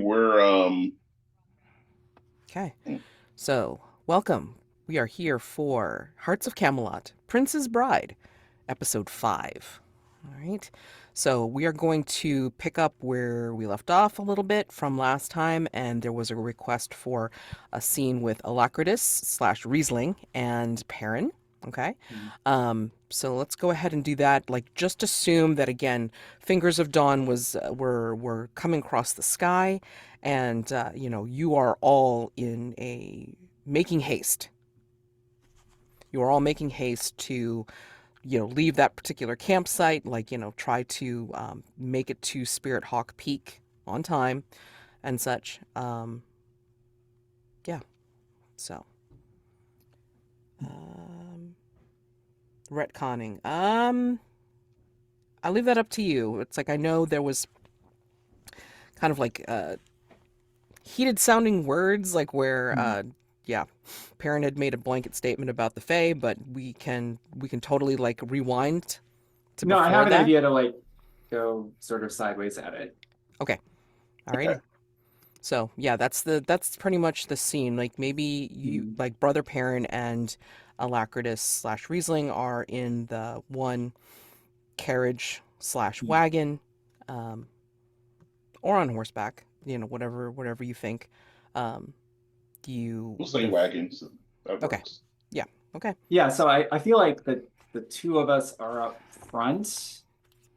We're Okay, so welcome. We are here for Hearts of Camelot, Prince's Bride, episode 5. All right, so we are going to pick up where we left off a little bit from last time, and there was a request for a scene with Alacritus slash Riesling and Perin. Okay, Mhm. so let's go ahead and do that. Like, just assume that again, Fingers of Dawn was were coming across the sky, and you are all in a making haste. You are all making haste to leave that particular campsite, like try to make it to Spirit Hawk Peak on time and such. Yeah, so um retconning. I'll leave that up to you. It's like I know there was kind of like heated sounding words, like where Mhm. yeah, Perrin had made a blanket statement about the Fae, but we can totally like rewind to No, I before have an that. idea to go sort of sideways at it. Okay, okay. alrighty. So yeah, that's pretty much the scene. Like maybe you Mhm. like Brother Perrin and Alacritus slash Riesling are in the one carriage slash Mhm. wagon, um, or on horseback. Whatever you think. Um, you We'll would say have. wagons. That Okay. works. Yeah. Okay. Yeah, so I feel like the two of us are up front,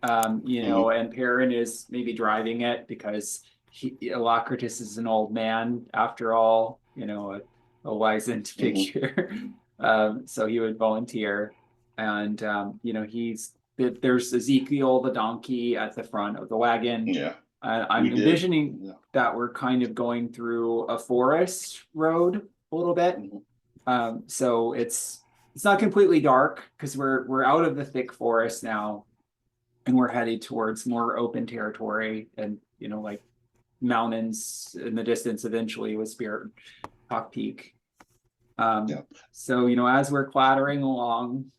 Hmm. and Perrin is maybe driving it because Alacritus is an old man after all, a wizened Hmm. figure. So he would volunteer. And there's Ezekiel the donkey at the front of the wagon. Yeah, we I'm did. envisioning Yeah. that we're kind of going through a forest road a little bit. Hmm. So it's not completely dark because we're out of the thick forest now, and we're headed towards more open territory and like mountains in the distance eventually with Spirit Hawk Peak. Yeah. So as we're clattering along,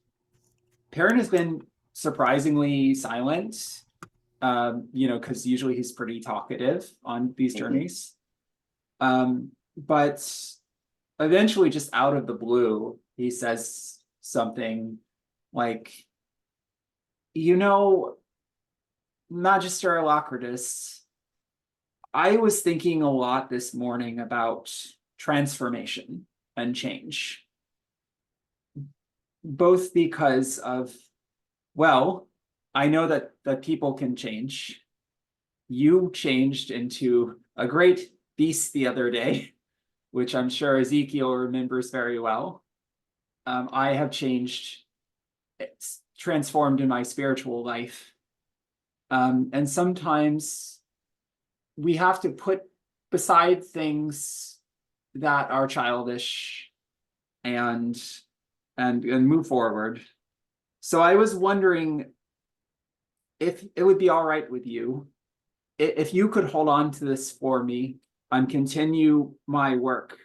Perrin has been surprisingly silent. Because usually he's pretty talkative on these Hmm. journeys. But eventually, just out of the blue, he says something like, you know, Magister Alacritus, I was thinking a lot this morning about transformation and change, both because of, well, I know that people can change. You changed into a great beast the other day, which I'm sure Ezekiel remembers very well. I have changed, it's transformed in my spiritual life. And sometimes we have to put beside things that are childish and and move forward. So I was wondering if it would be all right with you if you could hold on to this for me and continue my work,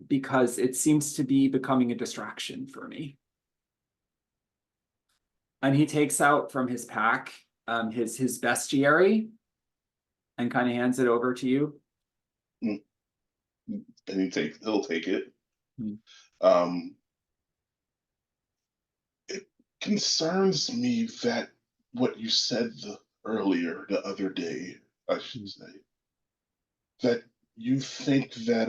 because it seems to be becoming a distraction for me. And he takes out from his pack his bestiary and kind of hands it over to you. And he'll take it. Hmm. Um, it concerns me that what you said the other day, I should say, that you think that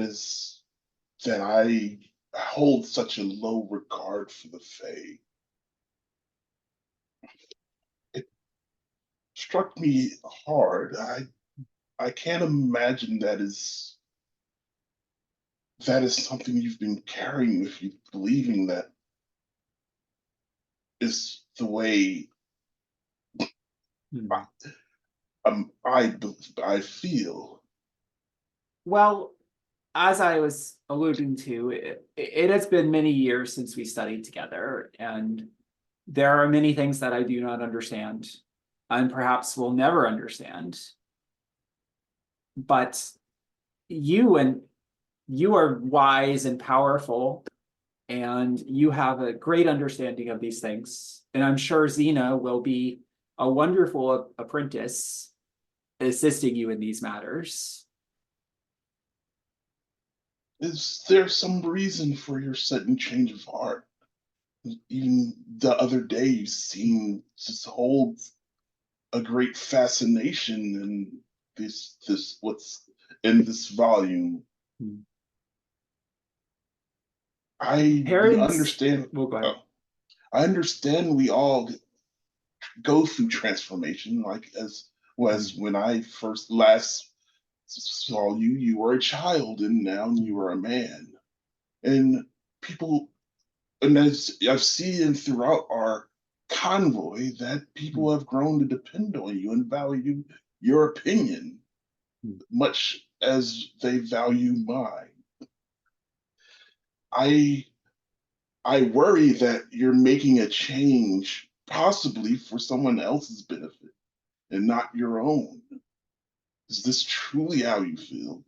I hold such a low regard for the Fae. It struck me hard. I can't imagine that is something you've been carrying with you, believing that is the way I, Hmm. I feel. Well, as I was alluding to, it has been many years since we studied together, and there are many things that I do not understand and perhaps will never understand. But you and you are wise and powerful, and you have a great understanding of these things. And I'm sure Xena will be a wonderful apprentice. assisting you in these matters. Is there some reason for your sudden change of heart? Even the other day, you seemed to hold a great fascination in this what's in this volume. Hmm. I Parents, understand. well, go ahead. I understand we all go through transformation, like as was when I first last saw you. You were a child, and now you are a man. And people, and as I've seen throughout our convoy, that people have grown to depend on you and value your opinion much as they value mine. I I worry that you're making a change possibly for someone else's benefit and not your own. Is this truly how you feel?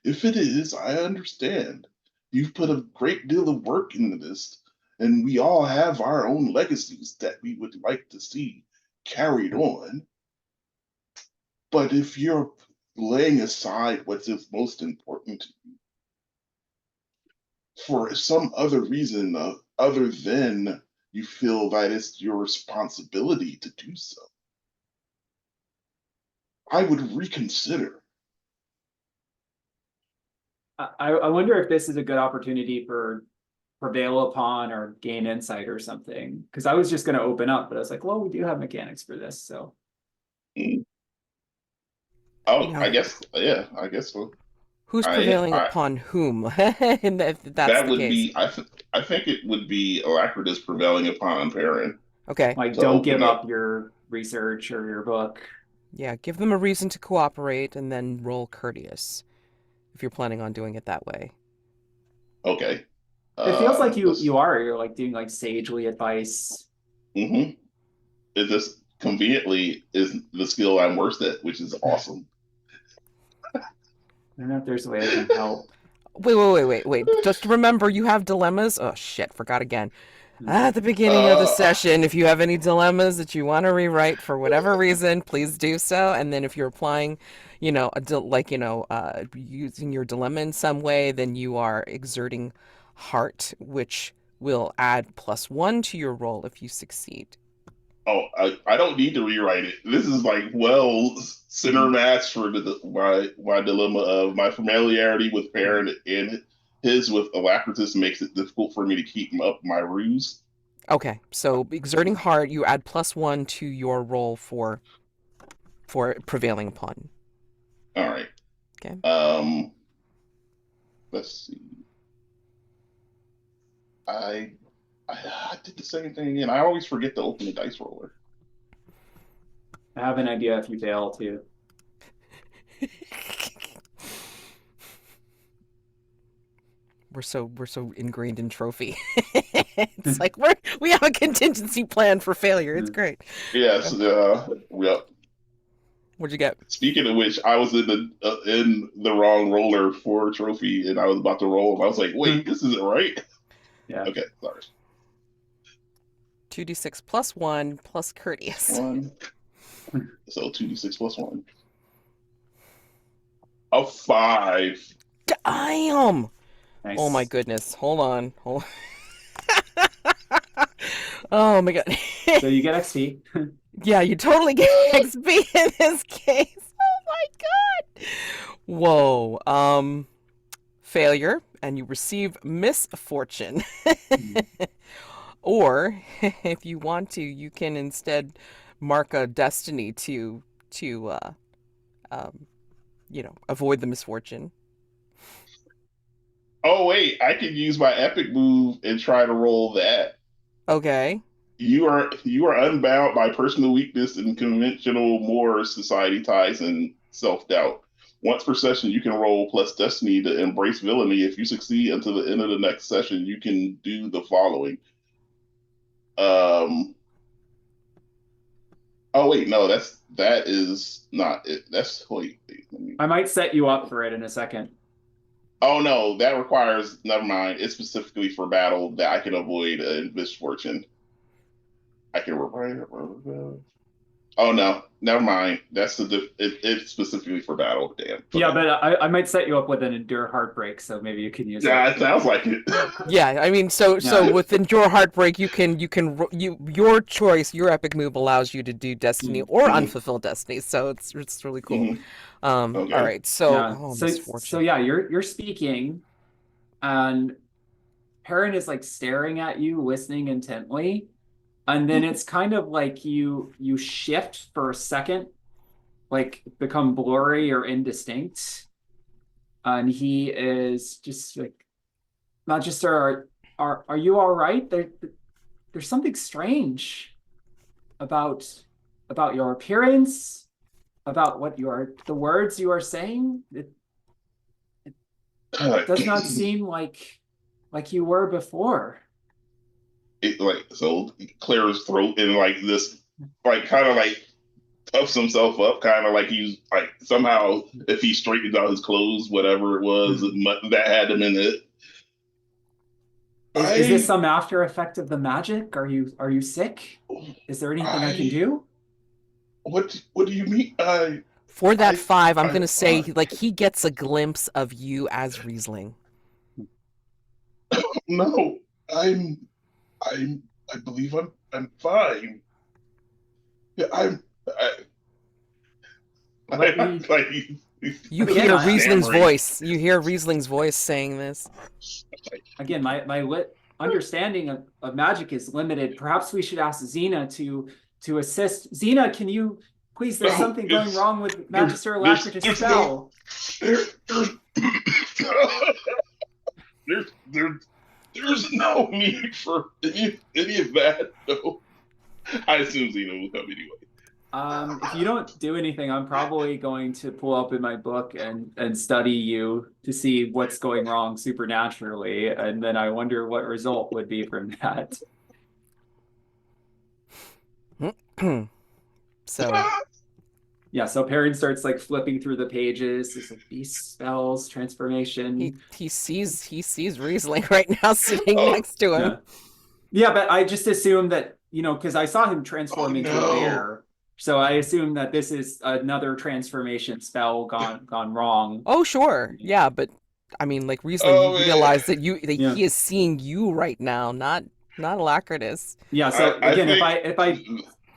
If it is, I understand. You've put a great deal of work into this, and we all have our own legacies that we would like to see carried on. But if you're laying aside what is most important to you for some other reason other than you feel that it's your responsibility to do so, I would reconsider. I wonder if this is a good opportunity for prevail upon or gain insight or something. Because I was just going to open up, but I was like, well, we do have mechanics for this, so. Mm. You Oh, I know, guess, yeah, I guess so. who's prevailing upon whom? And if that's That the would case. be, I think it would be Alacritus prevailing upon Perin Okay. Like, to don't give open up. up your research or your book. Yeah, give them a reason to cooperate and then roll courteous if you're planning on doing it that way. Okay. It feels like This, you're like doing like sagely advice. mm-hmm. Is this conveniently is the skill I'm worst at, which is awesome. I don't know if there's a way I can help. Wait. Just remember you have dilemmas. Oh shit, forgot again. At the beginning of the Uh, session, if you have any dilemmas that you want to rewrite for whatever reason, please do so. And then if you're applying, using your dilemma in some way, then you are exerting heart, which will add +1 to your roll if you succeed. I don't need to rewrite it. This is like well center match for my dilemma of my familiarity with Perin and his with Alacritus makes it difficult for me to keep up my ruse. Okay, so exerting heart, you add +1 to your roll for prevailing upon. All right. Okay. Let's see. I, I did the same thing again. I always forget to open the dice roller. I have an idea if you fail too. We're so ingrained in trophy. It's like we have a contingency plan for failure. It's great. Yes. Yep. What'd you get? Speaking of which, I was in the wrong roller for a trophy, and I was about to roll, and I was like, "Wait, this isn't right." Yeah. Okay, sorry. 2d6 +1 plus Plus courteous. one. So 2d6 plus one. A 5. Damn! Nice. Oh my goodness. Hold on. Oh my god. So you get XP. Yeah, you totally get XP in this case. Oh my god. Whoa. Failure, and you receive misfortune. Or, if you want to, you can instead mark a destiny to avoid the misfortune. Oh wait, I can use my epic move and try to roll that. Okay. You are unbound by personal weakness and conventional Moor society ties and self doubt. Once per session, you can roll plus destiny to embrace villainy. If you succeed until the end of the next session, you can do the following. Um. Oh wait, no, that is not it. That's wait. I might set you up for it in a second. Oh no, that requires. Never mind. It's specifically for battle that I can avoid misfortune. I can. Oh no, never mind. That's it's specifically for battle. Damn. Yeah, but I might set you up with an endure heartbreak, so maybe you can use Yeah, it. it sounds like it. Yeah, I mean, so Yeah. within your heartbreak, your choice, your epic move allows you to do destiny Mm. or Mhm, unfulfilled destiny. So it's really cool. mhm. All Okay. right, so Yeah. oh, So misfortune. yeah, you're speaking, and Perrin is like staring at you, listening intently, and then it's kind of like you shift for a second, like become blurry or indistinct, and he is just like, not just are you all right? There's something strange about your appearance, about what you are, the words you are saying. It does not seem like you were before. It like so clear his throat and like this like kind of like puffs himself up, kind of like he's like somehow if he straightens out his clothes, whatever it was that had him in it. Is this I some after effect of the magic? Are you sick? Is there anything I can I do? what do you mean? For that I 5, I'm I'm gonna say fine. like he gets a glimpse of you as Riesling. No, I'm I believe I'm fine. Yeah, Let I'm me like You again. hear he's I Riesling's stammering. voice. You hear Riesling's voice saying this. again my understanding of magic is limited. Perhaps we should ask Xena to assist. Xena, can you please? There's No, something going it's wrong with there's Magister there's Alacritus' there's no spell. there's there's no need for any of that. No, I assume Xena will come anyway. If you don't do anything, I'm probably going to pull up in my book and study you to see what's going wrong supernaturally, and then I wonder what result would be from that. So Yeah, so Perrin starts like flipping through the pages. There's like beast spells, he transformation. he sees Riesling right now sitting Oh, next to him. Yeah. Yeah, but I just assume that, because I saw him oh transform into a no. bear. So I assume that this is another transformation spell gone wrong. Oh sure, yeah, but I mean, like Riesling, you Oh man. realize that Yeah. he is seeing you right now, not Alacritus. Yeah, I so I again, if think I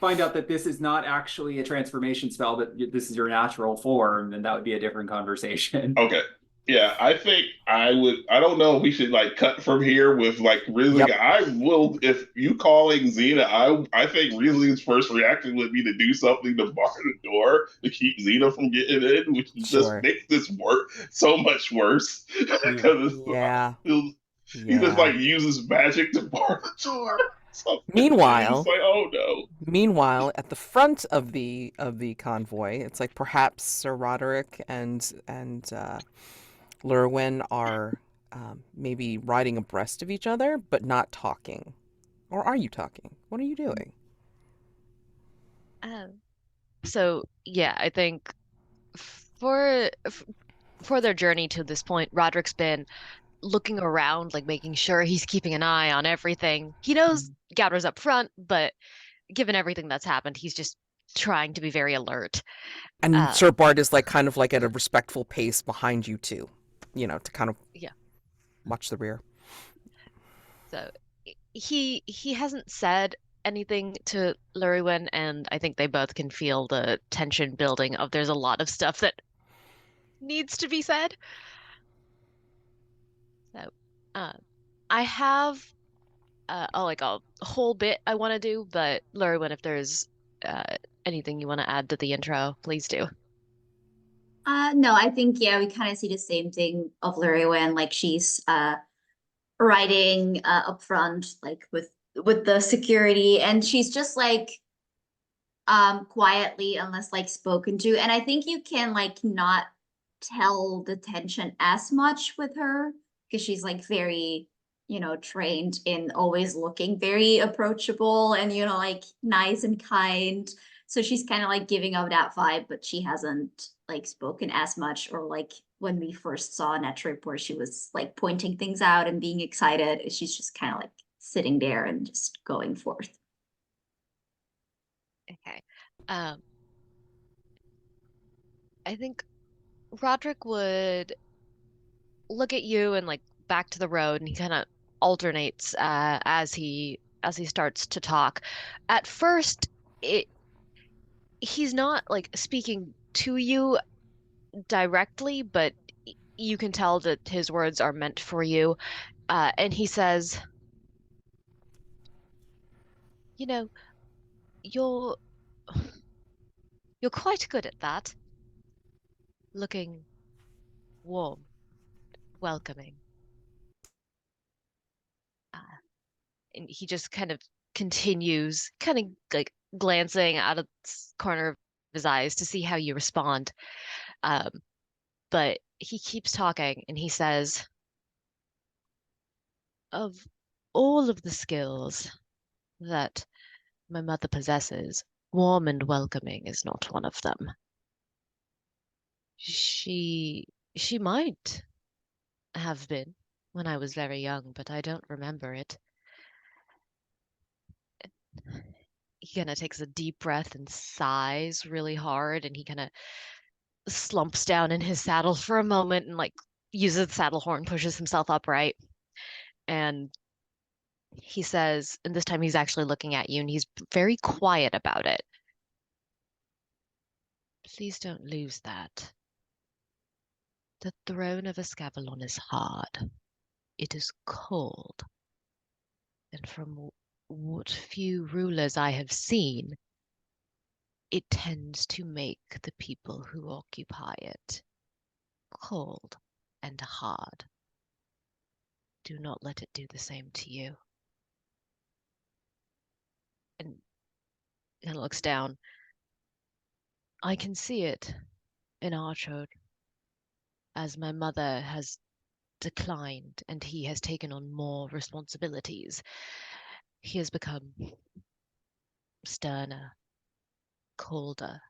find out that this is not actually a transformation spell, that this is your natural form, then that would be a different conversation. okay. Yeah, I think I would. I don't know if we should like cut from here with like Riesling. Yep, I will if you calling Xena. I think Riesling's first reaction would be to do something to bar the door to keep Xena from getting in, which just sure. makes this work so much worse Yeah. because Yeah, he just yeah. like uses magic to bar the door. So it's Meanwhile, like, oh no. Meanwhile, at the front of the convoy, it's like perhaps Sir Roderick and Llurywenn are maybe riding abreast of each other, but not talking. Or are you talking? What are you doing? Um, so yeah, I think for for their journey to this point, Roderick's been looking around, like making sure he's keeping an eye on everything. He knows Gowder's up front, but given everything that's happened, he's just trying to be very alert. And Um, Sir Bart is like kind of like at a respectful pace behind you too, to kind of yeah. watch the rear. So he hasn't said anything to Llurywenn, and I think they both can feel the tension building of there's a lot of stuff that needs to be said. So, uh, I have like a whole bit I want to do, but Llurywenn, if there's uh anything you want to add to the intro, please do. No, I think yeah, we kind of see the same thing of Llurywenn, like she's riding up front, like with the security, and she's just like quietly unless like spoken to. And I think you can like not tell the tension as much with her because she's like very, trained in always looking very approachable and like nice and kind. So she's kind of like giving up that vibe, but she hasn't like spoken as much. Or like when we first saw in that trip where she was like pointing things out and being excited, she's just kind of like sitting there and just going forth. Okay. Um, I think Roderick would look at you and like back to the road, and he kind of alternates as he starts to talk. At first, it he's not like speaking to you directly, but you can tell that his words are meant for you. And he says, you know, you're you're quite good at that, looking warm, welcoming. Uh, and he just kind of continues, kind of like glancing out of the corner of his eyes to see how you respond. Um, but he keeps talking and he says, of all of the skills that my mother possesses, warm and welcoming is not one of them. She she might have been when I was very young, but I don't remember it. He kind of takes a deep breath and sighs really hard, and he kind of slumps down in his saddle for a moment and like uses the saddle horn, pushes himself upright, and he says, and this time he's actually looking at you, and he's very quiet about it. Please don't lose that. The throne of Escavalon is hard. It is cold. And from what few rulers I have seen, it tends to make the people who occupy it cold and hard. Do not let it do the same to you. And kind of looks down. I can see it in Archaud, as my mother has declined and he has taken on more responsibilities. He has become sterner, colder.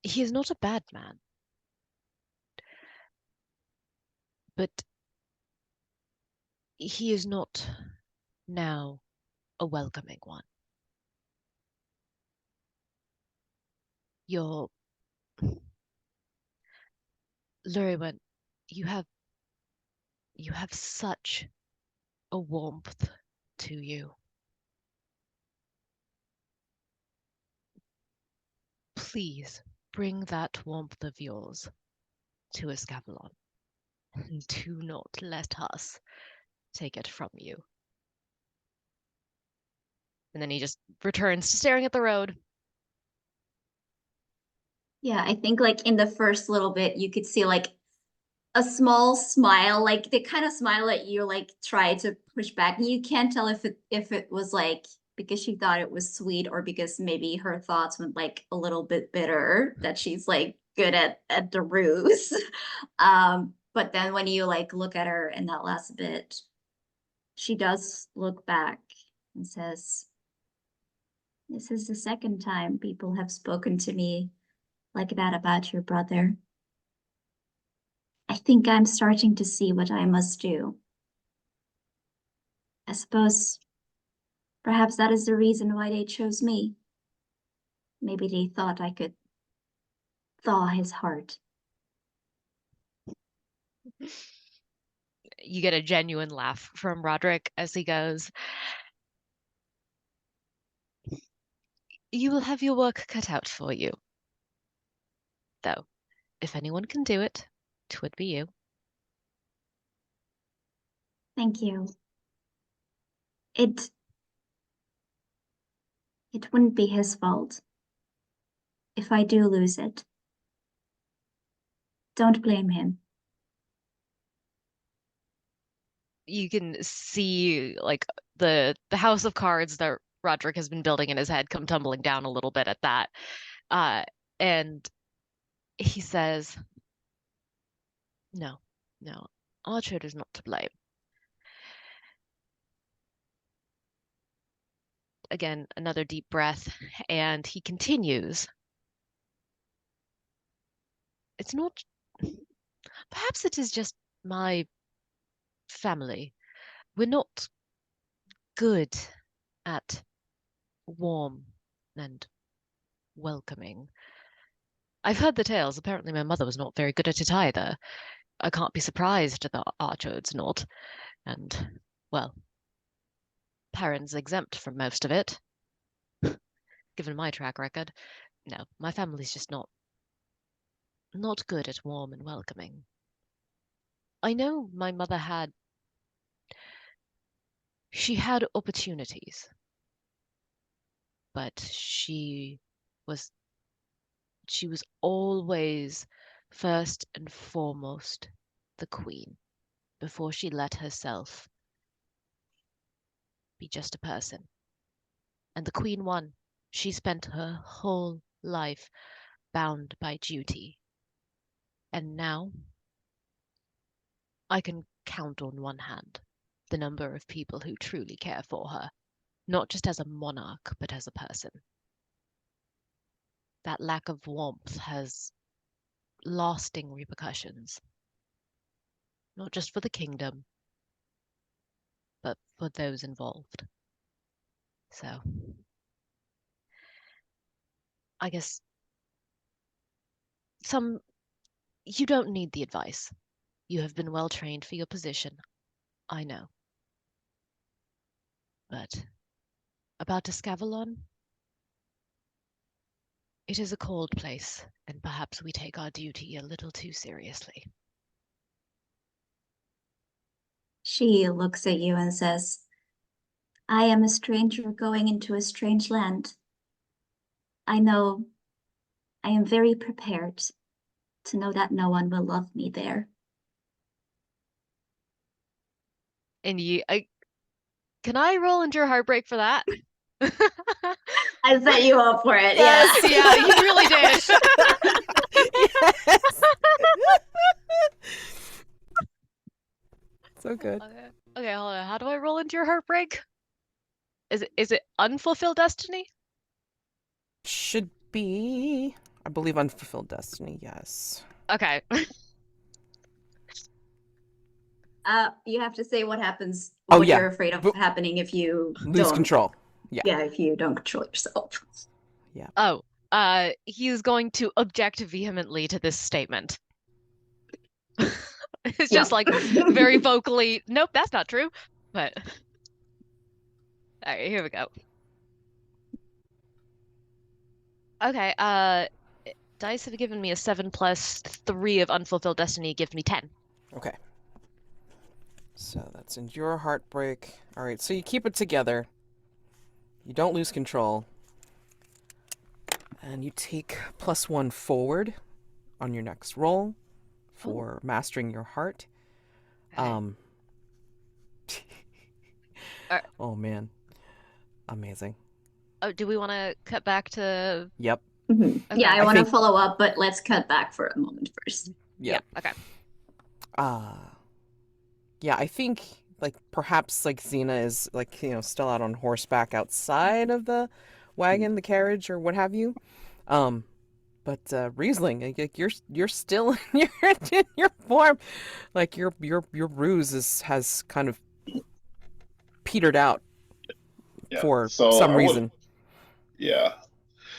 He is not a bad man, but he is not now a welcoming one. Your Llurywenn, you have such a warmth to you. Please bring that warmth of yours to Escavalon. Do not let us take it from you. And then he just returns to staring at the road. Yeah, I think like in the first little bit, you could see like a small smile, like they kind of smile at you, like try to push back. And you can't tell if it was like because she thought it was sweet or because maybe her thoughts went like a little bit bitter that she's like good at the ruse. But then when you like look at her in that last bit, she does look back and says, "This is the second time people have spoken to me like that about your brother. I think I'm starting to see what I must do. I suppose perhaps that is the reason why they chose me. Maybe they thought I could thaw his heart." You get a genuine laugh from Roderick as he goes, you will have your work cut out for you. Though, if anyone can do it, 'twould be you. Thank you. It wouldn't be his fault if I do lose it. Don't blame him. You can see like the house of cards that Roderick has been building in his head come tumbling down a little bit at that. Uh, and he says, no, no, Archaud is not to blame. Again, another deep breath, and he continues. It's not, perhaps it is just my family. We're not good at warm and welcoming. I've heard the tales. Apparently my mother was not very good at it either. I can't be surprised that Archaud's not. And, well, Perrin's exempt from most of it. Given my track record. No, my family's just not good at warm and welcoming. I know my mother she had opportunities, but she was always first and foremost the queen before she let herself be just a person. And the queen won. She spent her whole life bound by duty. And now I can count on one hand the number of people who truly care for her, not just as a monarch, but as a person. That lack of warmth has lasting repercussions, not just for the kingdom, but for those involved. So, I guess you don't need the advice. You have been well trained for your position, I know. But about Escavalon, it is a cold place, and perhaps we take our duty a little too seriously. She looks at you and says, I am a stranger going into a strange land. I know I am very prepared to know that no one will love me there. And can I roll into your heartbreak for that? I set you up for it. Yes, yeah, you really did. Yes. So good. Okay, hold on. How do I roll into your heartbreak? Is it unfulfilled destiny? Should be, I believe, unfulfilled destiny. Yes. Okay. You have to say what happens, Oh, what yeah. you're afraid of happening if you Lose don't control. Yeah. Yeah, if you don't control yourself. Yeah. Oh, he's going to object vehemently to this statement. It's just like very vocally, nope, that's not true. But all right, here we go. Okay, dice have given me a 7 plus 3 of unfulfilled destiny gives me 10. Okay. So that's endure heartbreak. All right, so you keep it together. You don't lose control. And you take +1 forward on your next roll for mastering your heart. Okay. Oh man. Amazing. Oh, do we want to cut back to? Yep. Okay. Yeah, I want to think- follow up, but let's cut back for a moment first. Yep. Yeah. Okay. Yeah, I think like perhaps like Xena is like, still out on horseback outside of the wagon, the carriage, or what have you. But Riesling, like you're still in your form. Like your ruse has kind of petered out for some reason. Yeah.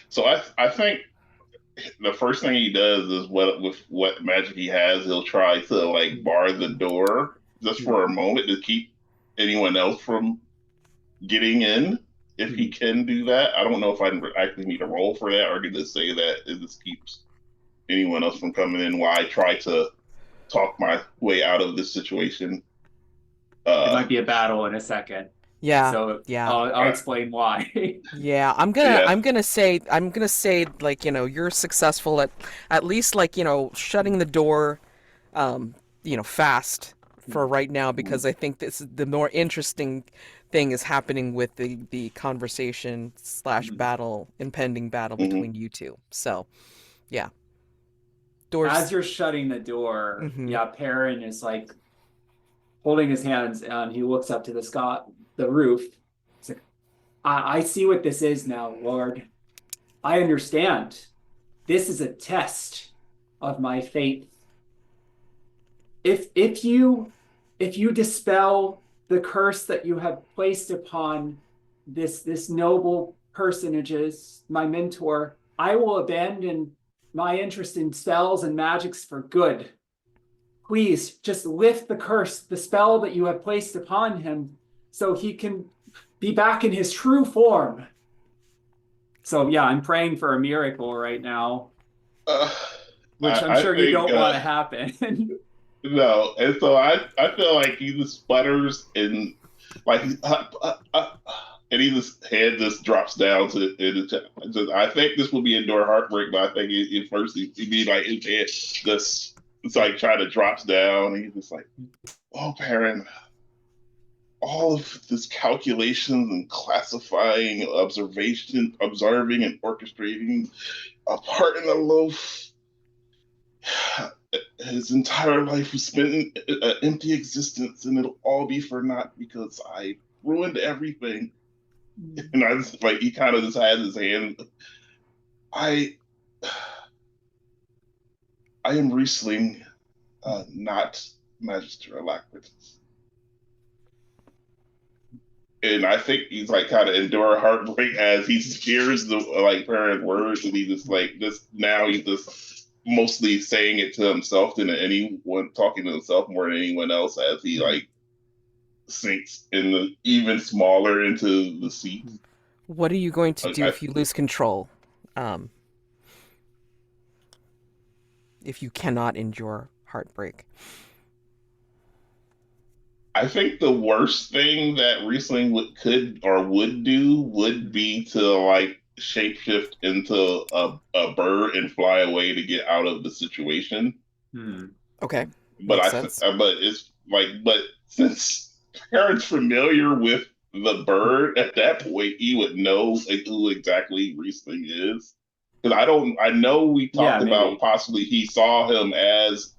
So I think the first thing he does is with what magic he has, he'll try to like bar the door just for a moment to keep anyone else from getting in. If he can do that, I don't know if I actually need a roll for that, or can just say that it just keeps anyone else from coming in while I try to talk my way out of this situation. It might be a battle in a second. Yeah. So yeah. I'll explain why. Yeah, I'm gonna say like, you're successful at least like, shutting the door fast for right now, because I think this is the more interesting thing is happening with the conversation / battle, impending battle between you two. So yeah. Doors. As you're shutting the door, Perin is like holding his hands and he looks up to the roof. It's like, I see what this is now, Lord. I understand. This is a test of my faith. If you dispel the curse that you have placed upon this noble personages, my mentor, I will abandon my interest in spells and magics for good. Please just lift the curse, the spell that you have placed upon him, so he can be back in his true form. So yeah, I'm praying for a miracle right now, which I'm sure you don't want to happen. No, and so I feel like he just sputters and like and he just head just drops down to I think this will be endure heartbreak, but I think at first he'd be like his head just it's like trying to drops down and he's just like, oh Perin, all of this calculations and classifying, observing and orchestrating a part in a loaf. His entire life was spent in an empty existence, and it'll all be for naught because I ruined everything. And I just like he kind of just has his hand. I am Riesling, not Magister Alacritus. And I think he's like kind of endure heartbreak as he hears the like parent words, and he just like this now he's just mostly saying it to himself than anyone talking to himself more than anyone else as he like sinks in the even smaller into the seat. What are you going to do if you lose control? If you cannot endure heartbreak? I think the worst thing that Riesling would do would be to like shapeshift into a bird and fly away to get out of the situation. Okay. But it's like since Perrin's familiar with the bird, at that point he would know like, who exactly Riesling is. Because I know we talked about possibly he saw him as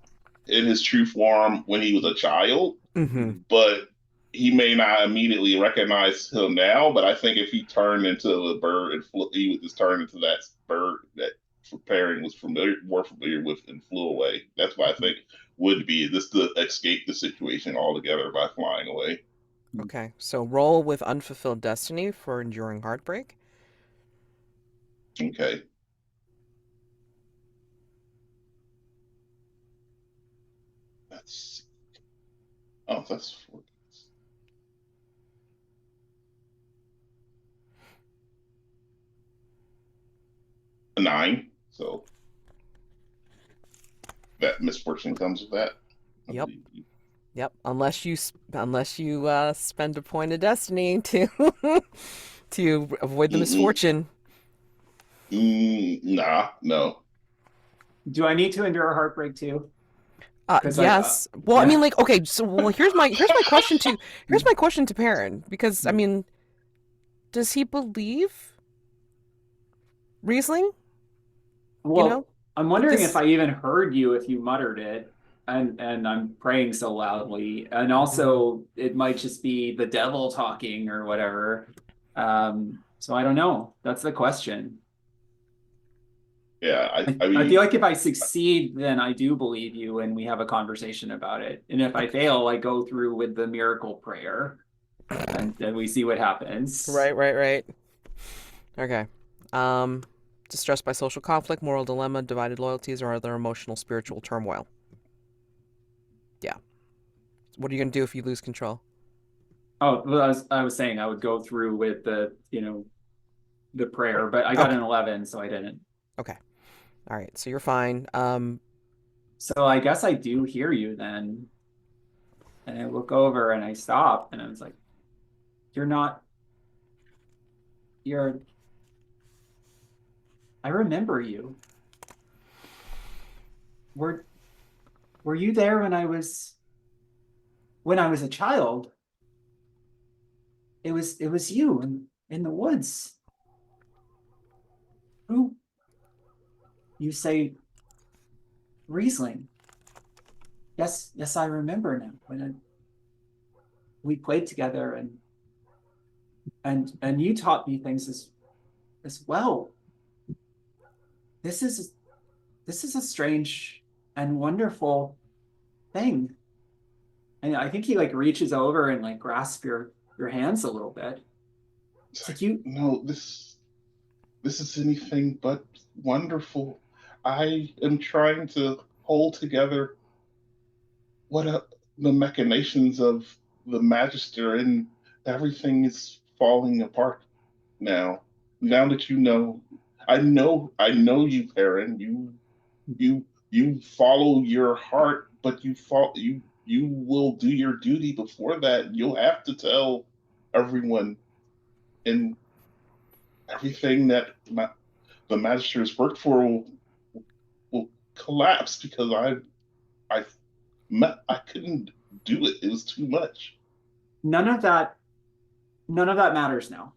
in his true form when he was a child, but he may not immediately recognize him now. But I think if he turned into a bird and he would just turn into that bird that Perin was more familiar with and flew away. That's what I think would be just to escape the situation altogether by flying away. Okay, so roll with unfulfilled destiny for enduring heartbreak. Okay. That's 4. A 9. So that misfortune comes with that. Yep. Unless you spend a point of destiny to to avoid the misfortune. No. Do I need to endure a heartbreak too? Yes. I mean, like, okay. So, here's my question to Perin, because I mean, does he believe Riesling? Well, I'm wondering if I even heard you if you muttered it, and I'm praying so loudly, and also it might just be the devil talking or whatever. So I don't know. That's the question. Yeah, I mean, I feel like if I succeed, then I do believe you, and we have a conversation about it. And if I fail, I go through with the miracle prayer, and then we see what happens. Right. Okay. Distressed by social conflict, moral dilemma, divided loyalties, or other emotional, spiritual turmoil. Yeah. What are you gonna do if you lose control? Oh, well, I was saying I would go through with the the prayer, but I got an 11, so I didn't. Okay. All right, so you're fine. So I guess I do hear you then. And I look over and I stop and I was like, I remember you. Were you there when I was a child? It was you in the woods. Who? You say Riesling. Yes, I remember now when we played together and you taught me things as well. This is a strange and wonderful thing. And I think he like reaches over and like grasps your hands a little bit. It's like no, this this is anything but wonderful. I am trying to hold together what the machinations of the Magister, and everything is falling apart now. Now that you know, I know you, Perrin. You follow your heart, but you will do your duty before that. You'll have to tell everyone, and everything that the Magister has worked for will collapse because I I couldn't do it. It was too much. None of that matters now.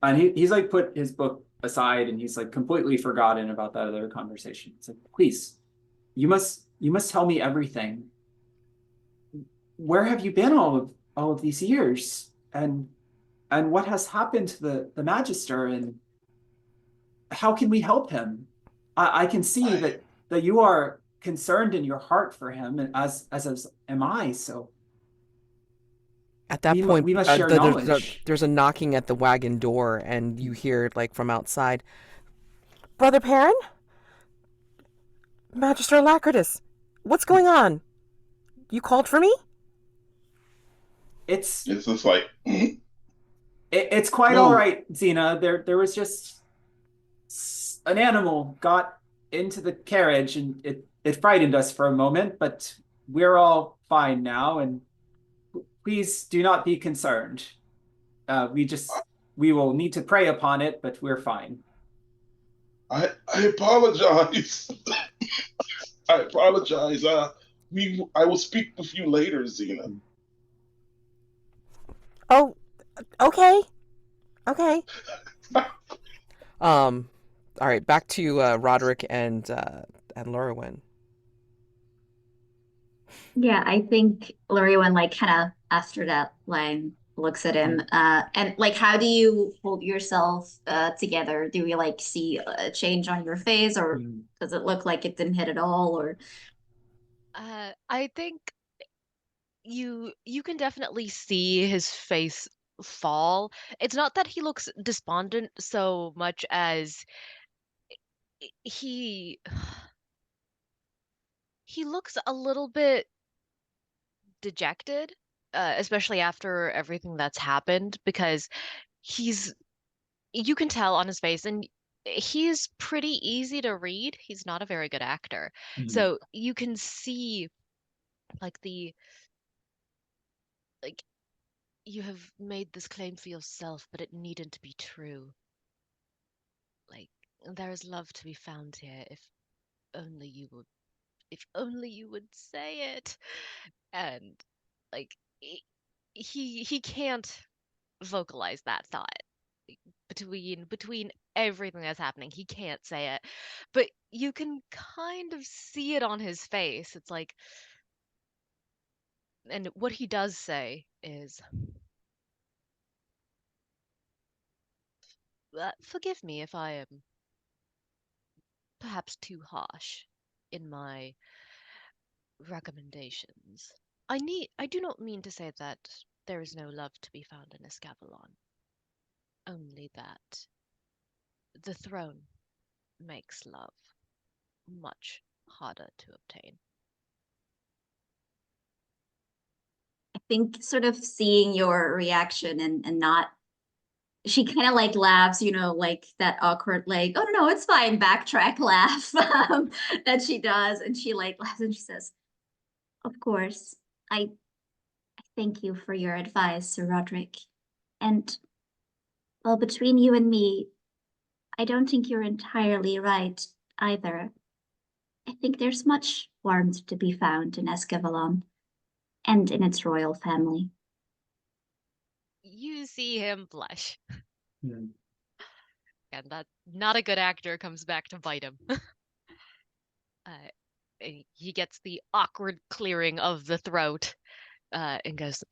And he's like put his book aside and he's like completely forgotten about that other conversation. It's like, please, you must tell me everything. Where have you been all of these years? And what has happened to the Magister, and how can we help him? I can see that you are concerned in your heart for him, and as am I. So At that point, we must share knowledge. there's a knocking at the wagon door, and you hear it like from outside. Brother Perrin? Magister Alacritus, what's going on? You called for me? It's just like it's quite no. all right, Xena. There was just an animal got into the carriage and it frightened us for a moment, but we're all fine now, and please do not be concerned. We will need to pray upon it, but we're fine. I apologize. I apologize. I will speak with you later, Xena. Oh, okay. Okay. All right, back to Roderick and Llurywenn. Yeah, I think Llurywenn like kind of after that line looks at him and like how do you hold yourself together? Do we like see a change on your face, or does it look like it didn't hit at all? Or I think you can definitely see his face fall. It's not that he looks despondent so much as he looks a little bit dejected, especially after everything that's happened, because you can tell on his face, and he's pretty easy to read. He's not a very good actor. So you can see like like you have made this claim for yourself, but it needn't be true. Like, there is love to be found here only you would if only you would say it. And like he can't vocalize that thought between everything that's happening. He can't say it, but you can kind of see it on his face. It's like, and what he does say is, forgive me if I am perhaps too harsh in my recommendations. I do not mean to say that there is no love to be found in Escavalon, only that the throne makes love much harder to obtain. I think sort of seeing your reaction and not, she kind of like laughs, you know, like that awkward, like, oh no, it's fine, backtrack laugh that she does. And she like laughs and she says, of course, I thank you for your advice, Sir Roderick. And well, between you and me, I don't think you're entirely right either. I think there's much warmth to be found in Escavalon and in its royal family. You see him blush. Hmm. And that not a good actor comes back to bite him. He gets the awkward clearing of the throat and goes,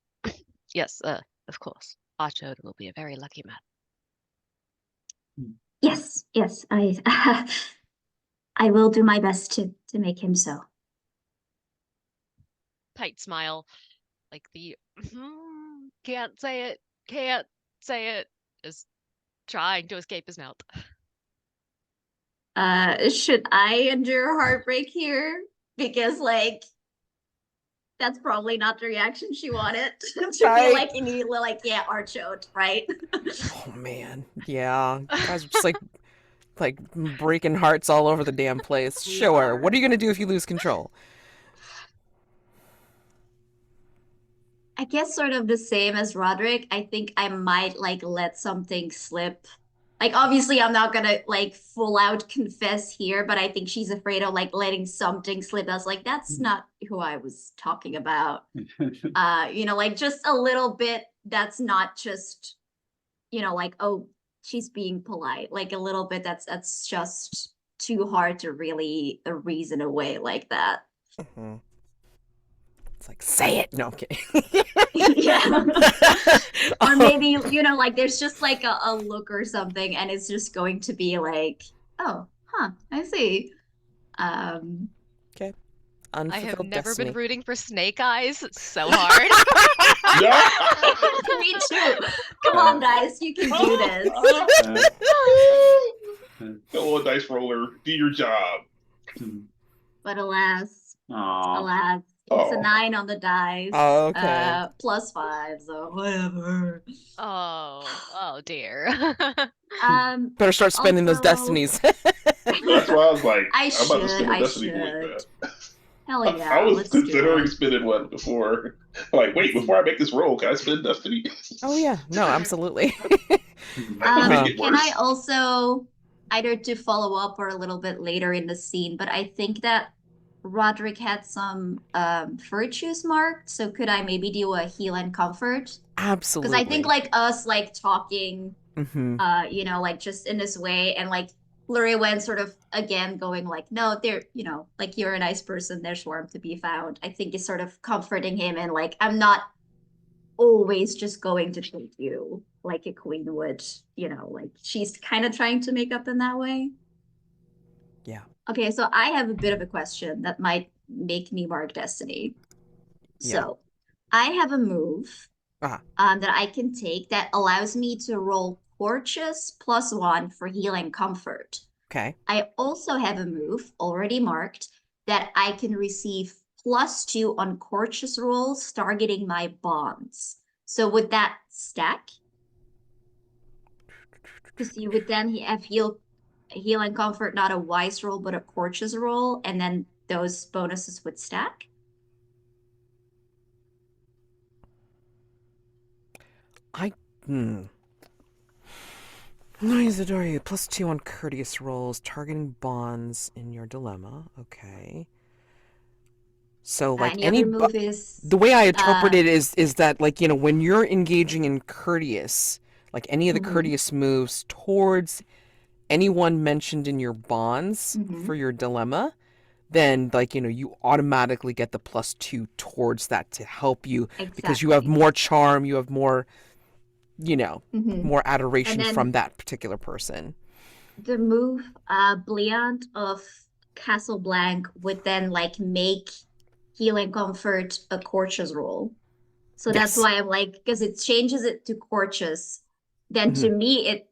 yes, of course. Archaud will be a very lucky man. Yes, yes, I I will do my best to make him so. Tight smile, like the can't say it, just trying to escape his mouth. Should I endure heartbreak here? Because like that's probably not the reaction she wanted to Right. be like immediately like, yeah, Archaud, right? Oh man, yeah. You guys are just like breaking hearts all over the damn place. We Sure. are. What are you gonna do if you lose control? I guess sort of the same as Roderick. I think I might like let something slip. Like obviously I'm not gonna like full out confess here, but I think she's afraid of like letting something slip. I was like, that's not who I was talking about. Like just a little bit that's not just, like, oh, she's being polite. Like a little bit that's just too hard to really reason away like that. Mhm. It's like, say it. No, I'm kidding. Yeah. Or maybe, like there's just like a look or something and it's just going to be like, oh, huh, I see. Okay. I have Unfulfilled never destiny. been rooting for Snake Eyes so hard. Yeah. Me too. Come on, guys, you can do this. Go on, dice roller. Do your job. But alas, Aw. it's a Aw. 9 on the dice. Oh, okay. +5, so whatever. Oh dear. Better start spending those Also- destinies. That's why I was like, I I'm about to spend a should, destiny point, man. Hell yeah, I was let's do considering it. spending one before. Like, wait, before I make this roll, can I spend destiny? Oh yeah, no, absolutely. Make it Can I worse. also, either to follow up or a little bit later in the scene, but I think that Roderick had some virtues marked, so could I maybe do a heal and comfort? Absolutely. Because I think like us like talking, Mhm. like just in this way, and like Llurywenn sort of again going like, no, they're, like you're a nice person, there's warmth to be found. I think is sort of comforting him and like I'm not always just going to treat you like a queen would, like she's kind of trying to make up in that way. Yeah. Okay, so I have a bit of a question that might make me mark destiny. Yeah. So I have a move Uh-huh. that I can take that allows me to roll Courteous +1 for healing comfort. Okay. I also have a move already marked that I can receive +2 on Courteous rolls targeting my bonds. So would that stack? Because you would then have heal and comfort, not a wise roll, but a Courteous roll, and then those bonuses would stack. Nice, adore you. +2 on courteous rolls, targeting bonds in your dilemma. Okay. So like And any the other move is the way I interpret it is that like, when you're engaging in courteous, like any of the Mhm. courteous moves towards anyone mentioned in your bonds Mhm. for your dilemma, then like, you automatically get the +2 towards that to help you because you have exactly. more charm, you have more, Mhm. more adoration And then- from that particular person. The move Bliant of Castle Blanc would then like make heal and comfort a Courteous roll. So that's Yes. why I'm like, because it changes it to Courteous. Then to me,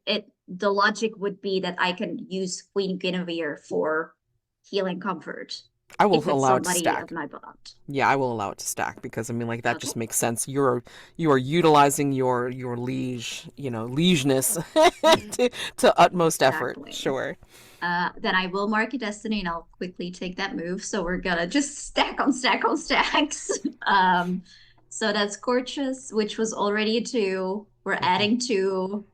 the logic would be that I can use Queen Guinevere for heal and comfort I will if it's allow it to somebody stack. of my bond. Yeah, I will allow it to stack because I mean, like that just Okay. makes sense. You are utilizing your liege, liegeness to utmost effort. Exactly. Sure. Then I will mark a destiny and I'll quickly take that move. So we're gonna just stack on stack on stacks. So that's Courteous, which was already a 2. We're adding 2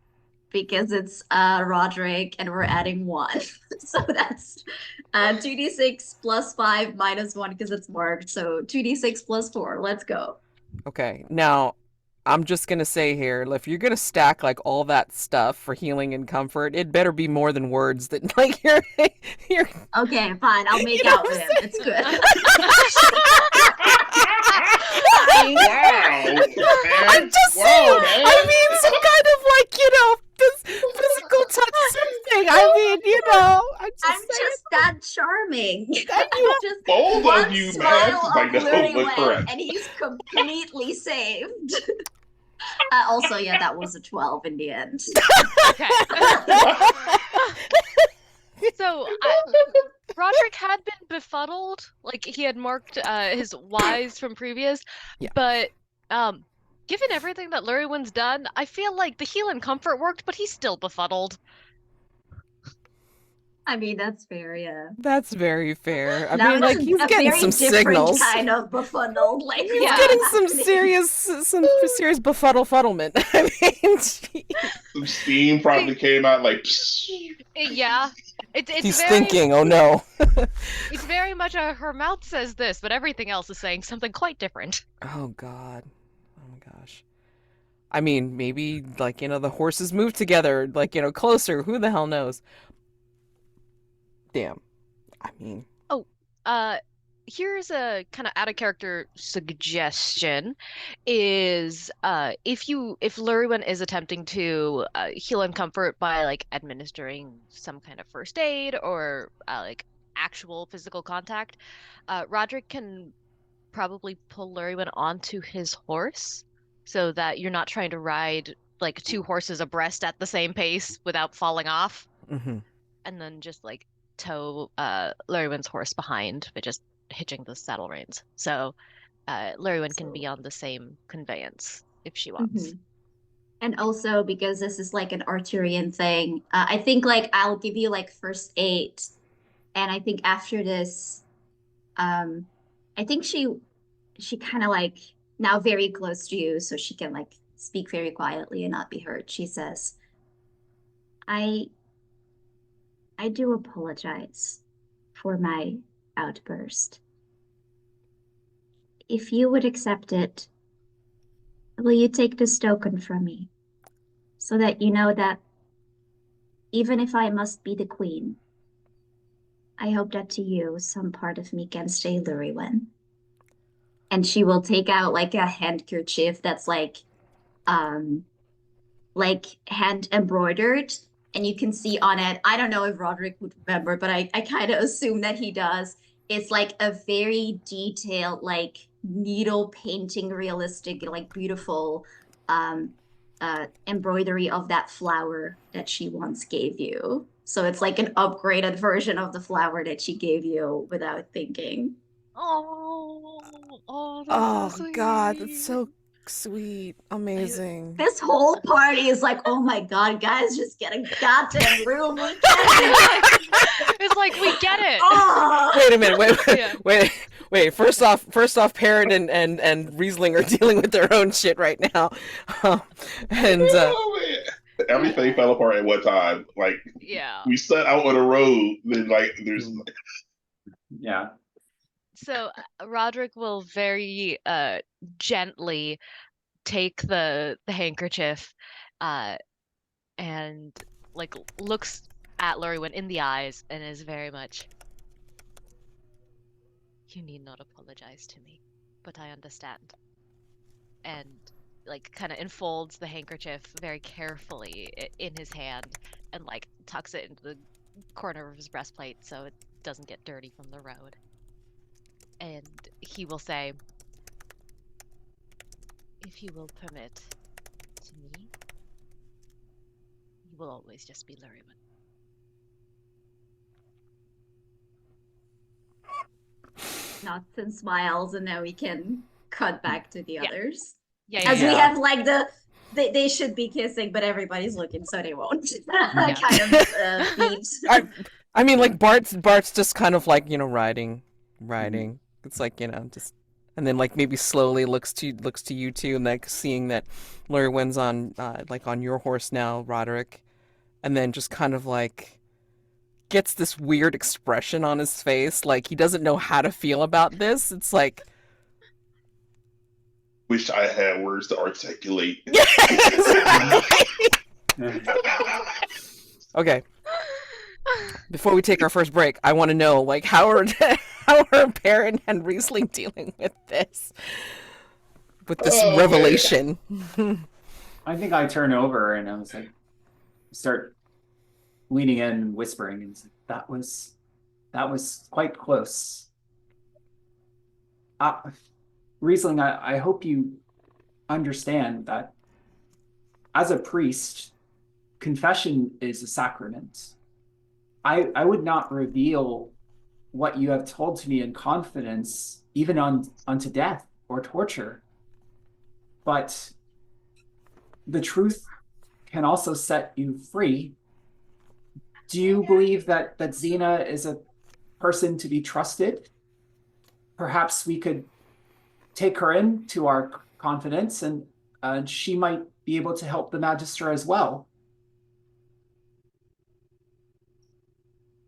because it's Roderick, and we're adding 1. So that's 2d6 +5 -1 because it's marked. So 2d6 +4. Let's go. Okay. Now, I'm just gonna say here, if you're gonna stack like all that stuff for healing and comfort, it better be more than words that like you're. Okay, fine. I'll make You know out what with I'm him. It's good. Wow, I'm man. just Wow, saying. man. I mean, some kind of like physical touch something. I mean, I'm just I'm saying. just that charming. That you I'm just Both one of you, smile man. of Like, no, but Llurywenn, correct. and he's completely saved. Also, yeah, that was a 12 in the end. Okay. So Roderick had been befuddled, like he had marked his wise from previous, Yeah. but given everything that Llurywen's done, I feel like the heal and comfort worked, but he's still befuddled. I mean, that's fair, yeah. That's very fair. I Now mean, like, it's he's a getting very some different signals. kind of befuddled. Like, He's Yeah. getting some serious befuddlement. I mean, gee. Some steam probably came out like. Yeah. It's He's very, thinking, oh no. it's very much her mouth says this, but everything else is saying something quite different. Oh God. Oh my gosh. I mean, maybe, like, the horses move together, like, closer. Who the hell knows? Damn. I mean, Here's a kind of out of character suggestion is if Llurywen is attempting to heal and comfort by like administering some kind of first aid or like actual physical contact, Roderick can probably pull Llurywen onto his horse so that you're not trying to ride like two horses abreast at the same pace without falling off, mhm. and then just like tow Llurywen's horse behind by just hitching the saddle reins. So Llurywen can be on the same conveyance if she wants. And also because this is like an Arthurian thing, I think like I'll give you like first aid, and I think after this, I think she kind of like now very close to you, so she can like speak very quietly and not be heard. She says, I do apologize for my outburst. If you would accept it, will you take this token from me so that you know that even if I must be the queen, I hope that to you some part of me can stay Llurywen. And she will take out like a handkerchief that's like hand embroidered, and you can see on it, I don't know if Roderick would remember, but I kind of assume that he does. It's like a very detailed, like needle painting, realistic, like beautiful embroidery of that flower that she once gave you. So it's like an upgraded version of the flower that she gave you without thinking. Oh, that's Oh so God, that's sweet. so sweet. Amazing. This whole party is like, oh my God, guys, just get a goddamn room. We can't. It's like we get it. Oh. Wait a minute. Yeah. Wait. First off, Perin and Riesling are dealing with their own shit right now, and Oh, man. Everything fell apart at one time. Like Yeah. we set out on a road, then like there's Yeah. So Roderick will very gently take the handkerchief and like looks at Llurywen in the eyes and is very much, you need not apologize to me, but I understand. And like kind of enfolds the handkerchief very carefully in his hand and like tucks it into the corner of his breastplate so it doesn't get dirty from the road. And he will say, if you will permit to me, you will always just be Llurywen. Nods and smiles, and then we can cut back to the Yeah. others. Yeah, As we Yeah. have like they should be kissing, but everybody's looking, so they won't. Kind of beat. I mean, like Bart's just kind of like riding. It's like just, and then like maybe slowly looks to you two, and like seeing that Llurywen's on like on your horse now, Roderick, and then just kind of like gets this weird expression on his face, like he doesn't know how to feel about this. It's like, wish I had words to articulate. Okay. Before we take our first break, I want to know, like, how are Perin and Riesling dealing with this revelation? I think I turn over and I was like, start leaning in and whispering, and say, that was quite close. Riesling, I hope you understand that as a priest, confession is a sacrament. I would not reveal what you have told to me in confidence, even unto death or torture. But the truth can also set you free. Do you believe that Xena is a person to be trusted? Perhaps we could take her into our confidence, and she might be able to help the Magister as well.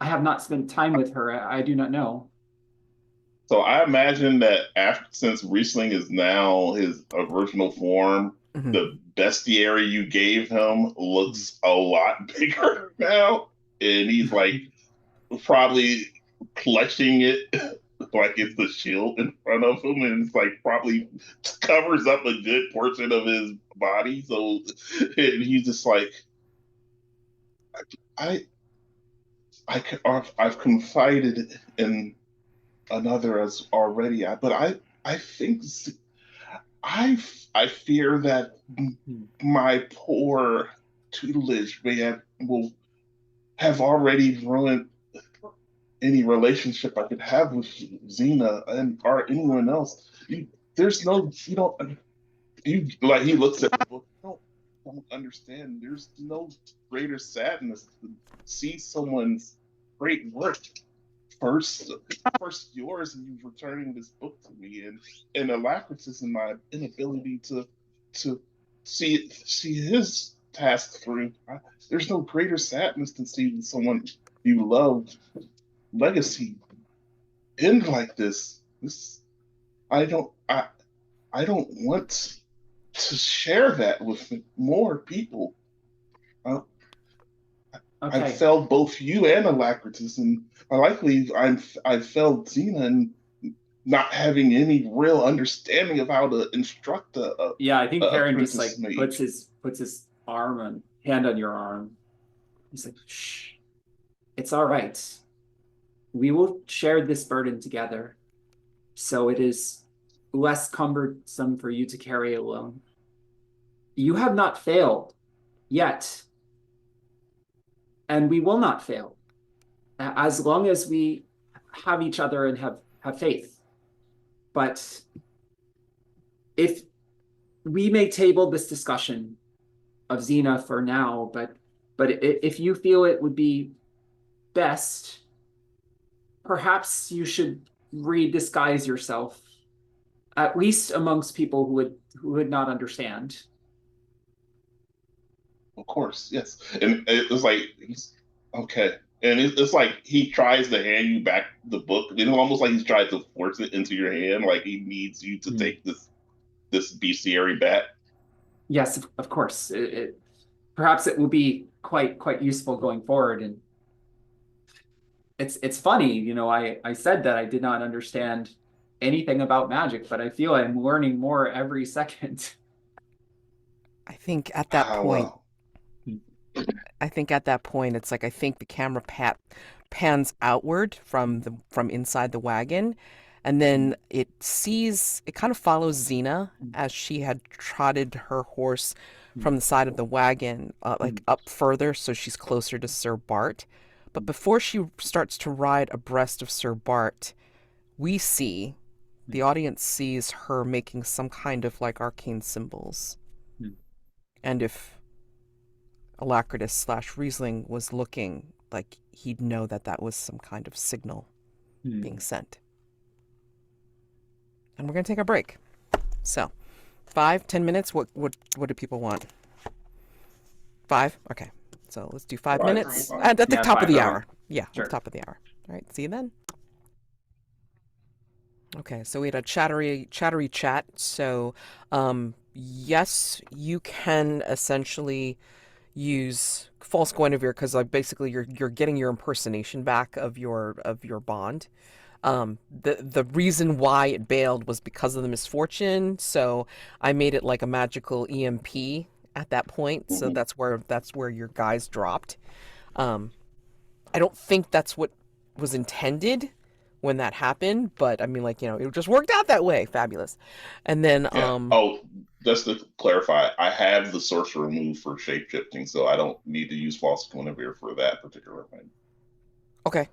I have not spent time with her. I do not know. So I imagine that since Riesling is now his original form, Mhm. the bestiary you gave him looks a lot bigger now, and he's like probably clutching it like it's the shield in front of him, and it's like probably covers up a good portion of his body. So, and he's just like, I, I've confided in another as already, but I think I fear that my poor tutelage will have already ruined any relationship I could have with Xena and or anyone else. There's no you don't you like he looks at the book. Don't understand. There's no greater sadness to see someone's great work first yours, and you returning this book to me, and Alacritus and my inability to see his task through. There's no greater sadness than seeing someone you love legacy end like this. I don't I don't want to share that with more people. Uh, Okay. I've failed both you and Alacritus, and I've failed Xena in not having any real understanding of how to instruct Yeah, I think a Perin just like apprentice puts his hand on your arm. He's like, shh, it's all right. We will share this burden together, so it is less cumbersome for you to carry alone. You have not failed yet, and we will not fail as long as we have each other and have faith. But if we may table this discussion of Xena for now, but if you feel it would be best, perhaps you should redisguise yourself, at least amongst people who would not understand. Of course, yes. And it's like he's okay. And it's like he tries to hand you back the book. It's almost like he's trying to force it into your hand, like he needs you to take this bestiary back. Yes, of course. Perhaps it will be quite useful going forward. And it's funny, you know, I said that I did not understand anything about magic, but I feel I'm learning more every second. I think at that point, it's like I think the camera pans outward from inside the wagon, and then it kind of follows Xena as she had trotted her horse from the side of the wagon, like up further, so she's closer to Sir Bart. But before she starts to ride abreast of Sir Bart, the audience sees her making some kind of like arcane symbols. And if Alacritus / Riesling was looking, like he'd know that was some kind of signal being sent. And we're gonna take a break. So 5-10 minutes. What do people want? 5? Okay. So let's do 5 minutes. At the top of the hour. Yeah, sure. At the top of the hour. All right, see you then. Okay, so we had a chattery chat. So yes, you can essentially use false Guinevere because like basically you're getting your impersonation back of your bond. The reason why it bailed was because of the misfortune, so I made it like a magical EMP at that point. So that's where your guys dropped. I don't think that's what was intended when that happened, but I mean, like, you know, it just worked out that way. Fabulous. And then just to clarify, I have the sorcerer move for shapeshifting, so I don't need to use false Guinevere for that particular thing. Okay.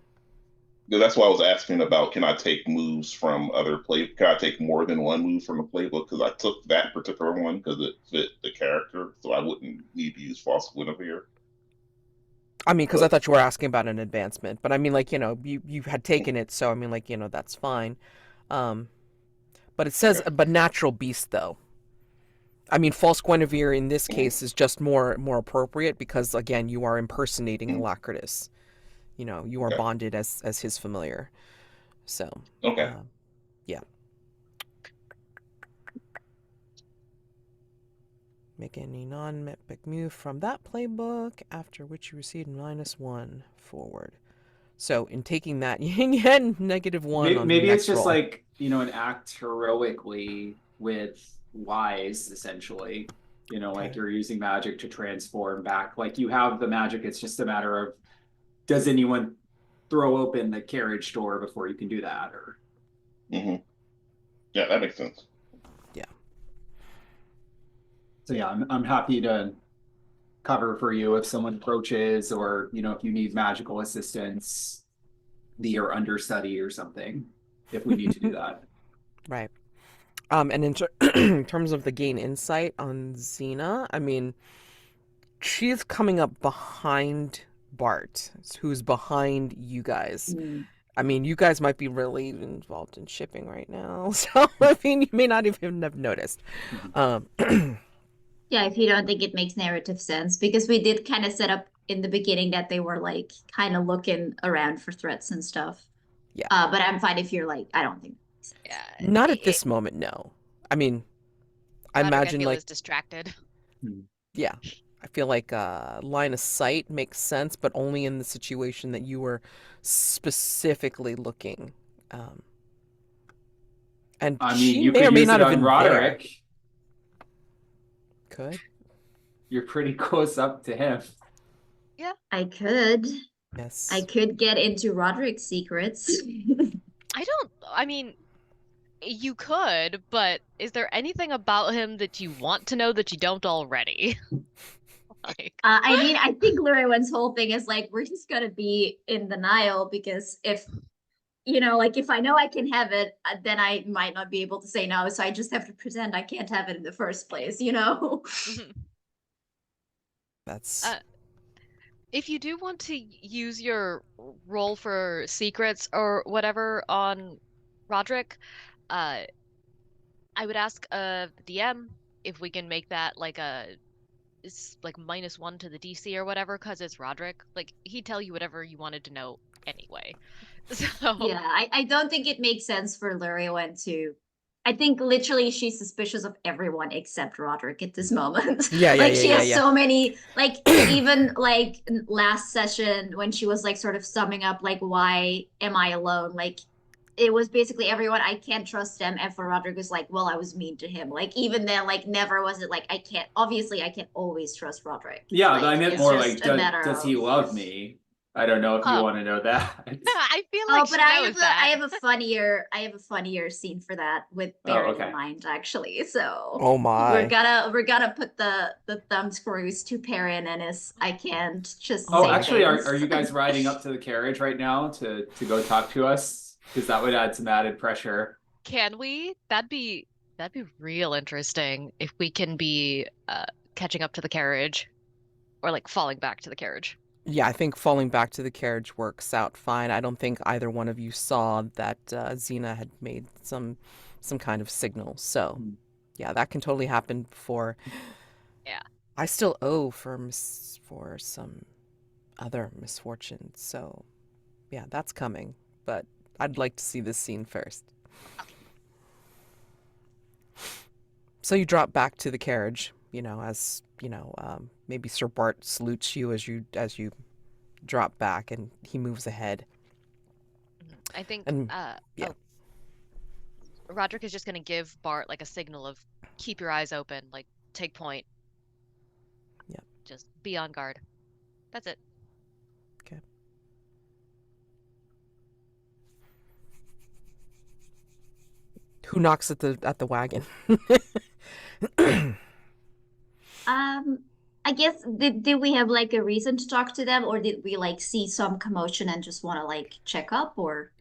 Yeah, that's why I was asking about, can I take moves from other play? Can I take more than one move from the playbook? Because I took that particular one because it fit the character, so I wouldn't need to use False Guinevere. I mean, because I But thought you were asking about an advancement, but I mean, like, you had taken it, so I mean, like, that's fine. Um, but it says, okay, but natural beast though. I mean, false Guinevere in this Mhm. case is just more appropriate because again, you are impersonating Mhm. Alacritus. You are Okay, bonded as his familiar. So, okay. yeah. Make any non-epic move from that playbook, after which you receive -1 forward. So in taking that, you get -1 on the Maybe it's next just roll. like, an act heroically with wise, essentially. Like Okay. you're using magic to transform back. Like you have the magic, it's just a matter of, does anyone throw open the carriage door before you can do that? Or hmm Yeah, that makes sense. Yeah. so yeah, I'm happy to cover for you if someone approaches, or if you need magical assistance, be your understudy or something, if we need to do that. Right. And in terms of the gain insight on Xena, I mean, she's coming up behind Bart, who's behind you guys. Mm. I mean, you guys might be really involved in shipping right now, so I mean, you may not even have noticed. Um, Yeah, if you don't think it makes narrative sense, because we did kind of set up in the beginning that they were like kind of looking around for threats and stuff. yeah, But I'm fine if you're like, I don't think it makes sense. Yeah, not at this moment, no. I mean, I Roderick, I imagine feel, like, is distracted. yeah, I feel like line of sight makes sense, but only in the situation that you were specifically looking. Um, and I mean, she you may or could may use not it have on been there. Roderick. Could. You're pretty close up to him. Yeah, I could. I Yes. could get into Roderick's secrets. I mean, you could, but is there anything about him that you want to know that you don't already? Like, I mean, I think Llurywen's whole thing is like, we're just gonna be in denial because if, like if I know I can have it, then I might not be able to say no. So I just have to pretend I can't have it in the first place. mhm. That's uh, if you do want to use your roll for secrets or whatever on Roderick, uh, I would ask the DM if we can make that like it's like -1 to the DC or whatever, because it's Roderick. Like he'd tell you whatever you wanted to know anyway. Yeah, So I don't think it makes sense for Llurywen to. I think literally she's suspicious of everyone except Roderick at this moment. yeah, yeah, Like yeah, she yeah, has yeah. so many, like even like last session when she was like sort of summing up like why am I alone? Like it was basically everyone, I can't trust them. And for Roderick was like, well, I was mean to him. Like even then, like never was it like I can't always trust Roderick. Yeah, I Like meant it's more like, just a matter does of. he love me? I don't know if you oh, want to know that. I feel like Oh, but she knows I that. have a funnier scene for that with Oh, Baron in okay. mind, actually. So Oh we're my. gonna we're gonna put the thumb screws to Perrin and his I can't just Oh, say actually, are things. you guys riding up to the carriage right now to go talk to us? Because that would add some added pressure. Can we? That'd be real interesting if we can be catching up to the carriage or like falling back to the carriage. Yeah, I think falling back to the carriage works out fine. I don't think either one of you saw that Xena had made some kind of signal. So, Hmm. yeah, that can totally happen before. Yeah. I still owe for some other misfortune. So, yeah, that's coming. But I'd like to see this scene first. Okay. So you drop back to the carriage, as maybe Sir Bart salutes you as you drop back, and he moves ahead. I think And yeah, oh, Roderick is just gonna give Bart like a signal of keep your eyes open, like take point, yeah, just be on guard. That's it. okay. Who knocks at the wagon? Um, I guess did we have like a reason to talk to them, or did we like see some commotion and just want to like check up, or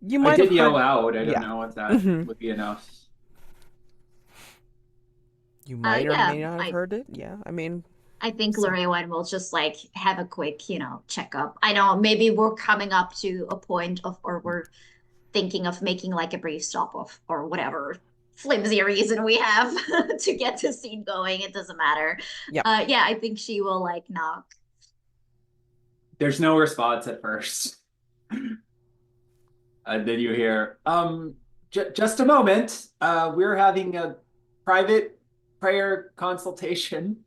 You I might have did yell heard. out. I Yeah. don't know if that Mhm. would be enough. You might or yeah, may not have heard it. Yeah, I mean, I think So- Llurywenn will just like have a quick, checkup. I know maybe we're coming up to a point of, or we're thinking of making like a brief stop of, or whatever flimsy reason we have to get the scene going. It doesn't matter. Yep. Yeah, I think she will like knock. There's no response at first. And then you hear, just a moment. We're having a private prayer consultation.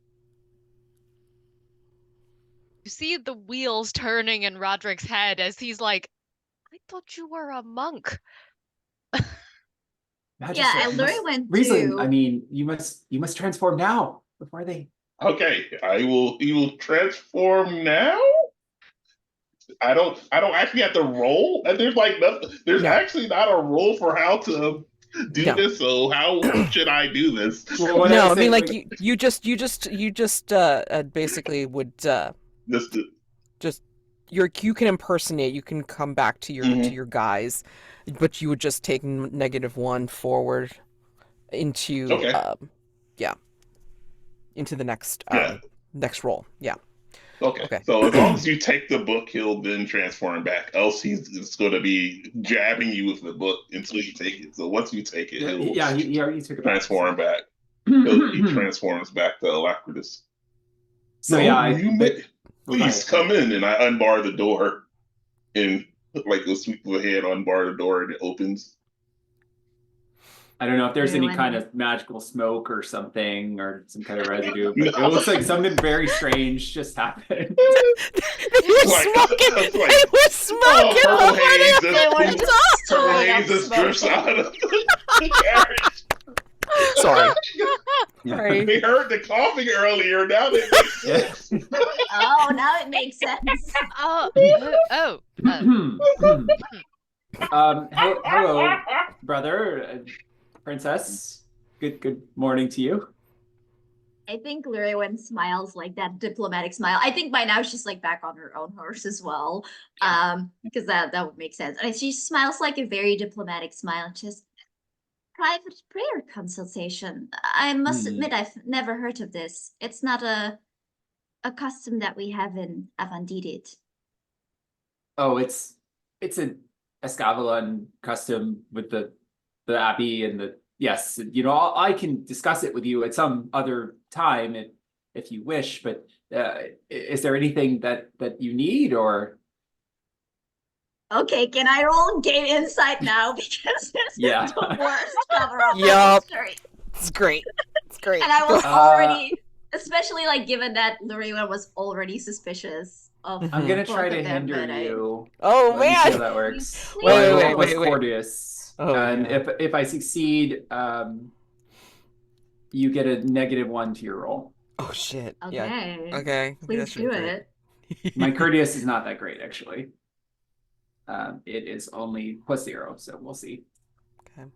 You see the wheels turning in Roderick's head as he's like, I thought you were a monk. Yeah, and Llurywenn Riesling, too. I mean, you must transform now before they. Okay, he will transform now. I don't actually have to roll, and there's like nothing. There's No. actually not a roll for how to do No. this. So how should I do this? Well, what no, I I mean, say, like you just basically would This you can impersonate. You can come back to your Mhm. to your guys, but you would just take -1 forward into Okay. into the next Yeah. next roll. Yeah. Okay. Okay. So as long as you take the book, he'll then transform back. Else he's just going to be jabbing you with the book until you take it. So once you take it, he'll he already took it back. transform back. He transforms back to Alacritus. So No, yeah, please come in, and I unbar the door, and like a sweep of a hand, unbar the door, and it opens. I don't know if there's any Llurywenn. kind of magical smoke or something or some kind of residue, but it looks like something very strange just happened. They were smoking. Like, They were smoking. purple haze They were just just purple straight up haze just drips smoking. out of the carriage. Sorry. Sorry. They heard the coughing earlier. Now they make sense. Oh, now it makes sense. Hello, brother, princess. Good morning to you. I think Llurywenn smiles like that diplomatic smile. I think by now she's like back on her own horse as well. Because that would make sense. And she smiles like a very diplomatic smile, just private prayer consultation. I must admit I've never heard of this. It's not a custom that we have in Avanyddyd. Oh, it's an Escavalon custom with the Abbey and the yes. I can discuss it with you at some other time if you wish. But is there anything that you need or? Okay, can I roll game insight now? Because this Yeah. is the worst cover up Yup. history. It's great. It's great. And I was already, especially like given that Llurywenn was already suspicious of. I'm gonna both try of to them, hinder but you. Oh Let me see how man. that works. Wait, My wait, roll was wait, wait. Cordius. Oh, And yeah. if I succeed, you get a -1 to your roll. Oh shit. Okay. Yeah. Okay. Please That should do be great. it. My courteous is not that great, actually. It is only +0, so we'll see. Okay.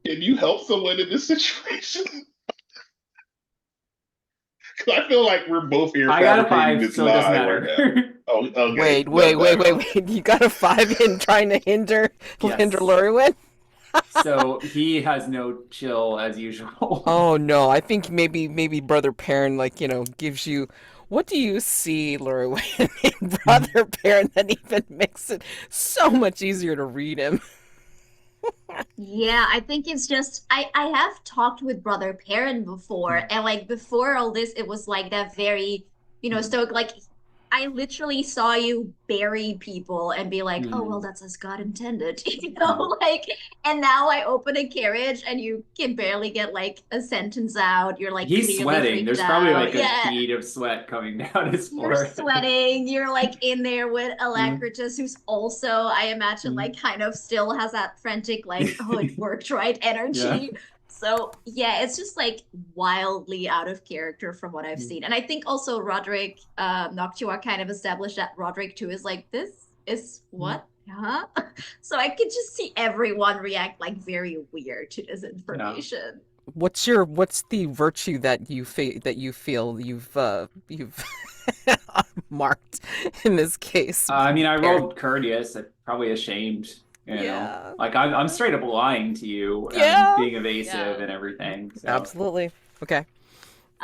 Can you help someone in this situation? Because I feel like we're both here I got a fabricating 5, this so it doesn't lie matter. right now. Oh, okay. Wait. You got a 5 in trying to hinder Yes. Llurywenn? So he has no chill as usual. Oh no, I think maybe Brother Perin gives you. What do you see, Llurywenn, in Brother Perin that even makes it so much easier to read him? Yeah, I think it's just I have talked with Brother Perin before, and like before all this, it was like that very, stoic, like I literally saw you bury people and be like, oh well, that's as God intended, like, and now I open a carriage and you can barely get like a sentence out. You're like He's clearly sweating. freaked There's probably out. like a bead of sweat coming down his You're forehead. sweating. You're like in there with Alacritus, who's also, I imagine, like kind of still has that frantic, like, oh, it worked right energy. Yeah. So yeah, it's just like wildly out of character from what I've seen. And I think also Roderick, Noctua kind of established that Roderick too is like, this is what? Huh? So I could just see everyone react like very weird to this information. What's the virtue that you feel you've marked in this case? I mean, I Perin? rolled courteous. I'm probably ashamed. You know, Yeah. like I'm straight up lying to you Yeah. and being evasive Yeah. and everything. So. Absolutely. Okay.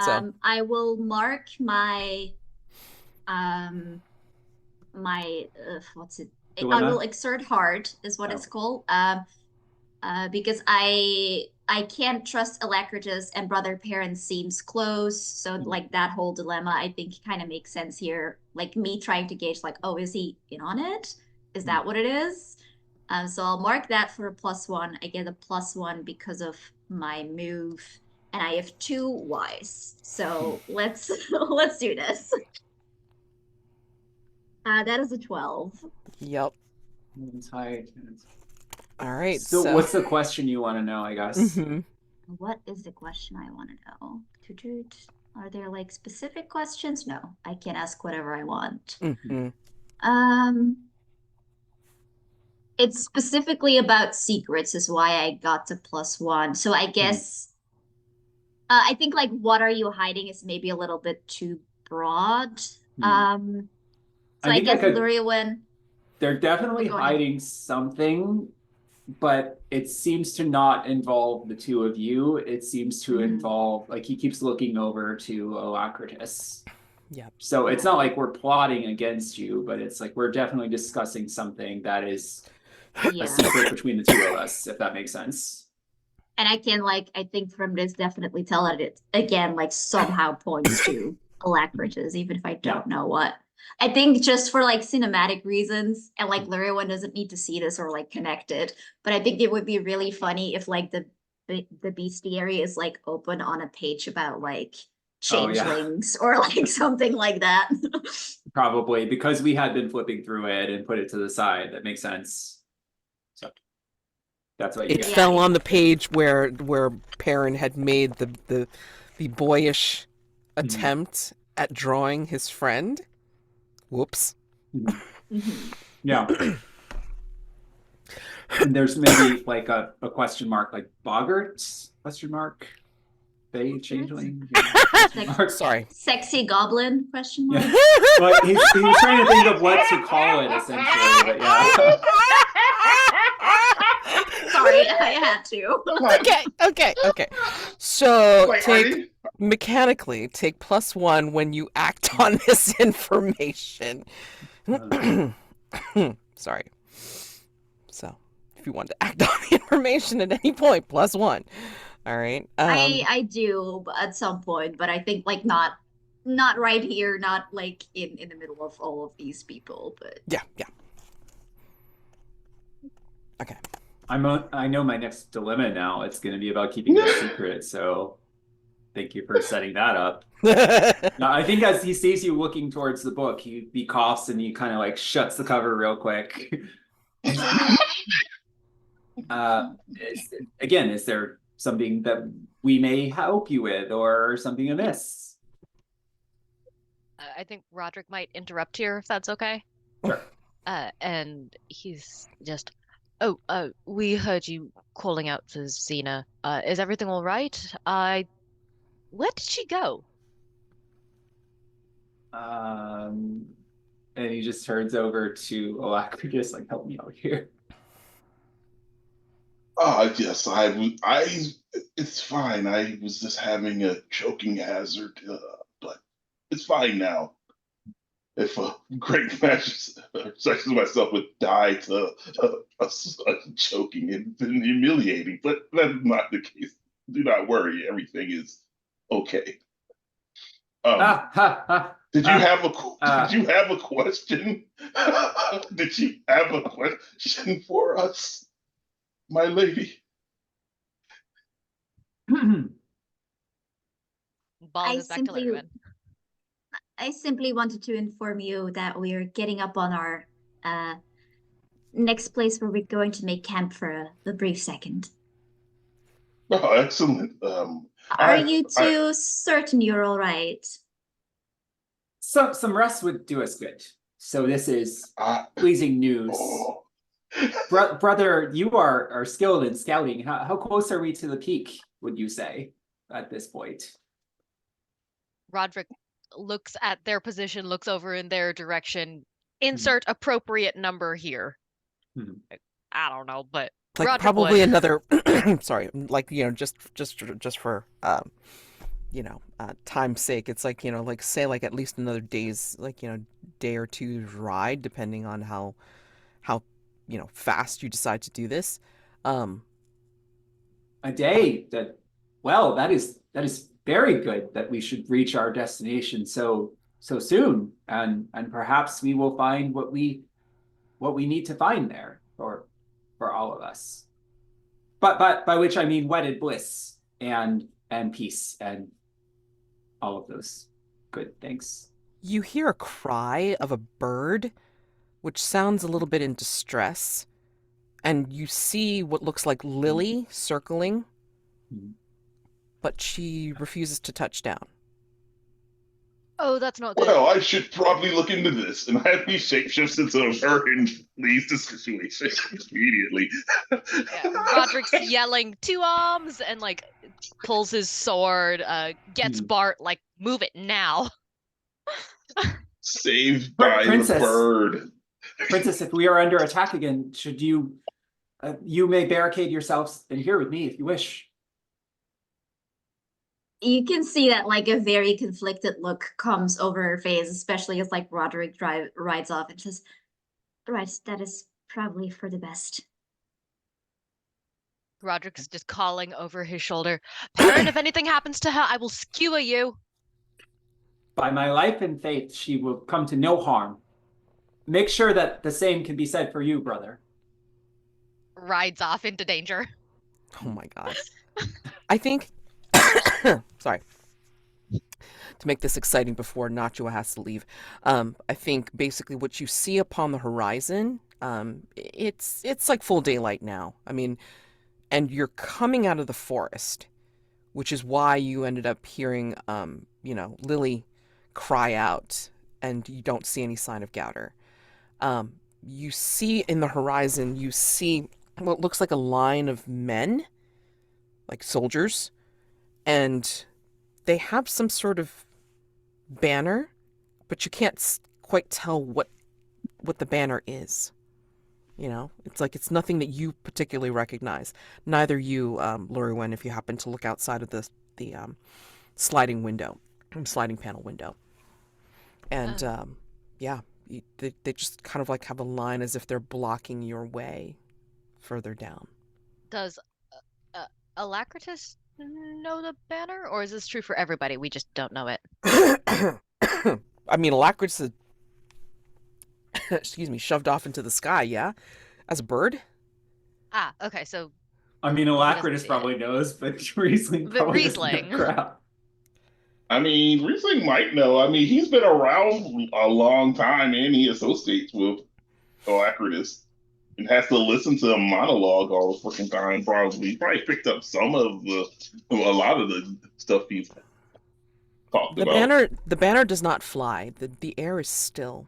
So I will mark my what's it? I Dilemma? will exert hard is what it's called. Because I can't trust Alacritus and Brother Perin seems close. So like that whole dilemma I think kind of makes sense here. Like me trying to gauge like, oh, is he in on it? Is that what it is? So I'll mark that for a +1. I get a +1 because of my move. And I have 2 wise. So let's let's do this. That is a 12. yep. It's high. All right. So what's the question you want to know, I guess? Mhm. What is the question I want to know? Are there like specific questions? No, I can ask whatever I want. Mhm. It's specifically about secrets is why I got to +1. So I guess I think like what are you hiding is maybe a little bit too broad. So I guess Llurywenn. They're definitely hiding something, but it seems to not involve the two of you. It seems to involve, like, he keeps looking over to Alacritus. Yep. So it's not like we're plotting against you, but it's like we're definitely discussing something that is a secret between the two of us, if that makes sense. And I can like, I think from this definitely tell that it again, like somehow points to Alacritus, even if I don't know what. I think just for like cinematic reasons, and like Llurywenn doesn't need to see this or like connect it, but I think it would be really funny if like the bestiary is like open on a page about like changelings or like something like that. Probably because we had been flipping through it and put it to the side. That makes sense. So that's what you it fell on the page where Perin had made the boyish attempt at drawing his friend. Whoops. Yeah. And there's maybe like a question mark, like Boggarts? Question mark? They changeling? Sorry. Sexy goblin? Question mark? Yeah. Well, he was trying to think of what to call it essentially, but yeah. Sorry, I had to. Okay. So mechanically take +1 when you act on this information. Sorry. So if you want to act on the information at any point, +1. All right. I do at some point, but I think like not right here, not like in the middle of all of these people, but yeah. Okay. I know my next dilemma now. It's going to be about keeping it a secret. So thank you for setting that up. Now, I think as he sees you looking towards the book, he coughs and he kind of like shuts the cover real quick. Again, is there something that we may help you with or something amiss? I think Roderick might interrupt here if that's okay. Sure. And he's just, we heard you calling out for Xena. Is everything all right? Where did she go? And he just turns over to Alacritus, like, help me out here. Yes, it's fine. I was just having a choking hazard, but it's fine now. If a great match, such as myself, would die to choking, it'd been humiliating, but that's not the case. Do not worry, everything is okay. Did you have a question? Did you have a question for us, my lady? I simply wanted to inform you that we're getting up on our next place where we're going to make camp for a brief second. Oh, excellent. Are you two certain you're all right? Some rest would do us good. So this is pleasing news. Brother, you are skilled in scouting. How close are we to the peak, would you say, at this point? Roderick looks at their position, looks over in their direction. Insert appropriate number here. Hmm. I don't know, but Like Roderick probably would. another sorry, like just for time's sake, it's like, like say like at least another day's, like, day or two's ride, depending on how fast you decide to do this. A day well, that is very good that we should reach our destination so soon, and perhaps we will find what we need to find there for all of us. But by which I mean wedded bliss and peace and all of those good things. You hear a cry of a bird, which sounds a little bit in distress, and you see what looks like Lily circling, but she refuses to touch down. Oh, that's not good. Well, I should probably look into this, and have me shapeshift into her and leaves the situation immediately. Yeah, Roderick's yelling 2 arms and like pulls his sword, gets Bart like, move it now. Saved by Princess. the bird. Princess, if we are under attack again, should you you may barricade yourselves in here with me if you wish. You can see that like a very conflicted look comes over her face, especially as like Roderick rides off and says, right, that is probably for the best. Roderick's just calling over his shoulder, Perin, if anything happens to her, I will skewer you. By my life and faith, she will come to no harm. Make sure that the same can be said for you, brother. Rides off into danger. Oh my god. I think sorry. To make this exciting before Noctua has to leave, I think basically what you see upon the horizon, it's like full daylight now. I mean, and you're coming out of the forest, which is why you ended up hearing, Lily cry out, and you don't see any sign of Gouter. You see in the horizon, you see what looks like a line of men, like soldiers, and they have some sort of banner, but you can't quite tell what the banner is. It's like it's nothing that you particularly recognize. Neither you, Llurywenn, if you happen to look outside of the sliding panel window. And they just kind of like have a line as if they're blocking your way further down. Does Alacritus know the banner, or is this true for everybody? We just don't know it. I mean, Alacritus is, shoved off into the sky, yeah? As a bird? Ah, okay, so... I mean, Alacritus probably knows, but Riesling probably doesn't know crap. I mean, Riesling might know. I mean, he's been around a long time, and he associates with Alacritus and has to listen to a monologue all the freaking time, probably. He probably picked up a lot of the stuff he's talked about. The banner does not fly. The air is still.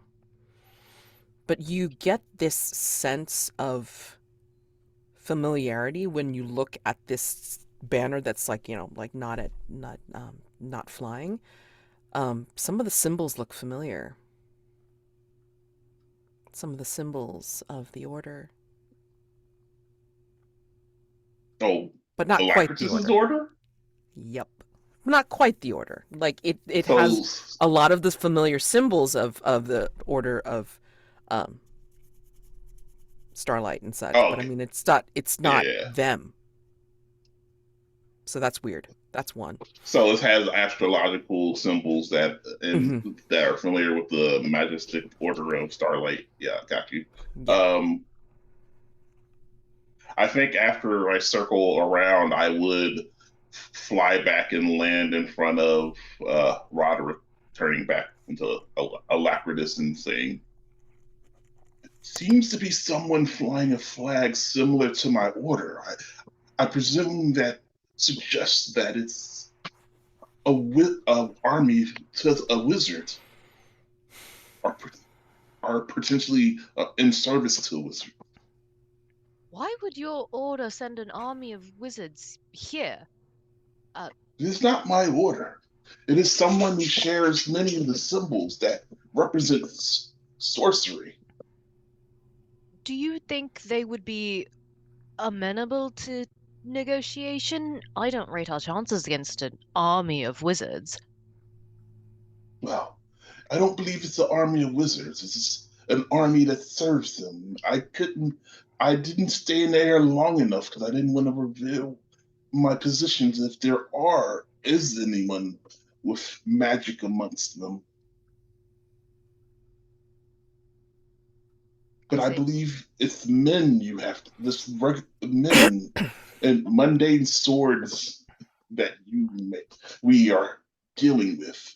But you get this sense of familiarity when you look at this banner that's like, like not flying. Some of the symbols look familiar. Some of the symbols of the order. Oh, but not quite the order. Yep. Not quite the order. Like it has a lot of the familiar symbols of the order of Starlight and such. But I mean it's not them. So that's weird. That's one. So it has astrological symbols that are familiar with the majestic order of Starlight. Yeah, got you. Yeah. I think after I circle around, I would fly back and land in front of Roderick, turning back into Alacritus and saying, "Seems to be someone flying a flag similar to my order. I presume that suggests that it's a army to a wizard, or potentially in service to a wizard." Why would your order send an army of wizards here? It is not my order. It is someone who shares many of the symbols that represent sorcery. Do you think they would be amenable to negotiation? I don't rate our chances against an army of wizards. Well, I don't believe it's an army of wizards. It's an army that serves them. I didn't stay in there long enough because I didn't want to reveal my positions if is anyone with magic amongst them. But I I see. believe it's men men and mundane swords that we are dealing with.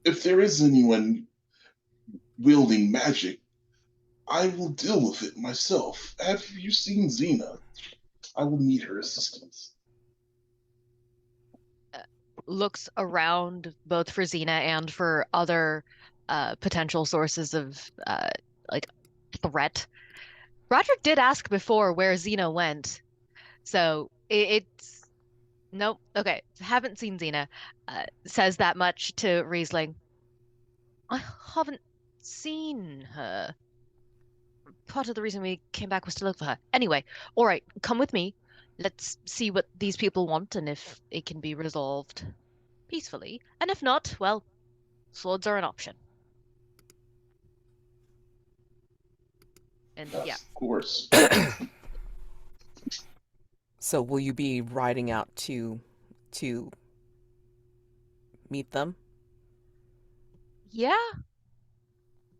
If there is anyone wielding magic, I will deal with it myself. Have you seen Xena? I will need her assistance. Looks around both for Xena and for other potential sources of like threat. Roderick did ask before where Xena went, so it's nope. Okay, haven't seen Xena. Says that much to Riesling. I haven't seen her. Part of the reason we came back was to look for her. Anyway, all right, come with me. Let's see what these people want and if it can be resolved peacefully. And if not, well, swords are an option. And yeah, Yes, of course. So will you be riding out to meet them? yeah,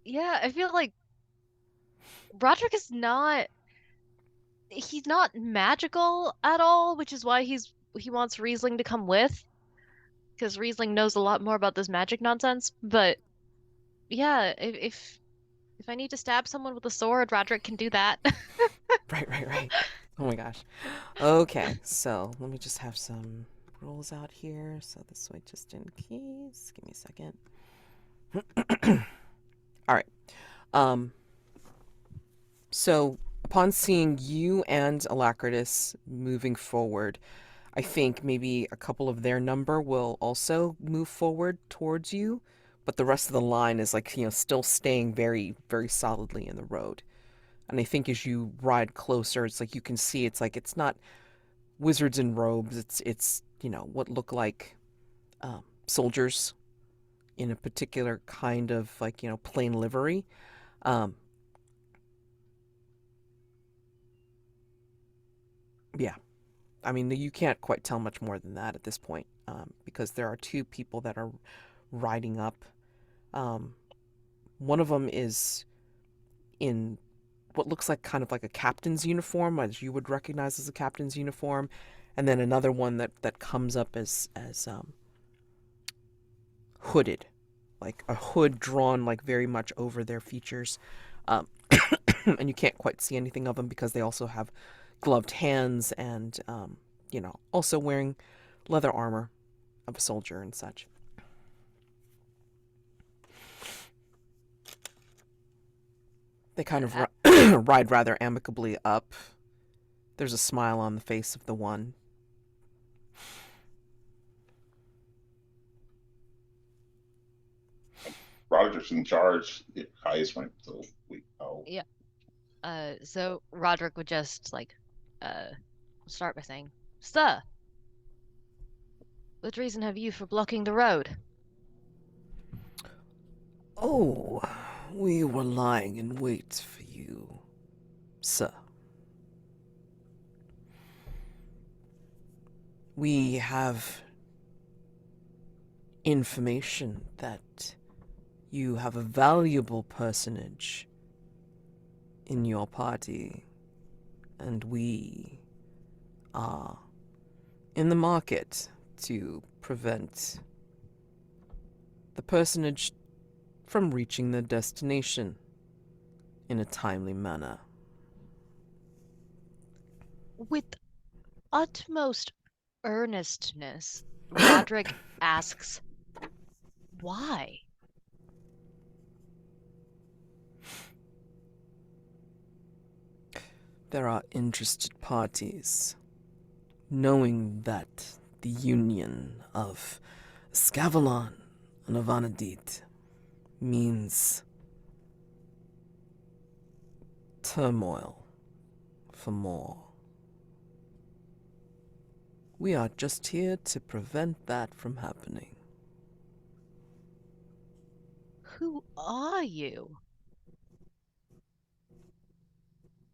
yeah. I feel like Roderick is he's not magical at all, which is why he wants Riesling to come with, because Riesling knows a lot more about this magic nonsense. But yeah, if I need to stab someone with a sword, Roderick can do that. Right. Oh my gosh. Okay, so let me just have some rules out here. So this way, just in case. Give me a second. All right. So upon seeing you and Alacritus moving forward, I think maybe a couple of their number will also move forward towards you, but the rest of the line is like, still staying very, very solidly in the road. And I think as you ride closer, it's like you can see it's not wizards in robes. It's what look like soldiers in a particular kind of plain livery. Yeah, I mean you can't quite tell much more than that at this point, because there are two people that are riding up. One of them is in what looks like kind of like a captain's uniform, as you would recognize as a captain's uniform, and then another one that comes up as hooded, like a hood drawn like very much over their features, um, and you can't quite see anything of them because they also have gloved hands and also wearing leather armor of a soldier and such. They kind of ride rather amicably up. There's a smile on the face of the one. Roderick's in charge, highest rank. So Yeah. So Roderick would just start by saying, "Sir, what reason have you for blocking the road?" Oh, we were lying in wait for you, sir. We have information that you have a valuable personage in your party, and we are in the market to prevent the personage from reaching their destination in a timely manner. With utmost earnestness, Roderick asks, "Why?" There are interested parties, knowing that the union of Escavalon and Avanyddyd means turmoil for more. We are just here to prevent that from happening. Who are you?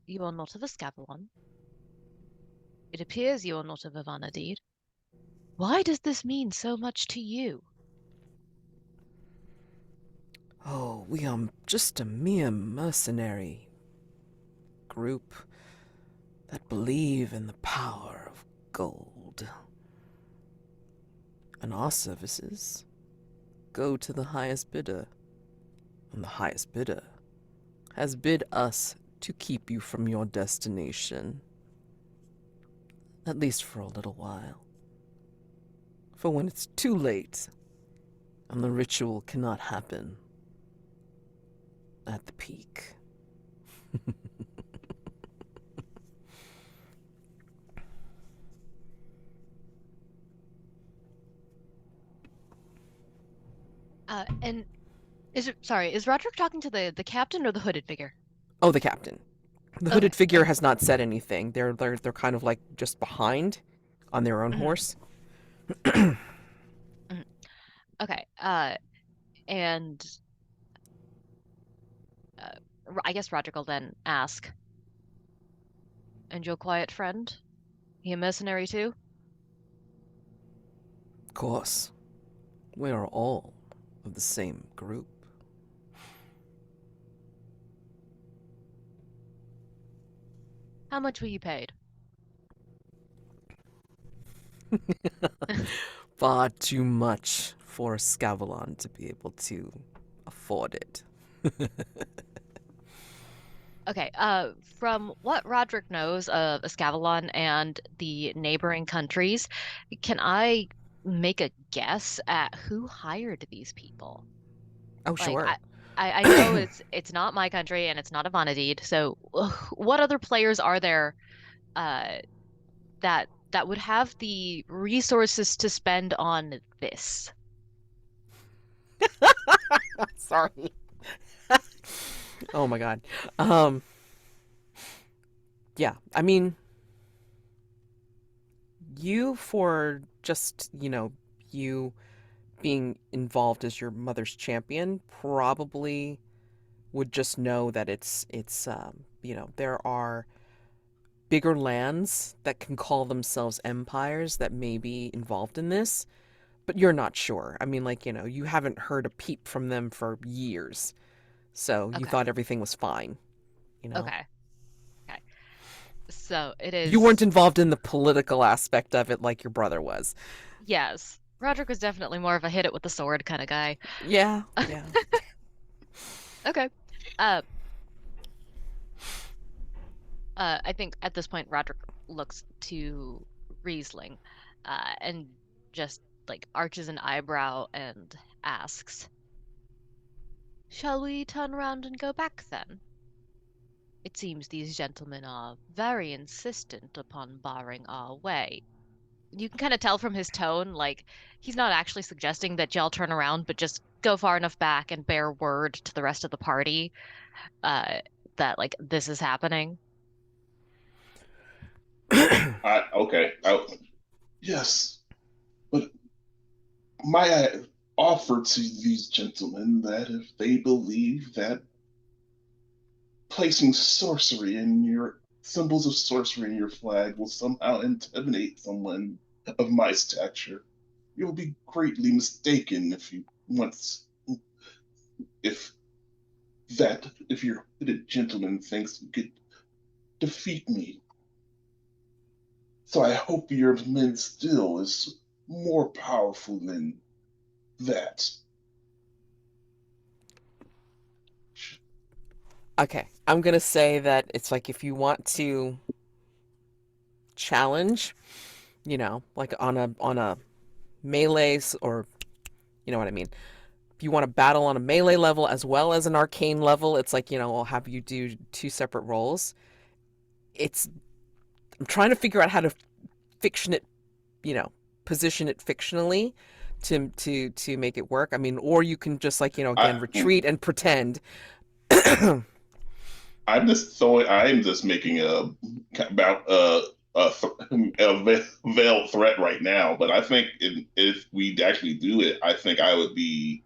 You are not of Escavalon. It appears you are not of Avanyddyd. Why does this mean so much to you? Oh, we are just a mere mercenary group that believe in the power of gold. And our services go to the highest bidder. And the highest bidder has bid us to keep you from your destination. At least for a little while. For when it's too late, and the ritual cannot happen at the peak. And is Roderick talking to the captain or the hooded figure? Oh, the captain. The Okay. hooded figure has not said anything. They're kind of like just behind on their own Mhm. horse. Okay. And I guess Roderick will then ask, and your quiet friend? He a mercenary too? Of course. We are all of the same group. How much were you paid? Far too much for Escavalon to be able to afford it. Okay, from what Roderick knows of Escavalon and the neighboring countries, can I make a guess at who hired these people? Oh, Like, sure. I know it's not my country and it's not Avanyddyd, so what other players are there that would have the resources to spend on this? Sorry. Oh my god. Yeah, I mean, you for just, you being involved as your mother's champion probably would just know that there are bigger lands that can call themselves empires that may be involved in this, but you're not sure. I mean, you haven't heard a peep from them for years. So you Okay, thought everything was fine, you know? okay, okay. So it You weren't is, involved in the political aspect of it like your brother was. yes. Roderick was definitely more of a hit it with the sword kind of guy. Yeah, yeah. Okay. Uh, I think at this point Roderick looks to Riesling, and just like arches an eyebrow and asks, "Shall we turn around and go back then? It seems these gentlemen are very insistent upon barring our way." You can kind of tell from his tone, like he's not actually suggesting that y'all turn around, but just go far enough back and bear word to the rest of the party, uh, that like this is happening. Okay. Yes, but might I offer to these gentlemen that if they believe that placing sorcery in your symbols of sorcery in your flag will somehow intimidate someone of my stature, you'll be greatly mistaken if if your hooded gentleman thinks you could defeat me. So I hope your men still is more powerful than that. Okay, I'm gonna say that it's like if you want to challenge, like on a melee or you know what I mean. If you want to battle on a melee level as well as an arcane level, it's like, I'll have you do two separate rolls. I'm trying to figure out how to fiction it, position it fictionally to make it work. I mean, or you can just like, again, retreat and pretend. I'm just making about a veiled threat right now, but I think if we actually do it, I think I would be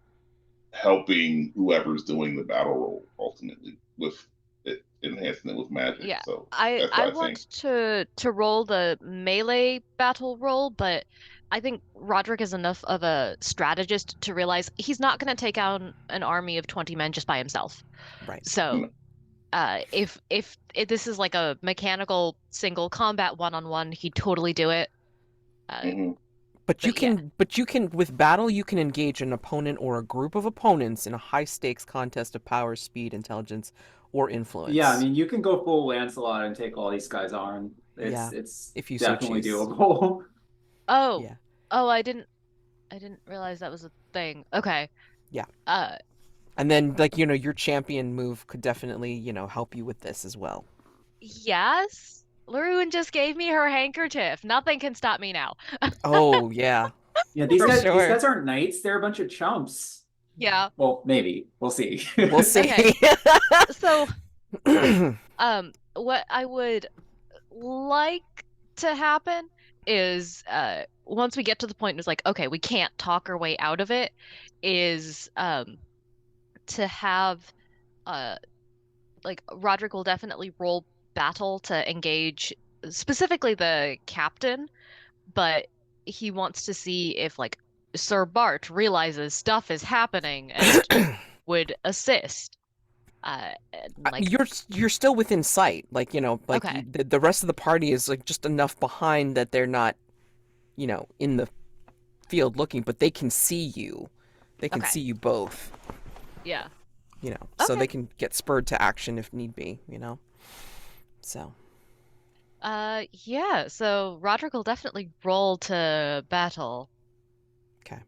helping whoever's doing the battle roll ultimately with it, enhancing it with magic. Yeah, So I that's I what I think. want to roll the melee battle roll, but I think Roderick is enough of a strategist to realize he's not going to take out an army of 20 men just by himself. Right. So, if this is like a mechanical single combat one-on-one, he'd totally do it. Mhm. But you But yeah. can, with battle, you can engage an opponent or a group of opponents in a high stakes contest of power, speed, intelligence, or influence. Yeah, I mean, you can go full Lancelot and take all these guys on. Yeah, It's if you so definitely choose. doable. Oh, Yeah. I didn't realize that was a thing. Okay. Yeah. Uh, And then, like, your champion move could definitely, help you with this as well. yes. Llurywenn just gave me her handkerchief. Nothing can stop me now. Oh, yeah. Yeah, these For guys sure. aren't knights, they're a bunch of chumps. Yeah. Well, maybe. We'll see. We'll see. Okay. So, what I would like to happen is once we get to the point it's like, okay, we can't talk our way out of it, is to have like Roderick will definitely roll battle to engage specifically the captain, but he wants to see if like Sir Bart realizes stuff is happening and would assist. Like, You're still within sight. Like, like okay, the rest of the party is like just enough behind that they're not, in the field looking, but they can see you. They can okay, see you both. yeah, So okay. they can get spurred to action if need be, So, Yeah, so Roderick will definitely roll to battle. okay.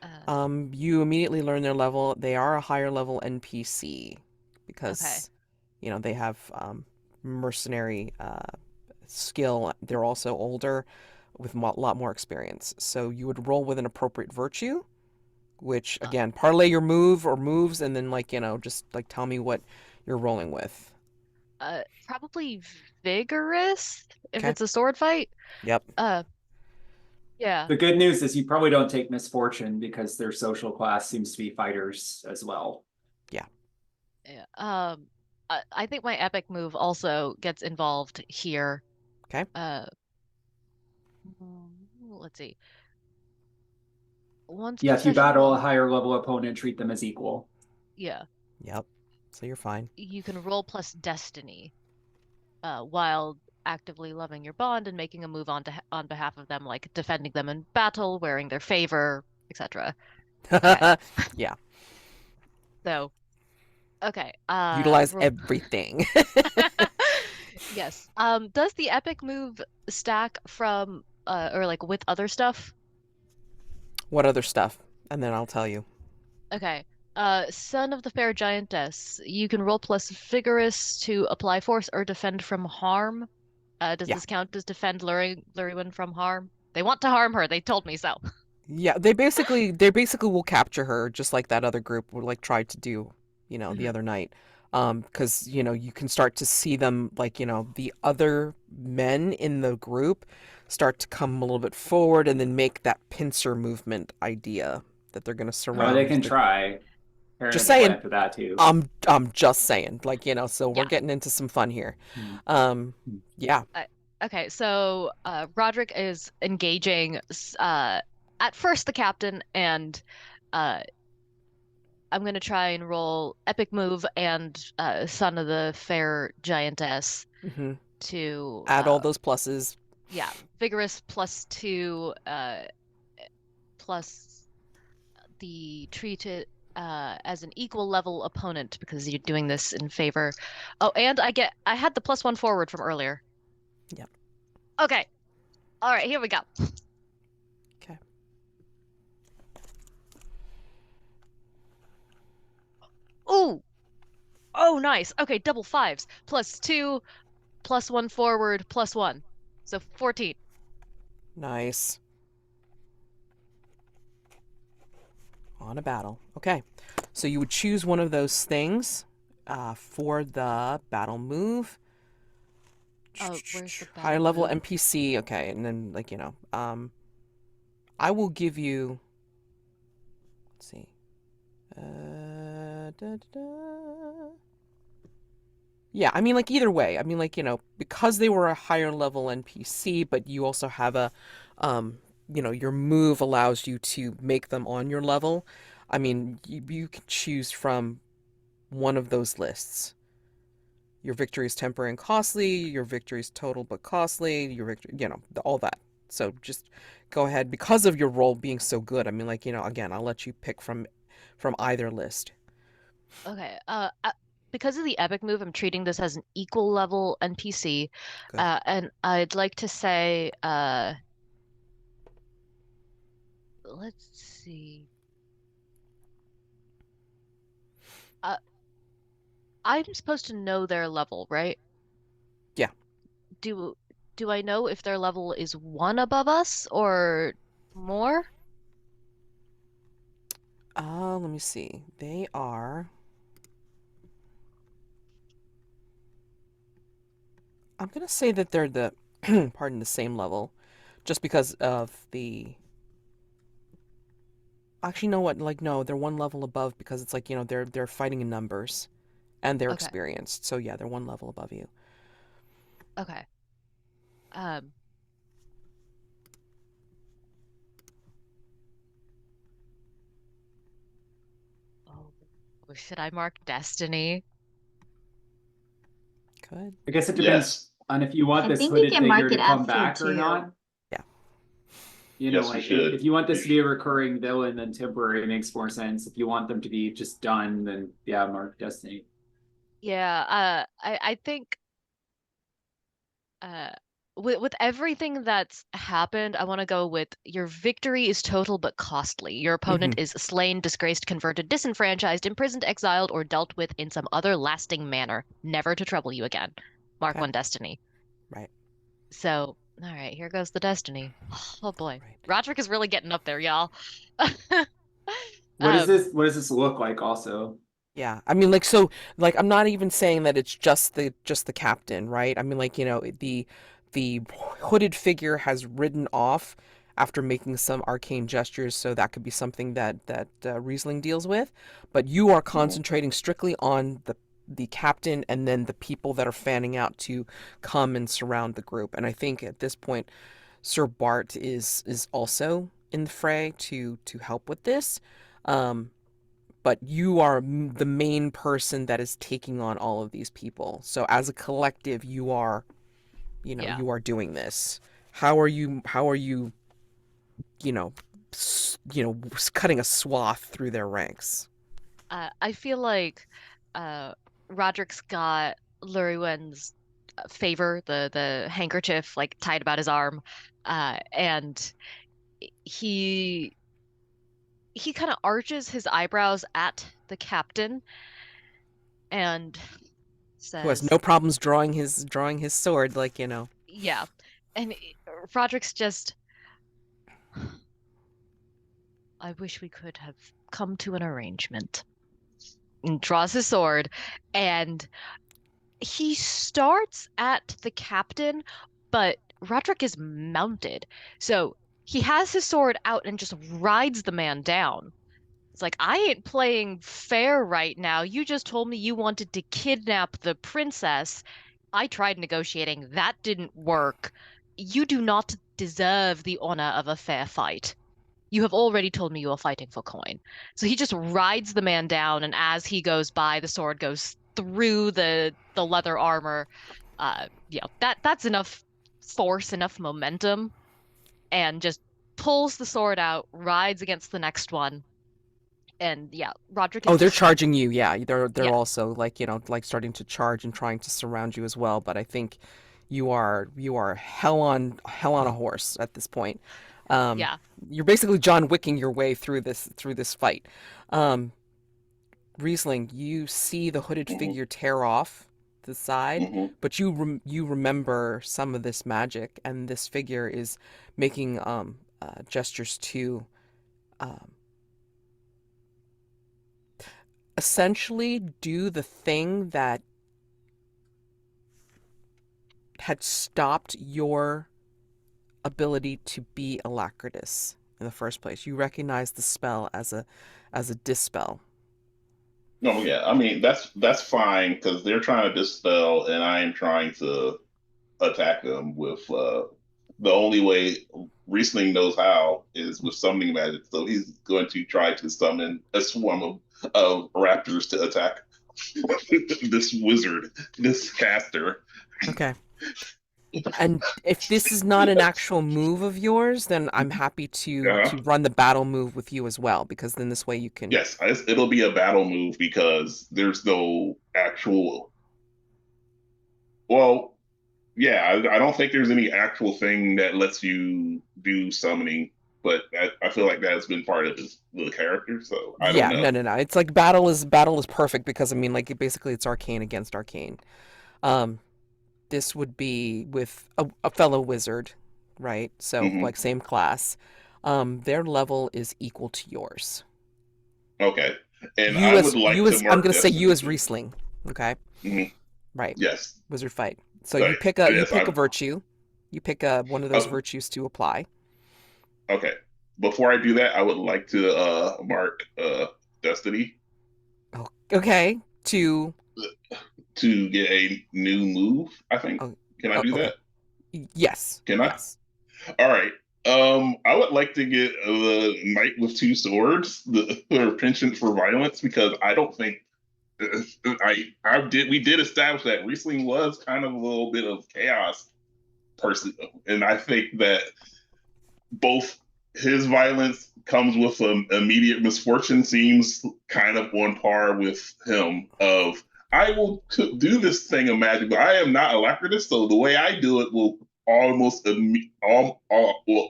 Uh, You immediately learn their level. They are a higher level NPC okay. because, they have mercenary skill. They're also older with a lot more experience. So you would roll with an appropriate virtue, which Uh, again, parlay your move or moves, and then like, just like tell me what you're rolling with. Probably vigorous if Okay. it's a sword fight. Yep. Uh, yeah. The good news is you probably don't take misfortune because their social class seems to be fighters as well. Yeah. Yeah. I think my epic move also gets involved here. Okay. Let's see. Once Yeah, if you professional, battle a higher level opponent, treat them as equal. yeah, Yep. So you're fine. you can roll plus destiny, while actively loving your bond and making a move on behalf of them, like defending them in battle, wearing their favor, etc. Okay. Yeah. So, okay. Utilize everything. Yes. Does the epic move stack from or like with other stuff? What other stuff? And then I'll tell you. Okay. Son of the Fair Giantess. You can roll plus vigorous to apply force or defend from harm. Does Yeah. this count as defend Llurywenn from harm? They want to harm her. They told me so. Yeah, they basically will capture her just like that other group would like try to do, the other night. Because, you can start to see them like, the other men in the group start to come a little bit forward and then make that pincer movement idea that they're going to Oh, they surround can the. try. Perin Just has a saying. plan for that too. I'm just saying, like, so we're Yeah. getting into some fun here. Hmm. Yeah. Okay, so Roderick is engaging at first the captain, and uh, I'm gonna try and roll epic move and Son of the Fair Giantess Hmm. to Add all those pluses. yeah, vigorous +2 plus the treated as an equal level opponent because you're doing this in favor. Oh, and I had the +1 forward from earlier. Yep. Okay. All right, here we go. Okay. Ooh. Oh, nice. Okay, double fives. +2 +1 forward, +1. So 14. Nice. On a battle. Okay. So you would choose one of those things for the battle move. Where's the Higher battle level move? NPC. Okay, and then I will give you. Let's see. Yeah, I mean, like, either way. I mean, like, because they were a higher level NPC, but you also have your move allows you to make them on your level. I mean, you can choose from one of those lists. Your victory is temporary and costly, your victory is total but costly, your victory, all that. So just go ahead because of your role being so good. I mean, like, again, I'll let you pick from either list. Okay. Because of the epic move, I'm treating this as an equal level NPC. Good. And I'd like to say, let's see. I'm supposed to know their level, right? Yeah. Do I know if their level is 1 above us or more? Let me see. They are. I'm gonna say that they're the pardon, the same level, just because of the. Actually, you know what? Like, no, they're one level above because it's like they're fighting in numbers, and they're Okay. experienced. So yeah, they're one level above you. Okay. Um. Oh, should I mark Destiny? Good. I guess it depends Yes. on if you want I this think you hooded can mark figure it to come after back or too. not. Yeah. You know, Yes, you like should. if you want this You to be a should. recurring villain, then temporary makes more sense. If you want them to be just done, then yeah, mark Destiny. Yeah. I think. Uh. With everything that's happened, I want to go with your victory is total but costly. Your opponent is slain, disgraced, converted, disenfranchised, imprisoned, exiled, or dealt with in some other lasting manner, never to trouble you again. Mark Okay. 1 Destiny. Right. So, all right, here goes the Destiny. Oh boy. Right. Roderick is really getting up there, y'all. What is Um, this? What does this look like also? Yeah, I mean, like, so, like, I'm not even saying that it's just the captain, right? I mean, like, the hooded figure has ridden off after making some arcane gestures, so that could be something that Riesling deals with. But you are concentrating strictly on the captain and then the people that are fanning out to come and surround the group. And I think at this point, Sir Bart is also in the fray to help with this. But you are the main person that is taking on all of these people. So as a collective, you are, yeah. you are doing this. How are you, you know, cutting a swath through their ranks? I feel like Roderick's got Llurywen's favor, the handkerchief like tied about his arm, and he kind of arches his eyebrows at the captain and Who has says, no problems drawing his sword, like, "Yeah," and Roderick's just, "I wish we could have come to an arrangement." And draws his sword, and he starts at the captain, but Roderick is mounted. So he has his sword out and just rides the man down. It's like, I ain't playing fair right now. You just told me you wanted to kidnap the princess. I tried negotiating. That didn't work. You do not deserve the honor of a fair fight. You have already told me you are fighting for coin. So he just rides the man down, and as he goes by, the sword goes through the leather armor. Yeah, that's enough force, enough momentum, and just pulls the sword out, rides against the next one. And yeah, Roderick is Oh, they're just charging you. Yeah, they're yeah, also like, like starting to charge and trying to surround you as well. But I think you are hell on a horse at this point. Um, yeah. you're basically John Wicking your way through this fight. Um, Riesling, you see the hooded figure tear off the side, Hmm. but you remember some of this magic, and this figure is making gestures to um, essentially do the thing that had stopped your ability to be Alacritus in the first place. You recognize the spell as a dispel. No, yeah, I mean that's fine because they're trying to dispel, and I am trying to attack them with the only way Riesling knows how is with summoning magic. So he's going to try to summon a swarm of raptors to attack this wizard, this caster. Okay. And if this is not an actual move of yours, then I'm happy to Uh-huh. run the battle move with you as well, because then this way you can. Yes, it'll be a battle move because there's no actual. Well, yeah, I don't think there's any actual thing that lets you do summoning, but I feel like that has been part of the character, so I don't Yeah, know. no. It's like battle is perfect because I mean, like basically it's arcane against arcane. Um, this would be with a fellow wizard, right? So Hmm. like same class. Their level is equal to yours. Okay, and You I would as like you to as I'm mark gonna say you Destiny as too. Riesling. Okay, Hmm. right. Yes, Wizard fight. So right. you Yes, pick a virtue. You pick one of those oh, virtues to apply. okay. Before I do that, I would like to mark Destiny Oh, okay. To to get a new move. I think. oh, Can I do okay. that? Yes. Can I? Yes. All right. I would like to get the Knight with Two Swords, the penchant for violence, because I don't think we did establish that Riesling was kind of a little bit of chaos person, and I think that both his violence comes with an immediate misfortune seems kind of on par with him. Of I will do this thing of magic, but I am not Alacritus, so the way I do it will almost well,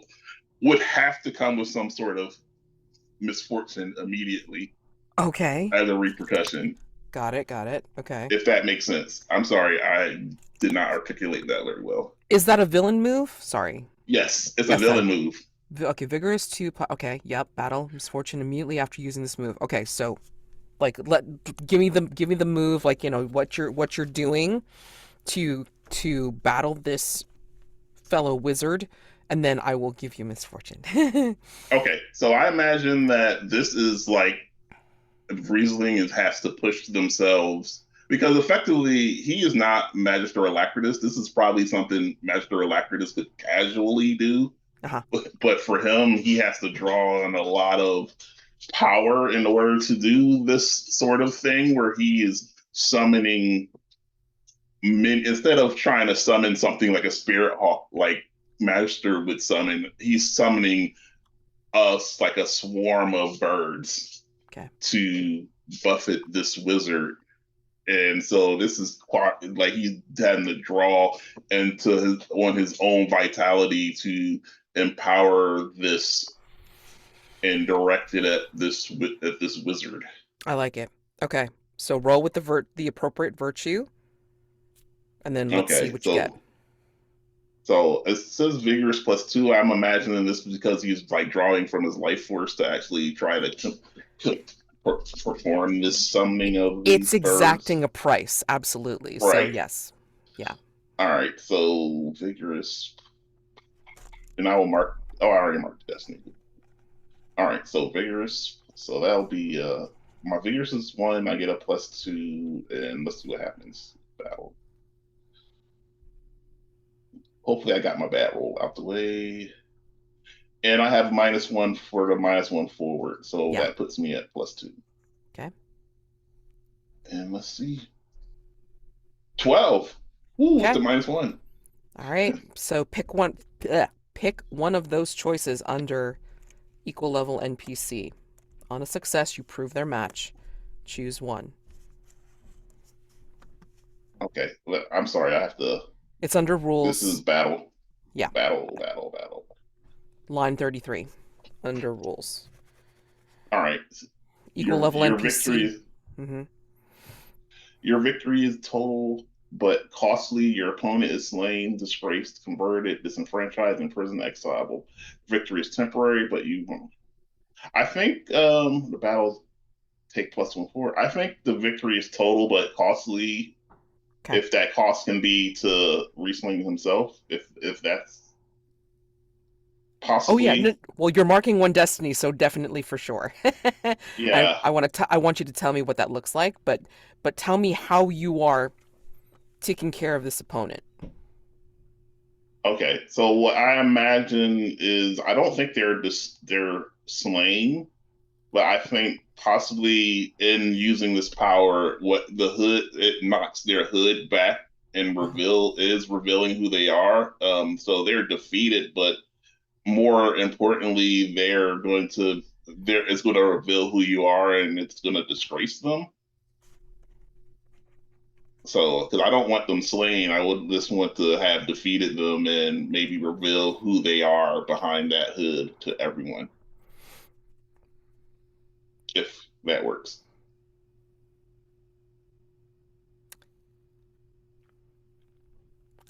would have to come with some sort of misfortune immediately Okay. as a repercussion, Got it. Got it. Okay. if that makes sense. I'm sorry, I did not articulate that very well. Is that a villain move? Sorry. Yes, it's a Yes, that. villain move. Okay, vigorous 2. Okay, yep. Battle misfortune immediately after using this move. Okay, so like give me the move, like what you're doing to battle this fellow wizard, and then I will give you misfortune. Okay, so I imagine that this is like Riesling has to push themselves because effectively he is not Magister Alacritus. This is probably something Magister Alacritus could casually do, Uh-huh. but for him, he has to draw on a lot of power in order to do this sort of thing where he is summoning instead of trying to summon something like a spirit hawk like Magister would summon, he's summoning us like a swarm of birds Okay. to buffet this wizard. And so this is quite like he's having to draw on his own vitality to empower this and direct it at this wizard. I like it. Okay. So roll with the appropriate virtue, and then let's see Okay, what you get. so it says vigorous +2. I'm imagining this because he's like drawing from his life force to actually try to perform this summoning of these It's exacting birds. a price, absolutely. So Right. yes. Yeah. All right, so vigorous, and I will mark. Oh, I already marked destiny. All right, so vigorous. So that'll be my vigorous is 1. I get a +2, and let's see what happens. Battle. Hopefully, I got my bad roll out the way. And I have -1 for the -1 forward. So Yeah. that puts me at +2. Okay. And let's see. 12. Ooh, Okay. with the -1. All right. So pick one. Pick one of those choices under equal level NPC. On a success, you prove their match. Choose one. Okay. I'm sorry. I have to. It's under rules. This is battle. Yeah. Battle. Line 33. Under rules. All right. Equal level your NPC. victory is Mm-hmm. your victory is total but costly. Your opponent is slain, disgraced, converted, disenfranchised, imprisoned, exilable. Victory is temporary, but you won. I think the battles take +1/4. I think the victory is total, but costly. Okay. If that cost can be to Riesling himself, if that's possibly. Oh yeah. Well, you're marking 1 destiny, so definitely for sure. Yeah. I want you to tell me what that looks like, but tell me how you are taking care of this opponent. Okay, so what I imagine is I don't think they're slain, but I think possibly in using this power, what the hood it knocks their hood back and revealing who they are. So they're defeated, but more importantly, it's going to reveal who you are, and it's going to disgrace them. So, because I don't want them slain, I would just want to have defeated them and maybe reveal who they are behind that hood to everyone. If that works.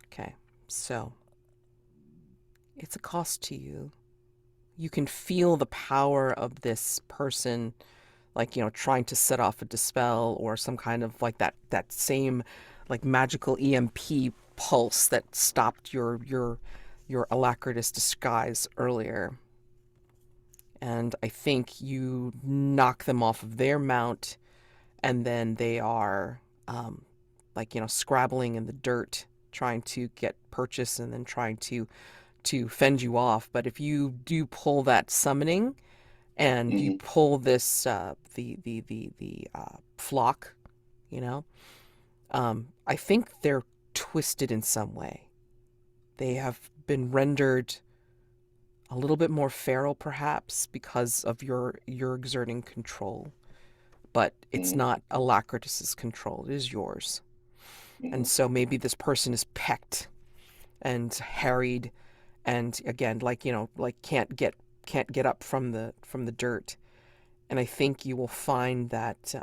Okay, so it's a cost to you. You can feel the power of this person, like, trying to set off a dispel or some kind of like that same like magical EMP pulse that stopped your Alacritus disguise earlier. And I think you knock them off of their mount, and then they are scrabbling in the dirt, trying to get purchase and then trying to fend you off. But if you do pull that summoning and you pull this the flock, I think they're twisted in some way. They have been rendered a little bit more feral, perhaps, because of your exerting control. But it's not Alacritus's control; it is yours. And so maybe this person is pecked and harried, and again, can't get up from the dirt. And I think you will find that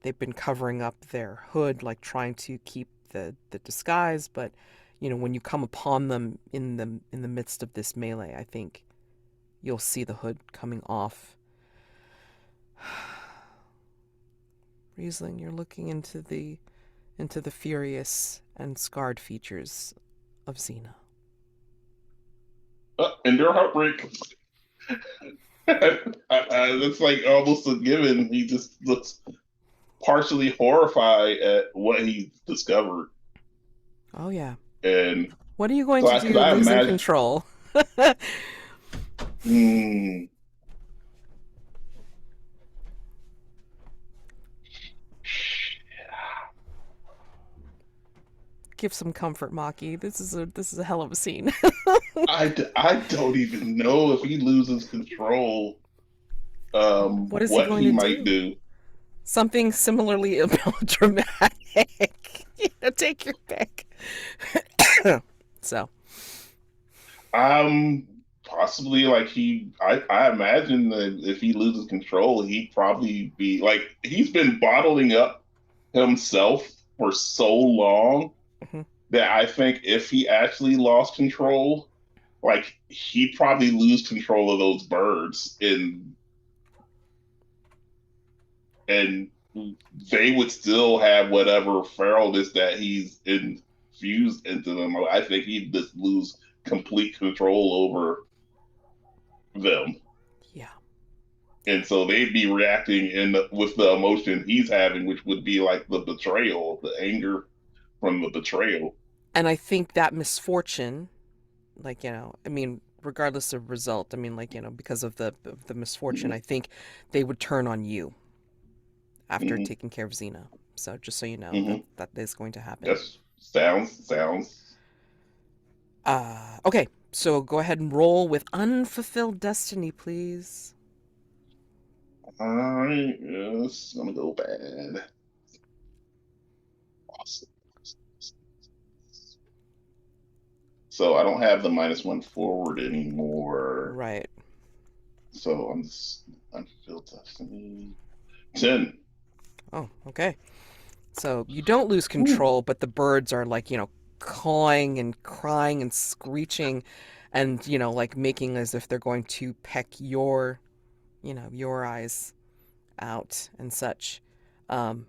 they've been covering up their hood, like trying to keep the disguise. But when you come upon them in the midst of this melee, I think you'll see the hood coming off. Riesling, you're looking into the furious and scarred features of Xena. Endure heartbreak. It's like almost a given. He just looks partially horrified at what he discovered. Oh yeah. And what are you going to do losing control? Give some comfort, Maki. This is a hell of a scene. I don't even know if he loses control. What is he might do? Something similarly dramatic. Take your pick. So. Possibly like I imagine that if he loses control, he'd probably be like, he's been bottling up himself for so long that I think if he actually lost control, like he'd probably lose control of those birds and they would still have whatever feralness that he's infused into them. I think he'd just lose complete control over them. Yeah. And so they'd be reacting with the emotion he's having, which would be like the betrayal, the anger from the betrayal. And I think that misfortune, regardless of result, because of the misfortune, I think they would turn on you after taking care of Xena. So just so you know, that is going to happen. Yes, sounds. Okay, so go ahead and roll with unfulfilled destiny, please. Alright, yes, I'm gonna go bad. Awesome. So I don't have the -1 forward anymore. Right. So I'm just unfulfilled destiny. 10. Oh, okay. So you don't lose control, but the birds are like, cawing and crying and screeching and, like making as if they're going to peck your eyes out and such. Um,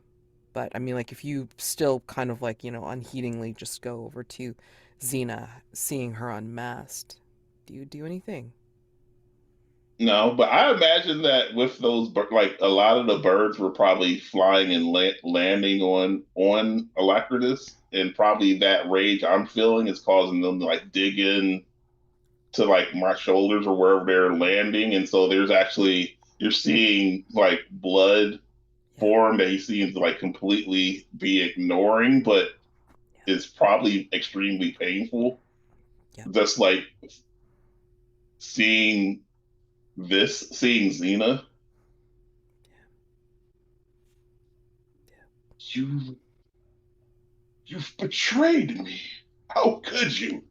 but I mean, like, if you still kind of like, unheedingly just go over to Xena, seeing her unmasked, do you do anything? No, but I imagine that with those like a lot of the birds were probably flying and landing on Alacritus, and probably that rage I'm feeling is causing them to like dig in to like my shoulders or wherever they're landing, and so there's actually you're seeing like blood Yeah. form that he seems to like completely be ignoring, but Yeah. it's probably extremely painful. Yeah. Just like seeing seeing Xena. You you've betrayed me. How could you?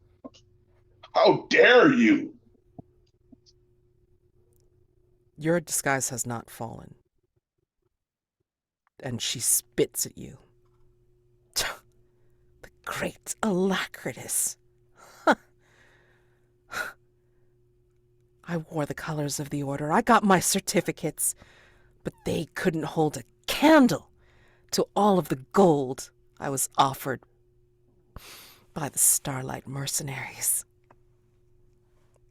How dare you? Your disguise has not fallen. And she spits at you. The great Alacritus. I wore the colors of the order. I got my certificates. But they couldn't hold a candle to all of the gold I was offered by the Starlight mercenaries.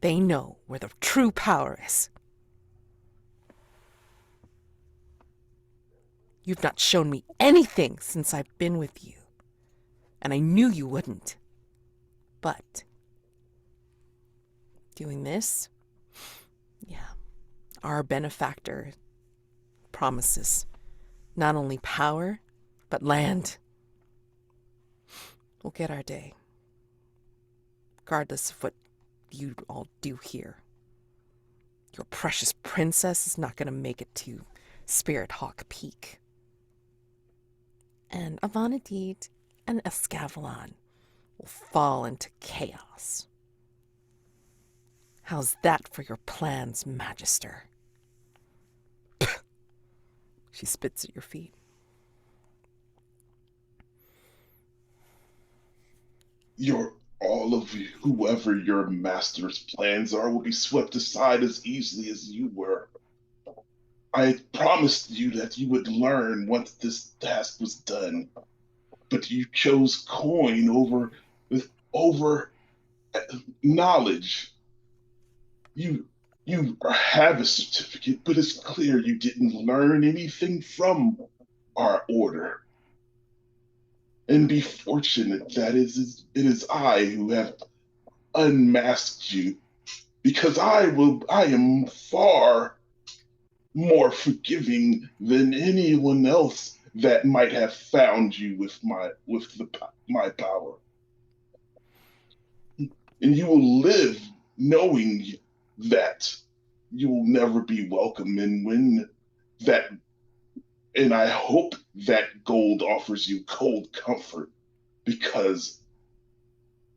They know where the true power is. You've not shown me anything since I've been with you. And I knew you wouldn't. But doing this, yeah, our benefactor promises not only power, but land. We'll get our day, regardless of what you all do here. Your precious princess is not going to make it to Spirit Hawk Peak. And Avanyddyd and Escavalon will fall into chaos. How's that for your plans, Magister? She spits at your feet. All of you, whoever your master's plans are, will be swept aside as easily as you were. I promised you that you would learn once this task was done, but you chose coin over knowledge. You you have a certificate, but it's clear you didn't learn anything from our order. And be fortunate that it is I who have unmasked you, because I am far more forgiving than anyone else that might have found you with my power. And you will live knowing that you will never be welcome, and when that and I hope that gold offers you cold comfort, because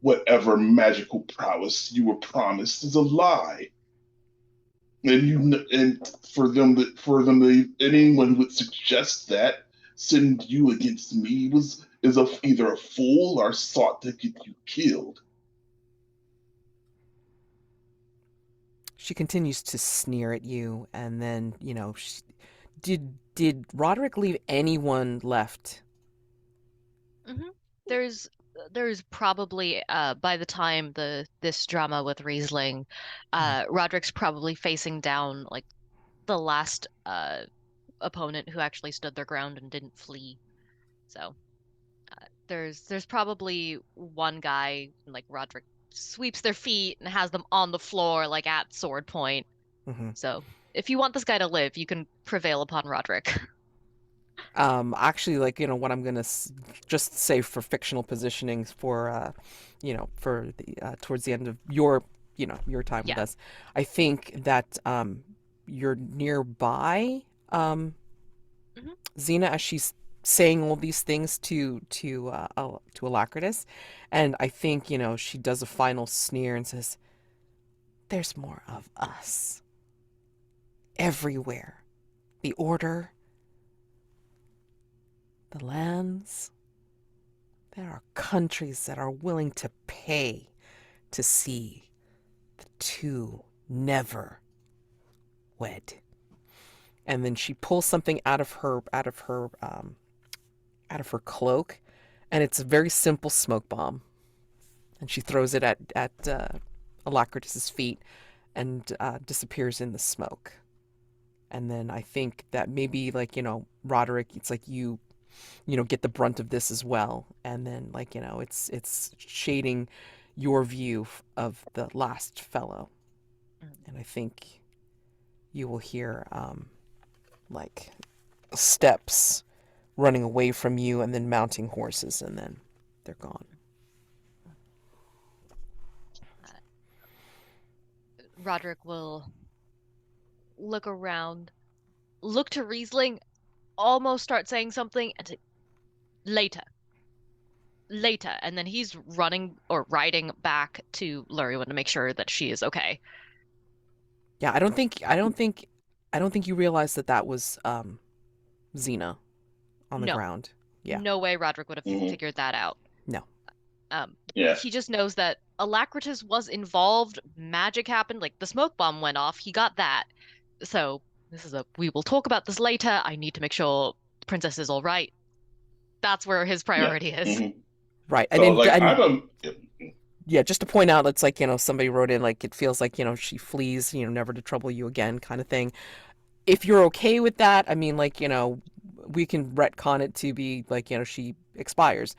whatever magical prowess you were promised is a lie. And anyone who would suggest that send you against me is either a fool or sought to get you killed. She continues to sneer at you, and then, did Roderick leave anyone left? Hmm. There's probably by the time this drama with Riesling, Roderick's probably facing down like the last opponent who actually stood their ground and didn't flee. So there's probably one guy like Roderick sweeps their feet and has them on the floor like at sword point. Mm-hmm. So if you want this guy to live, you can prevail upon Roderick. Actually, like, what I'm gonna just say for fictional positionings for the towards the end of your time with Yeah. us, I think that you're nearby Hmm. Xena as she's saying all these things to Alacritus, and I think she does a final sneer and says, "There's more of us everywhere. The order." the lands. There are countries that are willing to pay to see the two never wed. And then she pulls something out of her cloak, and it's a very simple smoke bomb. And she throws it at Alacritus's feet, and disappears in the smoke. And then I think that maybe, like, Roderick, it's like you get the brunt of this as well. And then, like, it's shading your view of the last fellow. And I think you will hear like steps running away from you, and then mounting horses, and then they're gone. Roderick will look around, look to Riesling, almost start saying something, and say, later. And then he's running or riding back to Llurywenn to make sure that she is okay. Yeah, I don't think you realized that was Xena on the No. ground. Yeah. No way Roderick would have figured that out. No. He just knows that Alacritus was involved, magic happened, like the smoke bomb went off, he got that. So we will talk about this later. I need to make sure the princess is all right. That's where his priority is. Right. So, yeah, just to point out, it's like, somebody wrote in, like, it feels like, she flees, never to trouble you again, kind of thing. If you're okay with that, I mean, like, we can retcon it to be like, she expires.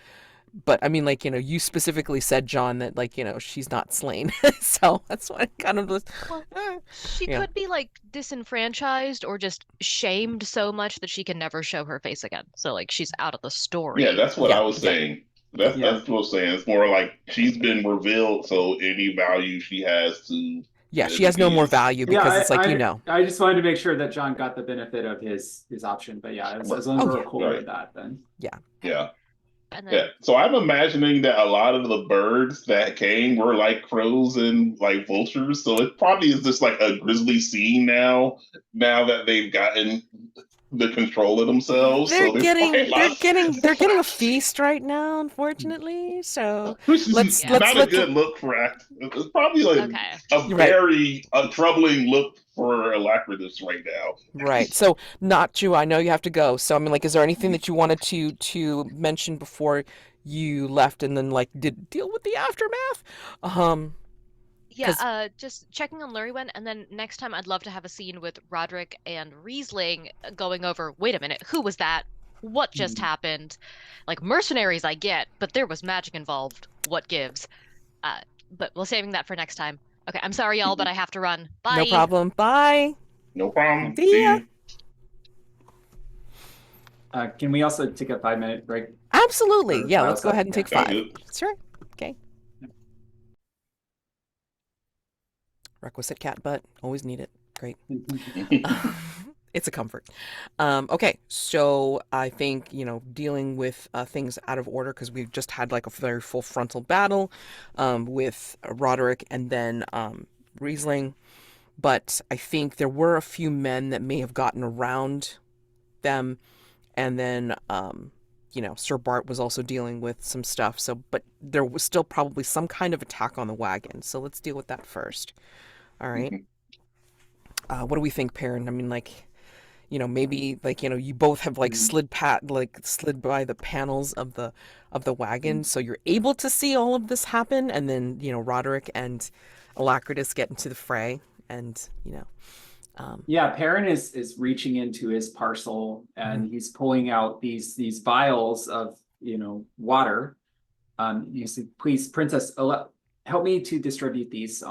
But I mean, like, you specifically said, Jonn, that, like, she's not slain. So that's why I kind of was. Well, she could be, like, disenfranchised or just shamed so much that she can never show her face again. So, like, she's out of the story. Yeah, that's what I was saying. That's what I was saying. It's more like she's been revealed, so any value she has to. Yeah, she has no more value because it's like, I just wanted to make sure that Jonn got the benefit of his option, but yeah, as long as we're cool with that, then. Yeah. And then, So I'm imagining that a lot of the birds that came were like crows and like vultures. So it probably is just like a grisly scene now that they've gotten the control of themselves. They're so getting a feast right now, unfortunately. So let's not a good look for act. It's probably like a very troubling look for Alacritus right now. Right. So, Noctua, I know you have to go. So, I mean, like, is there anything that you wanted to mention before you left, and then, like, did deal with the aftermath? Just checking on Llurywenn, and then next time I'd love to have a scene with Roderick and Riesling going over, wait a minute, who was that? What just happened? Like, mercenaries I get, but there was magic involved. What gives? But we're saving that for next time. Okay, I'm sorry, y'all, but I have to run. Bye. No problem. Bye. No problem. See ya. Can we also take a 5-minute break? Absolutely. Yeah, let's go ahead and take 5. Sure. Okay. Requisite cat butt. Always need it. Great. It's a comfort. Okay, so I think, dealing with things out of order, because we've just had like a very full frontal battle with Roderick and then Riesling. But I think there were a few men that may have gotten around them. And then, Sir Bart was also dealing with some stuff. So, but there was still probably some kind of attack on the wagon. So let's deal with that first. All right. What do we think, Perin? I mean, like, maybe like, you both have like slid by the panels of the wagon, so you're able to see all of this happen, and then Roderick and Alacritus get into the fray, and Perin is reaching into his parcel, and he's pulling out these vials of water. You say, please, Princess, help me to distribute these.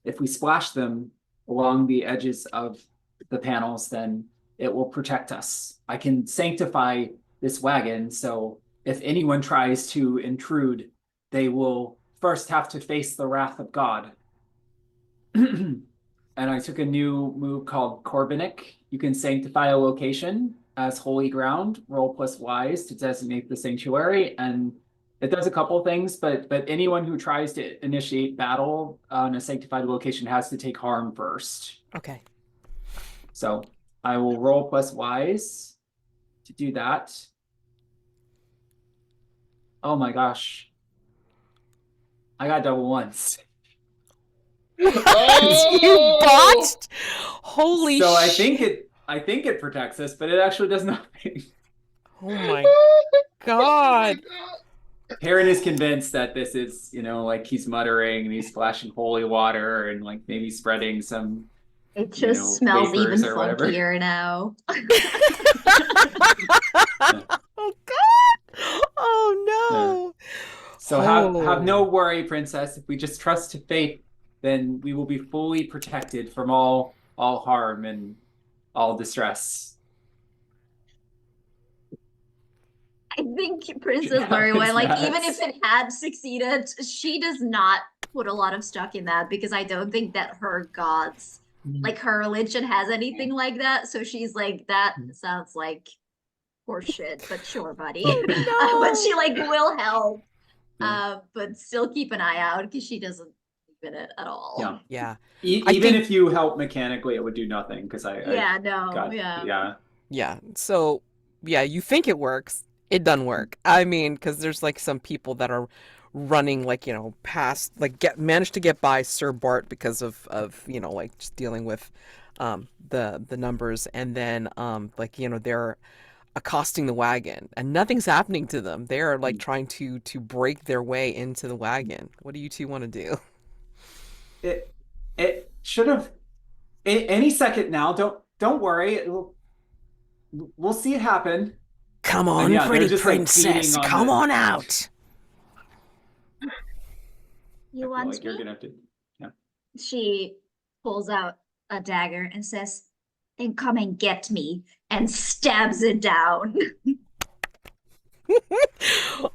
If we splash them along the edges of the panels, then it will protect us. I can sanctify this wagon, so if anyone tries to intrude, they will first have to face the wrath of God. And I took a new move called Corbinic. You can sanctify a location as holy ground, roll plus wise to designate the sanctuary, and it does a couple things, but anyone who tries to initiate battle on a sanctified location has to take harm first. Okay. So I will roll plus wise to do that. Oh my gosh. I got double ones. You Oh! botched? Holy So shit. I think it protects us, but it actually does nothing. Oh my Oh god. my God. Perin is convinced that this is, like he's muttering and he's splashing holy water and like maybe spreading some, It just smells vapors even or whatever. funkier now. Oh god. Oh no. So have no Oh. worry, princess. If we just trust to fate, then we will be fully protected from all harm and all distress. I think Princess Yeah, Llurywenn, it's like nuts. even if it had succeeded, she does not put a lot of stock in that because I don't think that her gods, like her religion, has anything like that. So she's like, that sounds like horseshit, but sure, buddy. But she like will help, but still keep an eye out because she doesn't believe in it at all. Yeah. Yeah. Even if you help mechanically, it would do nothing because Yeah, no, got, yeah. Yeah. So, yeah, you think it works. It doesn't work. I mean, because there's like some people that are running like, past, like managed to get by Sir Bart because of, like just dealing with the numbers, and then like, they're accosting the wagon and nothing's happening to them. They're like trying to break their way into the wagon. What do you two want to do? It should have any second now. Don't worry. We'll see it happen. Come on, And yeah, they're pretty just, like, princess. beating on Come the- on out. You I feel want like you're me? gonna have to. She pulls out a dagger and says, then come and get me, and stabs it down.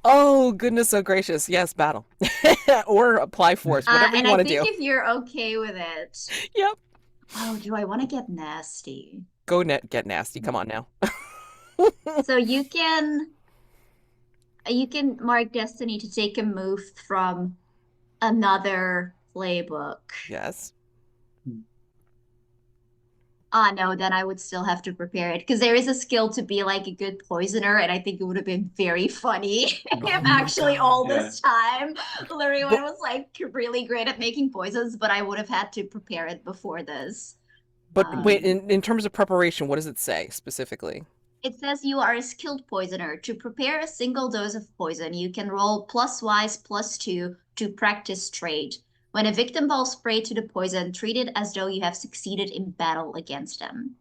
Oh, goodness so gracious. Yes, battle. Or apply force, whatever And you want I to do. think if you're okay with it. Yep. Oh, do I want to get nasty? Go get nasty. Come on now. So you can mark destiny to take a move from another playbook. Yes. No, then I would still have to prepare it because there is a skill to be like a good poisoner, and I think it would have been very funny if my actually God, all this time Llurywenn But- was like really great at making poisons, but I would have had to prepare it before this. But wait, in terms of preparation, what does it say specifically? It says you are a skilled poisoner. To prepare a single dose of poison, you can roll +wise +2 to practice trade. When a victim falls prey to the poison, treat it as though you have succeeded in battle against them.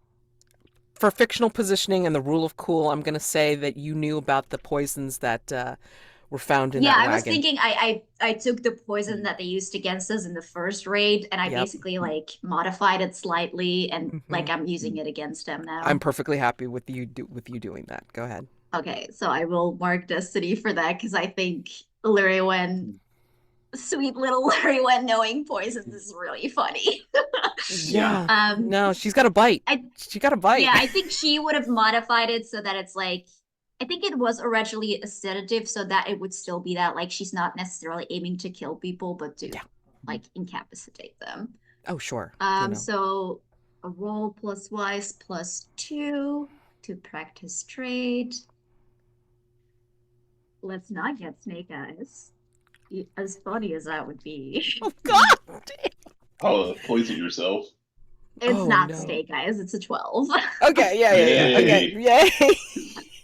For fictional positioning and the rule of cool, I'm going to say that you knew about the poisons that were found in that wagon. I was thinking I took the poison that they used against us in the first raid, and I basically like modified it slightly, and like I'm using it against them now. I'm perfectly happy with you doing that. Go ahead. Okay, so I will mark destiny for that because I think Llurywenn, sweet little Llurywenn knowing poisons is really funny. Yeah. No, she's got a bite. She got a bite. Yeah, I think she would have modified it so that it's like, I think it was originally a sedative, so that it would still be that, like, she's not necessarily aiming to kill people, but to like incapacitate them. Oh, sure. So a roll +wise +2 to practice trade. Let's not get snake eyes. As funny as that would be. Oh God! Oh, poison yourself. It's not no. snake eyes, it's a 12. Okay, yeah. Okay, yay.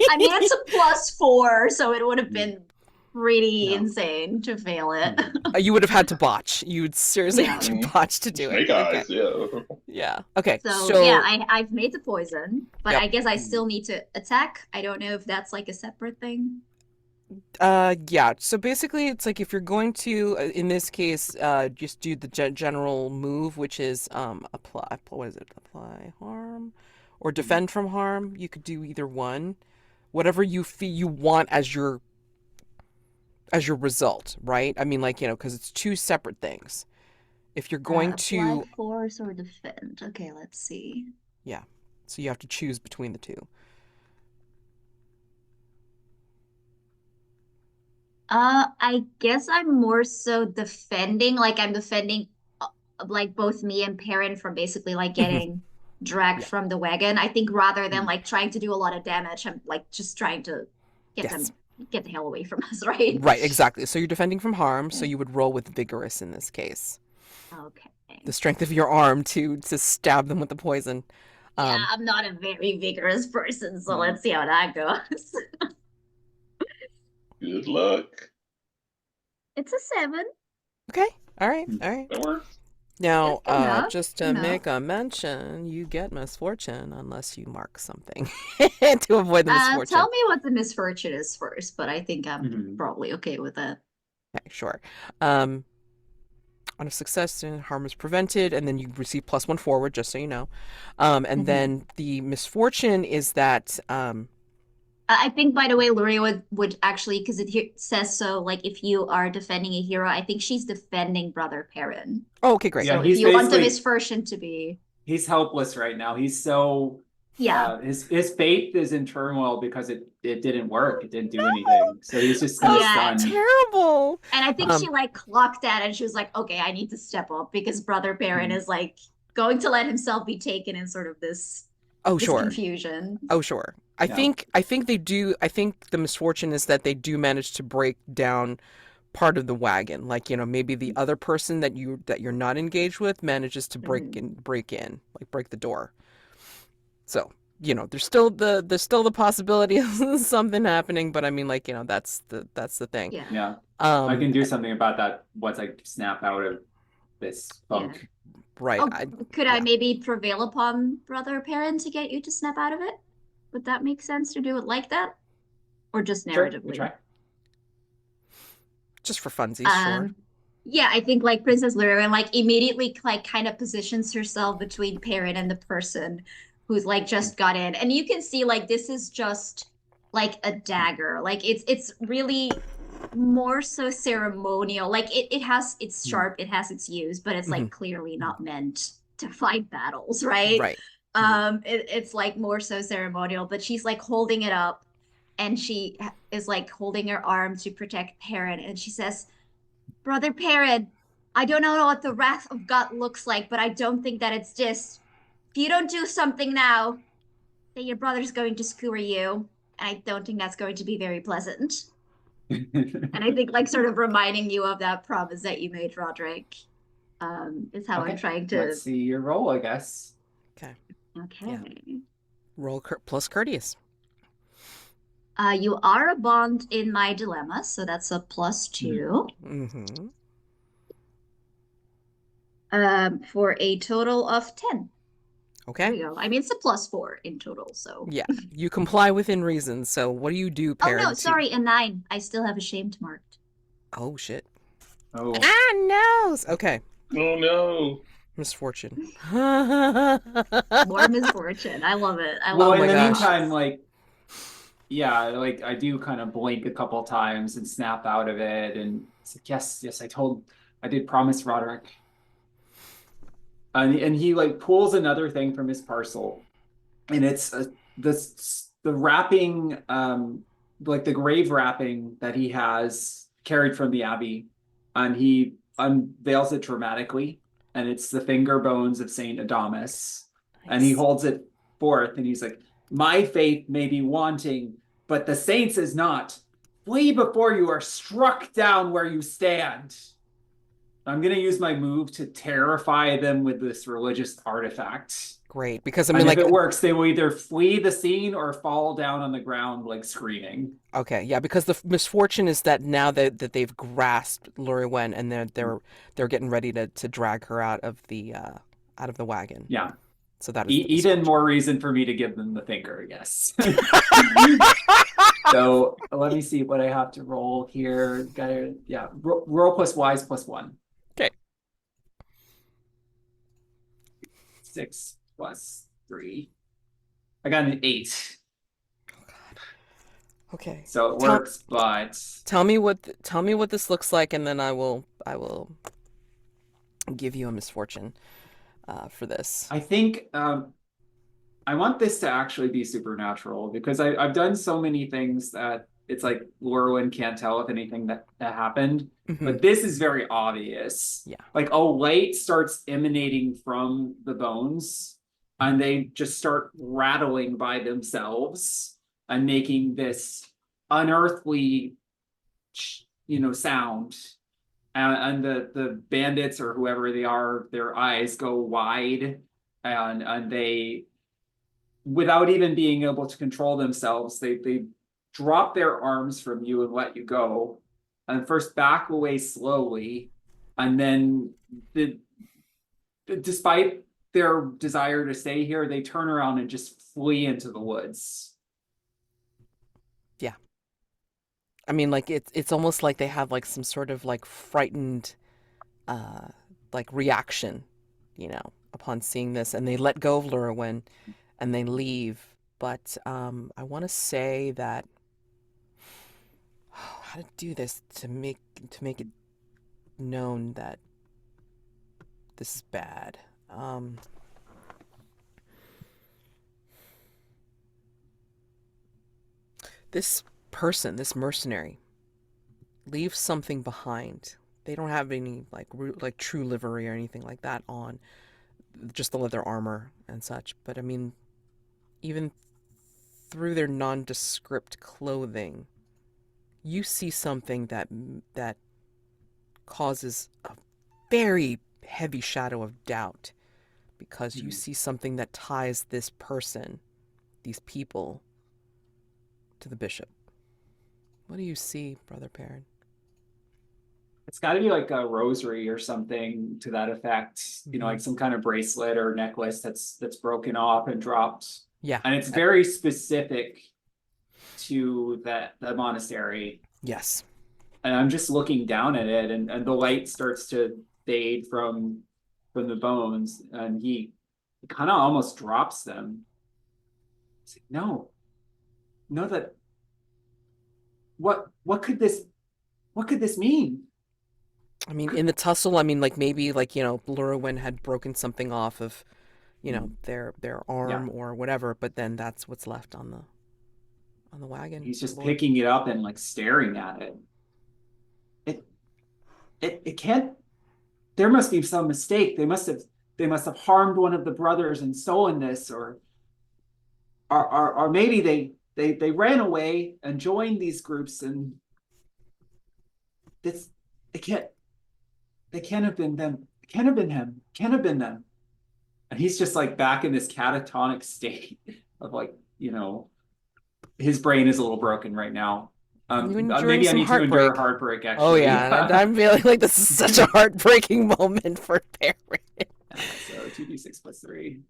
I mean, it's a +4, so it would have been pretty insane to fail it. You would have had to botch. You would seriously have to botch to do Snake it. eyes, Okay. Yeah. Okay. So yeah, I've made the poison, but Yep. I guess I still need to attack. I don't know if that's like a separate thing. Yeah. So basically, it's like if you're going to, in this case, just do the general move, which is apply. What is it? Apply harm, or defend from harm. You could do either one, whatever you feel you want as your result, right? I mean, like because it's two separate things. If you're going to apply force or defend. Okay, let's see. Yeah. So you have to choose between the two. I guess I'm more so defending. Like I'm defending, like both me and Perin from basically like getting dragged from the wagon. I think rather than like trying to do a lot of damage, I'm like just trying to get them get the hell away from us, right? Right, exactly. So you're defending from harm, so you would roll with vigorous in this case. Okay. The strength of your arm to stab them with the poison. Yeah, I'm not a very vigorous person, so Mhm. let's see how that goes. Good luck. It's a 7. Okay. All right. Hmm. All right. That works. Now, Good enough, just good to enough. make a mention, you get misfortune unless you mark something to avoid the misfortune. Tell me what the misfortune is first, but I think I'm Mhm. probably okay with that. Okay, sure. On a success, harm is prevented, and then you receive +1 forward, just so you know. And then the misfortune is that I think, by the way, Luria would actually, because it says so, like, if you are defending a hero, I think she's defending Brother Perin. oh, okay, great. Yeah, So he's if you want the basically- misfortune to be... He's helpless right now. He's so Yeah. his faith is in turmoil because it didn't work. It didn't do anything. So he's just kind of Yeah. stunned. Terrible. And I think she, like, clocked that, and she was like, okay, I need to step up, because Brother Perin is, like, going to let himself be taken in sort of this, Oh, this sure. confusion. Oh, sure. I Yeah. think they do. I think the misfortune is that they do manage to break down part of the wagon. Like, maybe the other person that you're not engaged with manages to break in, like break the door. So, there's still the possibility of something happening, but I mean, like, that's the thing. Yeah. Yeah. I can do something about that once I snap out of this funk. Right. Oh, could I maybe prevail upon Brother Perin to get you to snap out of it? Would that make sense to do it like that? Or just Sure, we narratively? try. Just for funsies, sure. Yeah, I think, like, Princess Llurywenn, like, immediately, like, kind of positions herself between Perin and the person who's, like, just got in. And you can see, like, this is just like a dagger. Like, it's really more so ceremonial. Like, it's sharp, it has its use, but it's like clearly not meant to fight battles, right? Right. It's like more so ceremonial, but she's like holding it up, and she is like holding her arm to protect Perin, and she says, Brother Perin, I don't know what the wrath of God looks like, but I don't think that it's this. If you don't do something now, then your brother's going to skewer you. And I don't think that's going to be very pleasant. And I think, like, sort of reminding you of that promise that you made, Roderick, is how I'm trying to... Let's see your roll, I guess. Okay. Okay. Yeah. Roll plus courteous. You are a bond in my dilemma, so that's a +2. Mm-hmm. For a total of 10. Okay. There you go. I mean, it's a +4 in total, so... Yeah, you comply within reason. So what do, Oh, Perin? no, sorry, a 9. I still have a shamed marked. Oh, shit. Oh. No. Okay. Oh no. Misfortune. More misfortune. I love it. I Well, love in my the gosh. meantime, like, yeah, like I do kind of blink a couple times and snap out of it, and it's like, yes, I did promise Roderick. And he like pulls another thing from his parcel, and it's the wrapping, like the grave wrapping that he has carried from the Abbey, and he unveils it dramatically, and it's the finger bones of Saint Adamus, and he holds it forth, and he's like, my faith may be wanting, but the saints is not. Flee before you are struck down where you stand. I'm going to use my move to terrify them with this religious artifact. Great, because I And mean, if like, it works, they will either flee the scene or fall down on the ground, like screaming. okay, yeah, because the misfortune is that now that they've grasped Llurywenn and they're getting ready to drag her out of the wagon. Yeah. So that is the Even misfortune. more reason for me to give them the finger, yes. So let me see what I have to roll here. Gotta, yeah, roll plus wise plus 1. Okay. 6 plus 3. I got an 8. Okay. So it works, but Tell me what this looks like, and then I will give you a misfortune for this. I think I want this to actually be supernatural, because I've done so many things that it's like Llurywenn can't tell if anything that happened. But this is very obvious. Yeah. Like a light starts emanating from the bones, and they just start rattling by themselves and making this unearthly, sound. And the bandits or whoever they are, their eyes go wide, and they, without even being able to control themselves, they drop their arms from you and let you go, and first back away slowly, and then despite their desire to stay here, they turn around and just flee into the woods. Yeah. I mean, like it's almost like they have like some sort of like frightened like reaction, upon seeing this, and they let go of Llurywenn and they leave. But I want to say that how to do this to make it known that this is bad. This person, this mercenary, leaves something behind. They don't have any like true livery or anything like that on, just the leather armor and such. But I mean, even through their nondescript clothing, you see something that causes a very heavy shadow of doubt, because you see something that ties this person, these people, to the bishop. What do you see, Brother Perin? It's got to be like a rosary or something to that effect, like some kind of bracelet or necklace that's broken off and dropped. Yeah. And it's very specific to the monastery. Yes. And I'm just looking down at it, and the light starts to fade from the bones, and he kind of almost drops them. It's like, no, that what could this mean? I mean, in the tussle, I mean, like maybe like, Llurywenn had broken something off of, their arm or whatever, but then that's what's left on the wagon. He's just picking it up and like staring at it. It can't. There must be some mistake. They must have harmed one of the brothers and stolen this, or maybe they ran away and joined these groups, and it can't have been them. It can't have been him. It can't have been them. And he's just like back in this catatonic state of like, his brain is a little broken right now. Maybe I need to endure heartbreak, actually. Oh yeah, I'm feeling like this is such a heartbreaking moment for Perin. So 2d6 plus 3.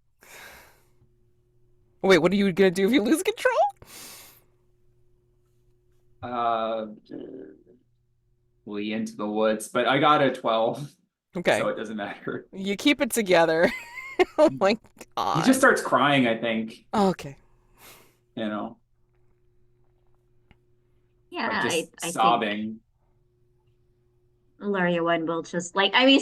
Wait, what are you gonna do if you lose control? Flee into the woods, but I got a 12. Okay. So it doesn't matter. You keep it together. Oh my god. He just starts crying, I think. Oh, okay. Yeah, like I sobbing. think Llurywenn will just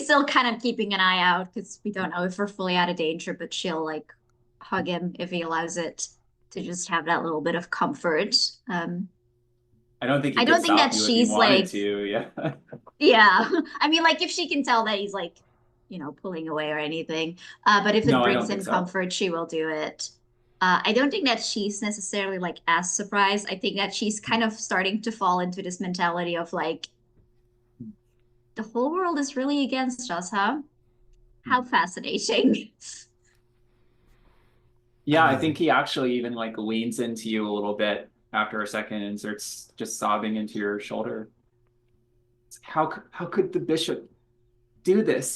still kind of keeping an eye out, because we don't know if we're fully out of danger, but she'll like hug him if he allows it, to just have that little bit of comfort. I don't think I don't think that she's like yeah. Yeah. I mean, like if she can tell that he's like, pulling away or anything. But if it brings in comfort, she will do it. I don't think that she's necessarily like as surprised. I think that she's kind of starting to fall into this mentality of like, the whole world is really against us, huh? How fascinating. Yeah, I think he actually even like leans into you a little bit after a second and starts just sobbing into your shoulder. How could the bishop do this?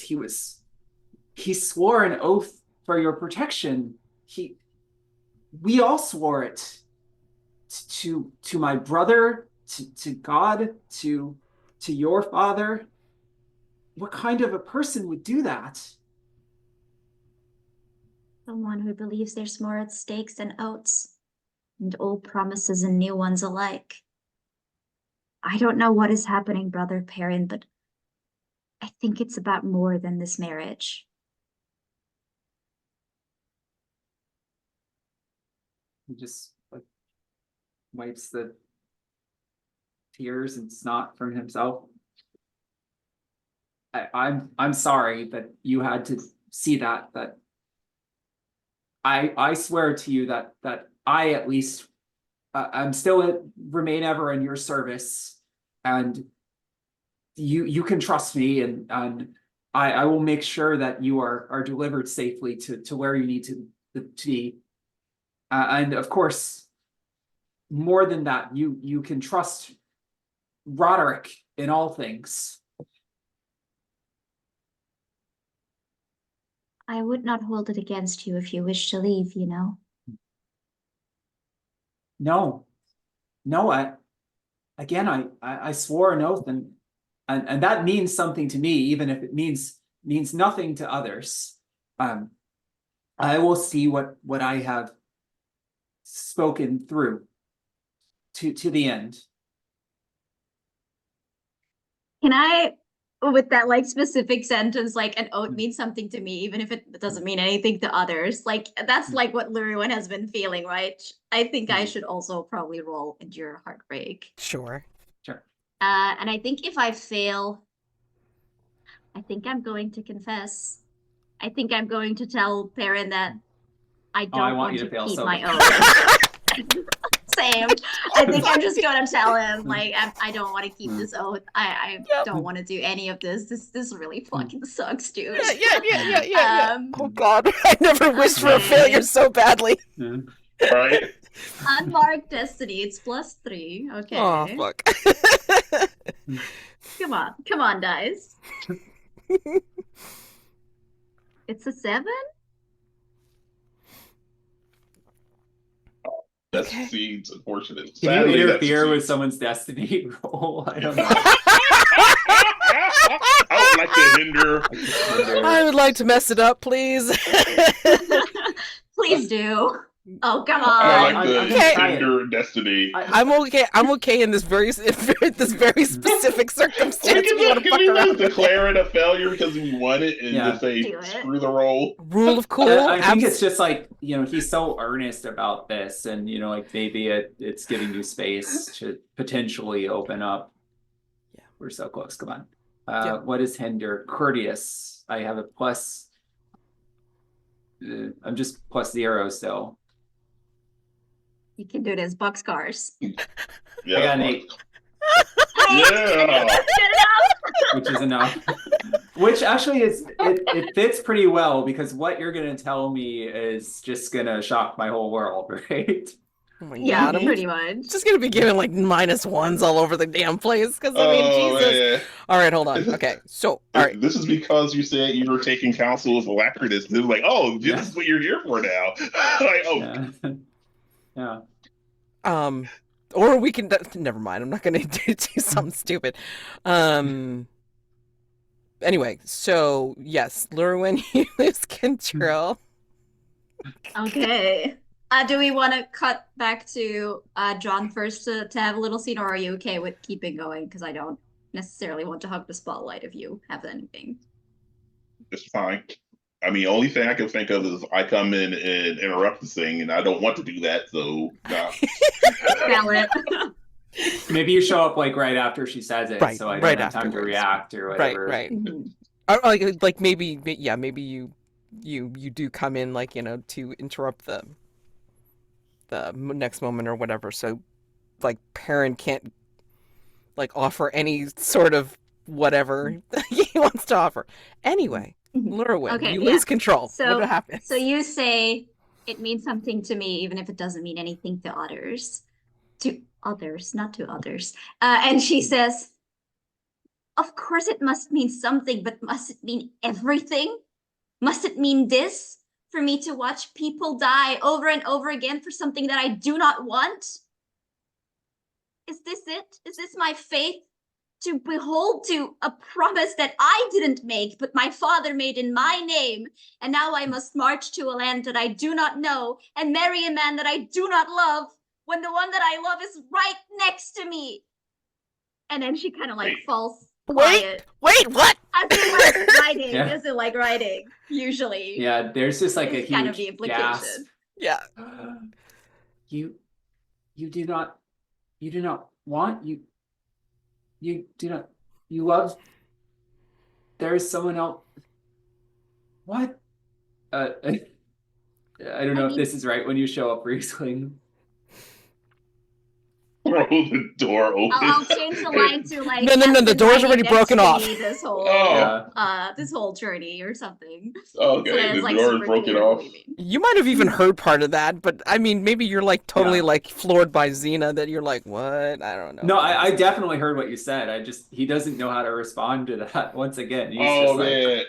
He swore an oath for your protection. We all swore it to my brother, to God, to your father. What kind of a person would do that? Someone who believes there's more at stake than oaths, and old promises and new ones alike. I don't know what is happening, Brother Perin, but I think it's about more than this marriage. He just like wipes the tears and snot from himself. I'm sorry that you had to see that. I swear to you that I at least I'm still remain ever in your service, and you can trust me, and I will make sure that you are delivered safely to where you need to be. And of course, more than that, you can trust Roderick in all things. I would not hold it against you if you wish to leave, you know. No, I swore an oath, and that means something to me, even if it means nothing to others. I will see what I have spoken through to the end. Can I, with that like specific sentence, like an oath means something to me, even if it doesn't mean anything to others. Like that's like what Llurywenn has been feeling, right? I think I should also probably roll endure heartbreak. Sure. And I think if I fail, I think I'm going to confess. I think I'm going to tell Perin that I don't want you to to fail keep so my bad. oath. Same. I think I'm just gonna tell him like I don't want to keep this oath. I don't want to do any of this. This really fucking sucks, dude. Yeah. Oh God, I never wished for a failure so badly. Right? Unmarked destiny. It's +3. Okay. Oh fuck. Come on, guys. It's a 7. That Okay. seems unfortunate. Can Sadly, you that interfere with succeeds. someone's destiny roll? I don't know. I would like to hinder. I would like to mess it up, please. Please do. Oh, come I on. like to Okay. hinder destiny. I'm okay. I'm okay in this very specific circumstance. Can If you want to we fuck just around. declare it a failure because we won it and Yeah. just say Do it. screw the roll? Rule of cool. I think it's just like, he's so earnest about this, and like maybe it's giving you space to potentially open up. Yeah. We're so close. Come on. Yeah. What is hinder? Courteous. I have a plus. I'm just +0 still. You can do this. Boxcars. Yeah. I got an 8. Yeah. Good enough. Which is enough. Which actually it fits pretty well, because what you're gonna tell me is just gonna shock my whole world, right? Oh my Yeah, God, I'm pretty much. just gonna be giving like -1s all over the damn place. Because I mean, Jesus. Man. All right, hold on. Okay, so all right. This is because you said you were taking counsel with Alacritus. This is like, oh, this is what you're here for now. Like, oh, Yeah. Or we can. Never mind. I'm not gonna do something stupid. Anyway, so yes, Llurywenn, you lose control. Okay. Do we want to cut back to Jonn first to have a little scene, or are you okay with keeping going? Because I don't necessarily want to hug the spotlight if you have anything. it's fine. I mean, only thing I can think of is I come in and interrupt the thing, and I don't want to do that. So, nah. Valid. Maybe you show up like right after she says it, Right, so I don't right have time to afterwards. react or whatever. Right. Mhm. Like maybe, yeah, maybe you do come in like to interrupt the next moment or whatever. So like Perin can't like offer any sort of whatever he wants to offer. Anyway, Mhm. Llurywenn, Okay, you yeah. lose control. So- what happens? So you say it means something to me, even if it doesn't mean anything to others. To others, not to others. And she says, of course it must mean something, but must it mean everything? Must it mean this? For me to watch people die over and over again for something that I do not want? Is this it? Is this my fate? To behold to a promise that I didn't make, but my father made in my name. And now I must march to a land that I do not know and marry a man that I do not love when the one that I love is right next to me. And then she kind of like falls quiet. Wait, what? As in like writing, Yeah. as in like writing, usually. Yeah, there's just like a Is huge kind of the implication. gasp. Yeah. You do not want you do not you love there is someone else. What? I don't know if this is right when you show up Riesling. throw the door open. I'll change the line to like. No, "Has the been door's lying already next broken to off." me This whole Oh. this whole journey or something. Okay, So that the it's, like, door is super broken clear off. what we mean. You might have even heard part of that, but I mean, maybe you're like totally Yeah. like floored by Xena that you're like, what? I don't know. No, I definitely heard what you said. He doesn't know how to respond to that once again. He's Oh just like, man.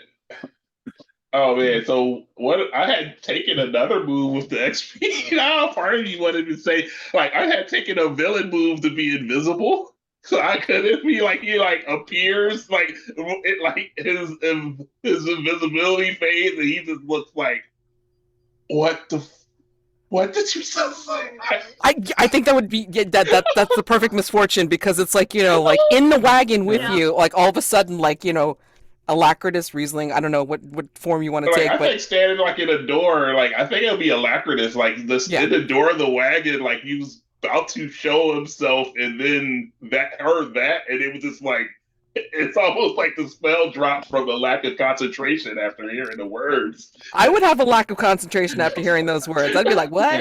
Oh man, so what I had taken another move with the XP. Now part of me wanted to say, like, I had taken a villain move to be invisible. So I couldn't be like he like appears like it like his invisibility fades and he just looks like what did you say? I think that would be that's the perfect misfortune because it's like, you know, like in the wagon with Yeah. you, like all of a sudden, like, you know, Alacritus, Riesling, I don't know what form you want to Like, take, I but think standing like in a door, like I think it'll be Alacritus, like this Yeah. in the door of the wagon, like he was about to show himself, and then that heard that, and it was just like it's almost like the spell dropped from the lack of concentration after hearing the words. I would have a lack of concentration after hearing those words. I'd be like, what?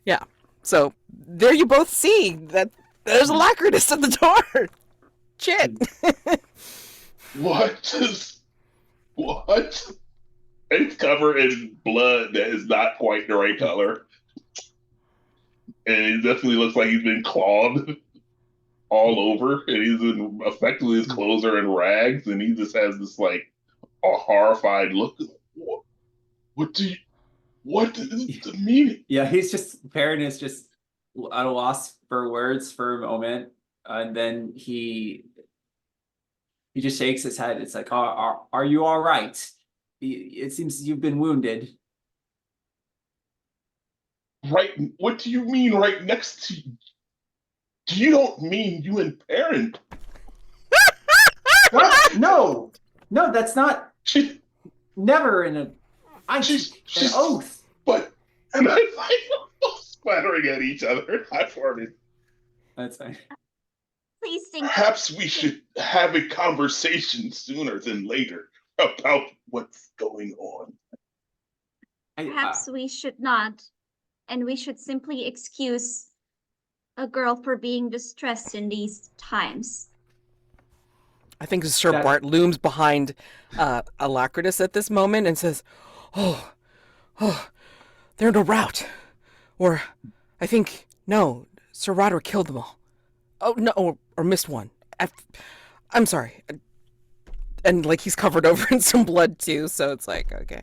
yeah. So there you both see that there's Alacritus at the door. Shit. What? It's covered in blood that is not quite the right color. And it definitely looks like he's been clawed all over. And he's in effectively his clothes are in rags, and he just has this like a horrified look. What is the meaning? Yeah, Perin is just at a loss for words for a moment. And then he just shakes his head. It's like, are you all right? It seems you've been wounded. Right? What do you mean right next to you? You don't mean you and Perin? What? No, that's not. She, Never in an she's oath. But and I like splattering at each other. I farted. That's fine. Please think. Perhaps we should have a conversation sooner than later about what's going on. Perhaps we should not, and we should simply excuse a girl for being distressed in these times. I think Sir Bart looms behind Alacritus at this moment and says, oh, they're in a rout. Or, I think, no, Sir Roderick killed them all. Oh, no, or missed one. I'm sorry. And, like, he's covered over in some blood, too, so it's like, okay.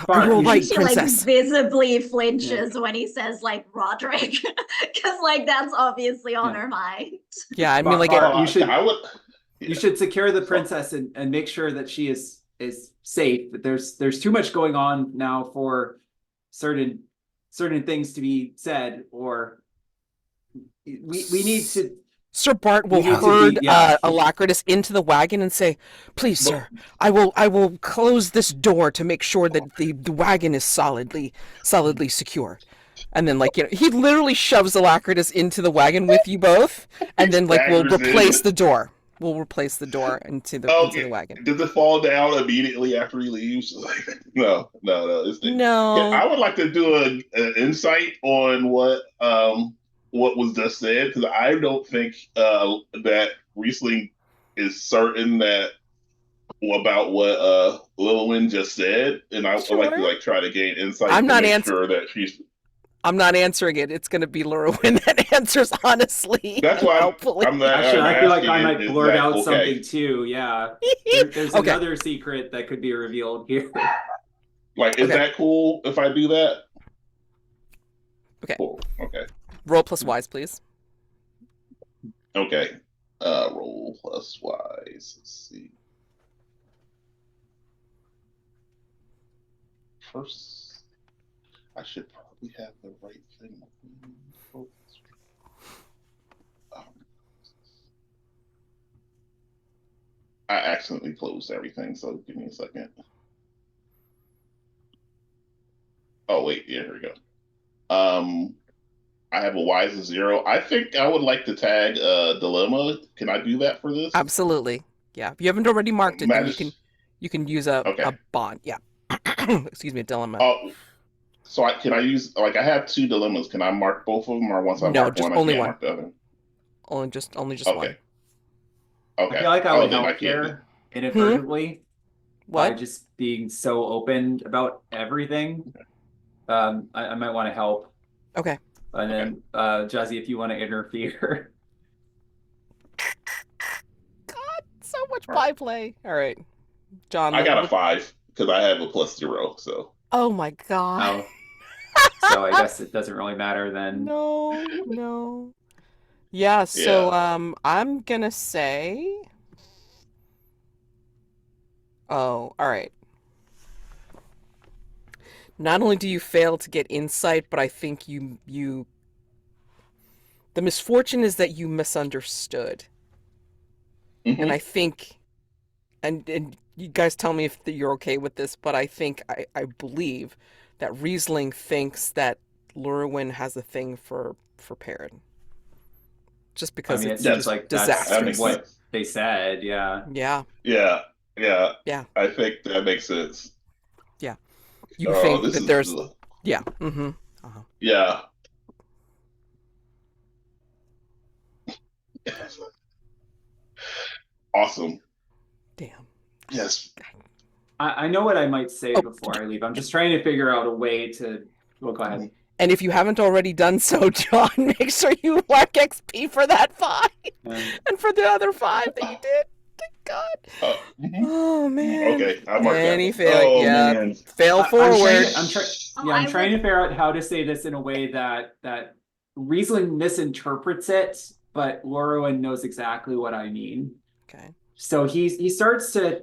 Are you all right, She princess? like visibly flinches when he says like Roderick, because like that's obviously on her mind. Yeah, I mean, like, you should secure the princess and make sure that she is safe. But there's too much going on now for certain things to be said, or we need to. Sir Bart will herd Alacritus into the wagon and say, "Please, sir, I will close this door to make sure that the wagon is solidly secure." And then, like, you know, he literally shoves Alacritus into the wagon with you both, and then, like, we'll replace the door. We'll replace the door into the wagon. Does it fall down immediately after he leaves? No. No. I would like to do an insight on what was just said, because I don't think that Riesling is certain that about what Llurywenn just said, and I would like to try to gain insight. I'm not sure that she's. I'm not answering it. It's going to be Llurywenn that answers honestly. That's why I'm actually, I feel like I might blurt out something too. Yeah, there's another secret that could be revealed here. Like, is that cool if I do that? Okay. Cool. Okay. Roll plus wise, please. Okay. Roll plus wise. Let's see. First, I should probably have the right thing. I accidentally closed everything, so give me a second. Oh wait, yeah, here we go. I have a wise of 0. I think I would like to tag dilemma. Can I do that for this? Absolutely. Yeah. If you haven't already marked it, then you can use a bond. Yeah. Excuse me, a dilemma. Oh, So can I use, like, I have two dilemmas. Can I mark both of them, or once I No, mark just one, I only can't one. mark the other? Only just one. Okay. I Okay. feel like I Oh, would then I help can't. here inadvertently by What? just being so open about everything. I might want to help. Okay. And then, Jazy, if you want to interfere. God, so much All right. pie play. All right, Jonn. I got a 5 because I have a +0. So Oh my God. Oh, so I guess it doesn't really matter then. No, no. Yeah, so yeah. I'm gonna say, oh, all right. Not only do you fail to get insight, but I think you the misfortune is that you misunderstood. And I Hmm. think and you guys tell me if you're okay with this, but I think I believe that Riesling thinks that Llurywenn has a thing for Perrin. Just I because mean, it it's seems just like that's That makes disastrous. what sense. they said. Yeah. Yeah, Yeah. Yeah. yeah, I think that makes sense. yeah. You Oh, think this that is there's yeah, mm-hmm. Uh-huh. yeah. Awesome. Damn. Yes. I know what I might say Oh, before I leave. I'm just trying to figure out a way to. Well, go ahead. and if you haven't already done so, Jonn, make sure you mark XP for that 5 and for the other 5 that you did. Thank God. Mhm. Oh man. Okay, I marked that Any one. fail? Oh Yeah. man. Fail forward. I'm trying. Oh, Yeah, I'm I trying would. to figure out how to say this in a way that Riesling misinterprets it, but Llurywenn knows exactly what I mean. Okay. So he starts to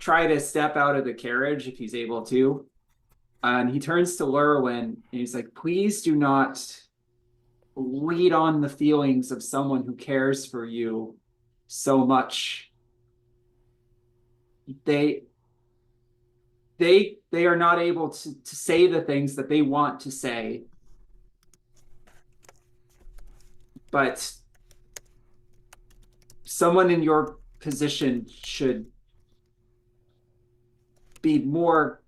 try to step out of the carriage if he's able to, and he turns to Llurywenn and he's like, "Please do not lead on the feelings of someone who cares for you so much. They they are not able to say the things that they want to say, but someone in your position should be more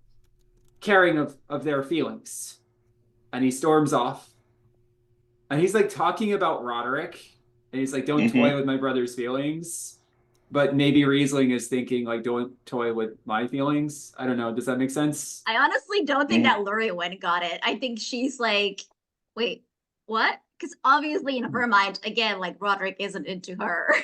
caring of their feelings." And he storms off. And he's like talking about Roderick. And he's like, "Don't toy Hmm. with my brother's feelings." But maybe Riesling is thinking, like, "Don't toy with my feelings." I don't know. Does that make sense? I honestly don't think Hmm. that Llurywenn got it. I think she's like, wait, what? Because obviously in her mind, again, like Roderick isn't into her.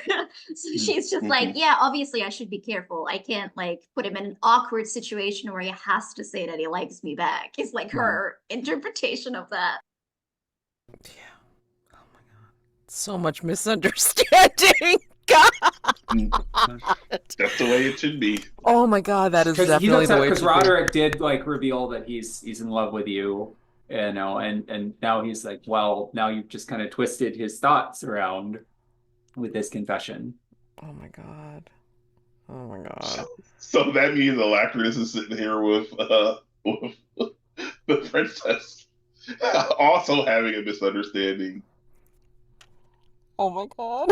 So she's just like, Hmm. yeah, obviously I should be careful. I can't like put him in an awkward situation where he has to say that he likes me back. It's like her interpretation of that. Yeah. Oh my God. So much misunderstanding. God. That's the way it should be. Oh my God, that is Because he's definitely the upset way it because should be. Roderick did like reveal that he's in love with you, you know, and now he's like, well, now you've just kind of twisted his thoughts around with this confession. Oh my God. Oh my God. So that means Alacritus is sitting here with the princess, also having a misunderstanding. Oh my God.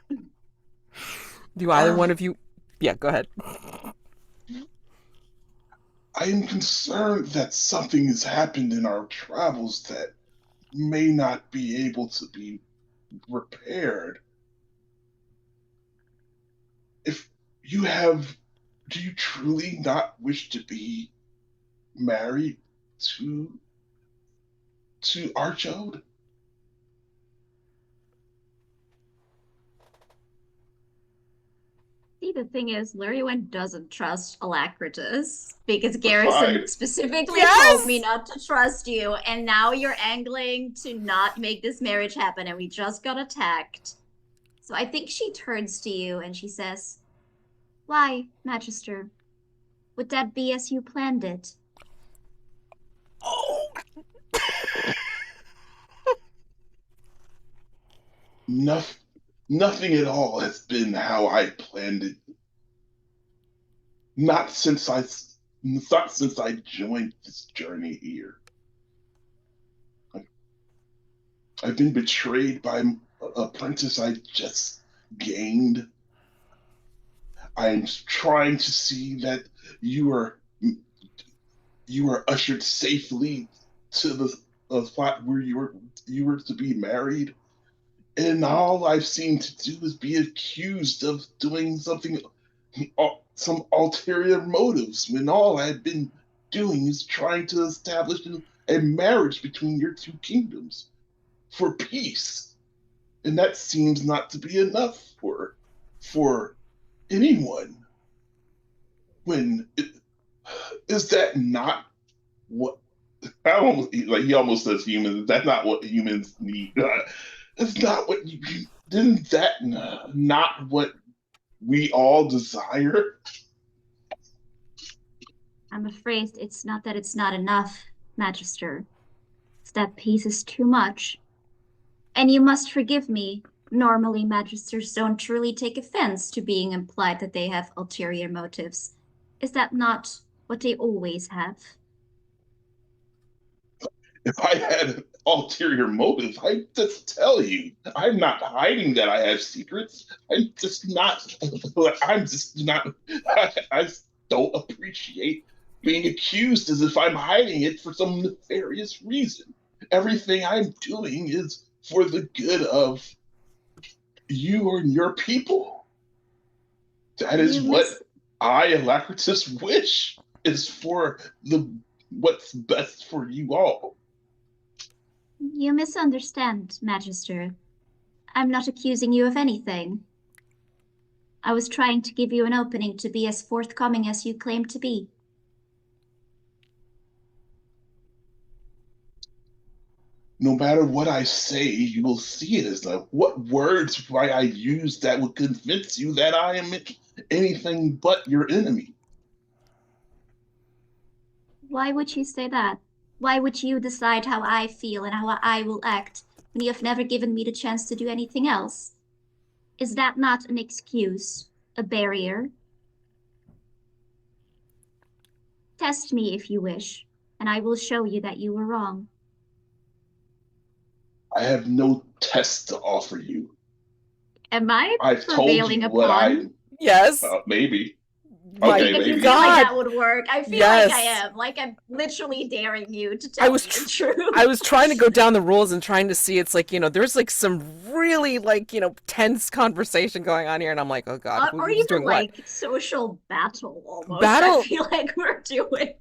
Yep. Do either one of you? Yeah, go ahead. I am concerned that something has happened in our travels that may not be able to be repaired. If you have, do you truly not wish to be married to Archaud? See, the thing is, Llurywenn doesn't trust Alacritus because Fine. Garrison specifically told me Yes. not to trust you, and now you're angling to not make this marriage happen, and we just got attacked. So I think she turns to you and she says, "Why, Magister, would that be as you planned it?" Oh. Nothing, nothing at all has been how I planned it. Not since I, not since I joined this journey here. I've been betrayed by an apprentice I just gained. I'm trying to see that you are you were ushered safely to the spot where you were to be married, and all I've seemed to do is be accused of doing something, some ulterior motives, when all I've been doing is trying to establish a marriage between your two kingdoms for peace, and that seems not to be enough for anyone. Is that not what he almost says humans? That's not what humans need. It's not what isn't that not what we all desire? I'm afraid it's not that it's not enough, Magister. It's that peace is too much. And you must forgive me. Normally, Magisters don't truly take offense to being implied that they have ulterior motives. Is that not what they always have? If I had an ulterior motive, I'd just tell you. I'm not hiding that I have secrets. I'm just not. I don't appreciate being accused as if I'm hiding it for some nefarious reason. Everything I'm doing is for the good of you and your people. That is what I, Alacritus, wish is for what's best for you all. You misunderstand, Magister. I'm not accusing you of anything. I was trying to give you an opening to be as forthcoming as you claim to be. No matter what I say, you will see it as what words might I use that would convince you that I am anything but your enemy? Why would you say that? Why would you decide how I feel and how I will act when you have never given me the chance to do anything else? Is that not an excuse, a barrier? Test me if you wish, and I will show you that you were wrong. I have no test to offer you. Am I I've told prevailing you what upon? Yes. Maybe. My Okay, If you maybe. feel like God. that would work, I feel Yes. like I am. Like I'm literally daring you to I tell was me the truth. I was trying to go down the rules and trying to see, it's like, there's like some really like, tense conversation going on here, and I'm like, oh God, or who's even doing like what? social battle almost. Battle? I feel like we're doing.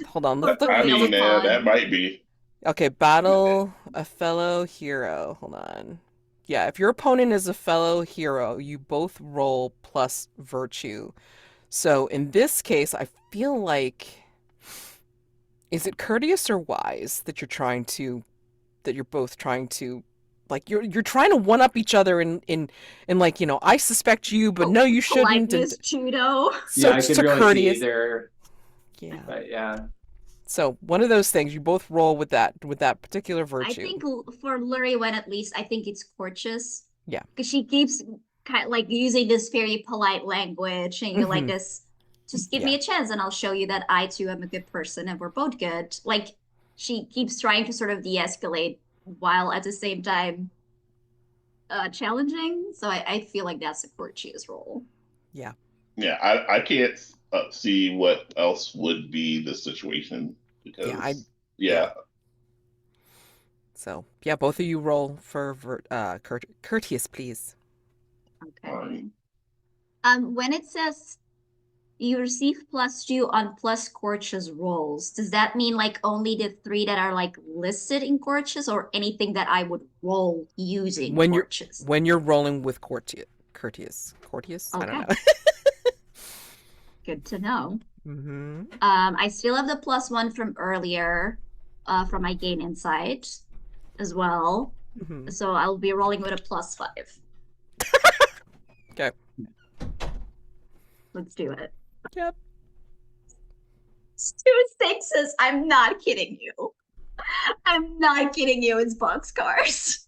Hold on, Or let's look. I prevail mean, upon. that might be. Okay, battle a fellow hero. Hold on. Yeah, if your opponent is a fellow hero, you both roll plus virtue. So in this case, I feel like, is it courteous or wise that you're both trying to, like, you're trying to one up each other in like, I suspect you, but no, you shouldn't. And Politeness, judo. so I could really courteous. see there. Yeah. But yeah. So one of those things, you both roll with that particular virtue. I think for Llurywenn at least, I think it's courteous. Yeah. Because she keeps kind of like using this very polite language, and you're like this. Just give me a chance, and I'll show you that I too am a good person, and we're both good. Like she keeps trying to sort of de-escalate while at the same time challenging. So I feel like that's a courteous role. Yeah. Yeah, I can't see what else would be the situation because yeah. So yeah, both of you roll for courteous, please. Okay. When it says you receive +2 on plus courteous rolls, does that mean like only the 3 that are like listed in courteous, or anything that I would roll using courteous? When you're rolling with courteous. Okay. I don't know. Good to know. Mm-hmm. I still have the +1 from earlier, from my gain insight as well. Mm-hmm. So I'll be rolling with a +5. Okay. Let's do it. Yep. 2 6s. I'm not kidding you. I'm not kidding you. It's boxcars.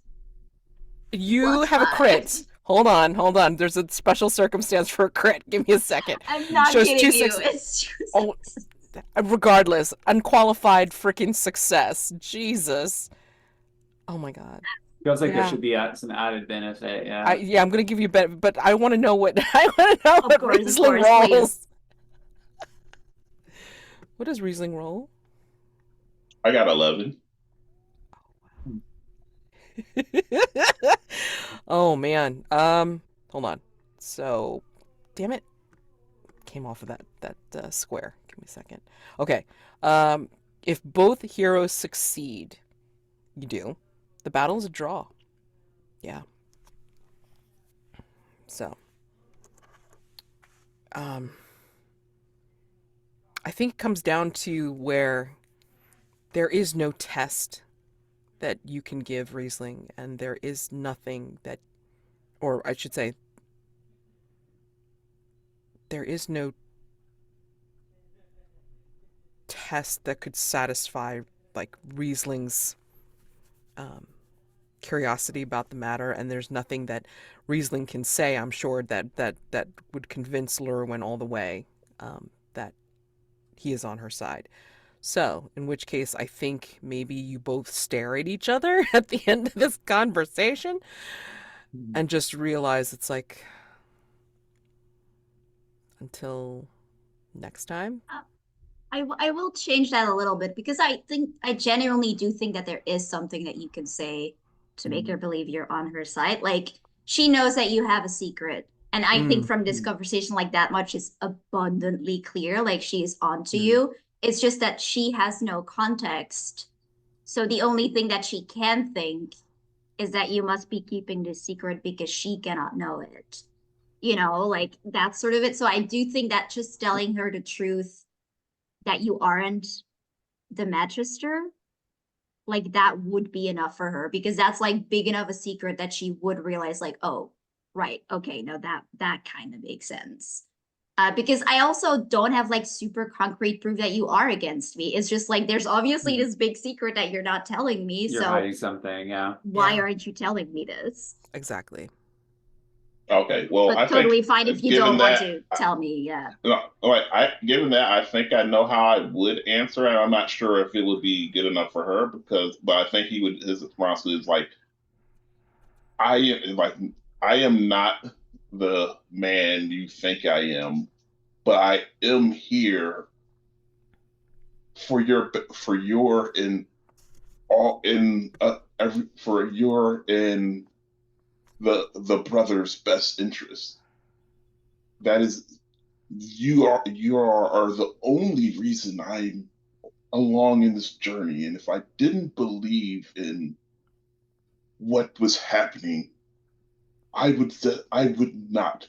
You have a crit. Hold on. There's a special circumstance for a crit. Give me a second. I'm not Shows kidding 2 you. 6s. It's 2 6s. Oh, regardless, unqualified freaking success. Jesus. Oh my God. Feels like there should be some added benefit. Yeah. I'm gonna give you a benefit, but I want to know what Riesling rolls. Please. What does Riesling roll? I got 11. Oh man. Hold on. So, damn it. Came off of that square. Give me a second. Okay. If both heroes succeed, you do. The battle is a draw. Yeah. So, I think it comes down to where there is no test that you can give Riesling, and there is nothing that, or I should say, there is no test that could satisfy like Riesling's curiosity about the matter, and there's nothing that Riesling can say, I'm sure, that would convince Llurywenn all the way that he is on her side. So, in which case, I think maybe you both stare at each other at the end of this conversation and just realize it's like, until next time. I will change that a little bit because I genuinely do think that there is something that you can say to make her believe you're on her side. Like, she knows that you have a secret. And I think from this conversation, like, that much is abundantly clear. Like, she's onto you. It's just that she has no context. So the only thing that she can think is that you must be keeping this secret because she cannot know it. You know, like, that's sort of it. So I do think that just telling her the truth that you aren't the Magister, like, that would be enough for her, because that's like big enough a secret that she would realize, like, oh, right, okay, no, that kind of makes sense. Because I also don't have like super concrete proof that you are against me. It's just like, there's obviously this big secret that you're not telling me. You're So hiding something, yeah. why aren't you telling me this? Exactly. Okay, well, But I totally think fine if you given don't want that, to tell me. Yeah. no, all right, given that, I think I know how I would answer, and I'm not sure if it would be good enough for her but I think his response is like, I am not the man you think I am, but I am here for your in all in for your in the brother's best interest. That is, you are the only reason I'm along in this journey. And if I didn't believe in what was happening, I would not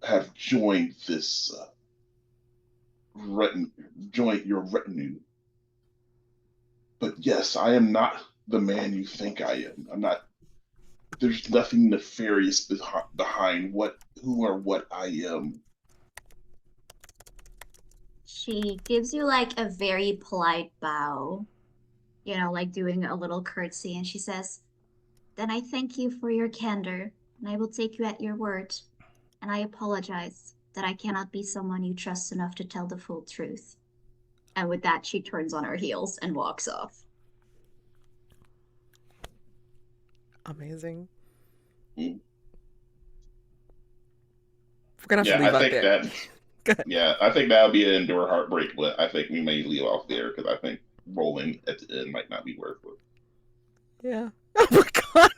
have joined this joined your retinue. But yes, I am not the man you think I am. I'm not. There's nothing nefarious behind who or what I am. She gives you like a very polite bow, you know, like doing a little curtsy, and she says, then I thank you for your candor, and I will take you at your word. And I apologize that I cannot be someone you trust enough to tell the full truth. And with that, she turns on her heels and walks off. Amazing. Mm. We're gonna have to leave out there. Yeah, I think that would be an endure heartbreak, but I think we may leave off there because I think rolling at the end might not be worth it. Yeah. Oh my god.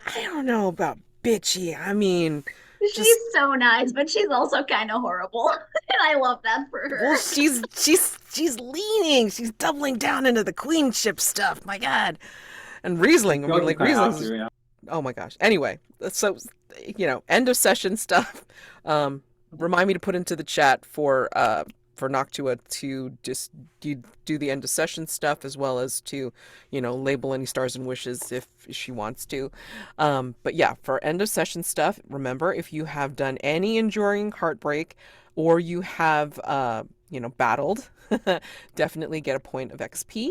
I don't know about bitchy. I mean, She's so nice, but she's also kind of horrible, and I love that for her. Well, she's leaning. She's doubling down into the queenship stuff. My god. And Riesling, I mean, like Riesling's. Yeah. Oh my gosh. Anyway, so end of session stuff. Remind me to put into the chat for Noctua to just do the end of session stuff, as well as to label any stars and wishes if she wants to. But yeah, for end of session stuff, remember, if you have done any enduring heartbreak or you have battled, definitely get a point of XP.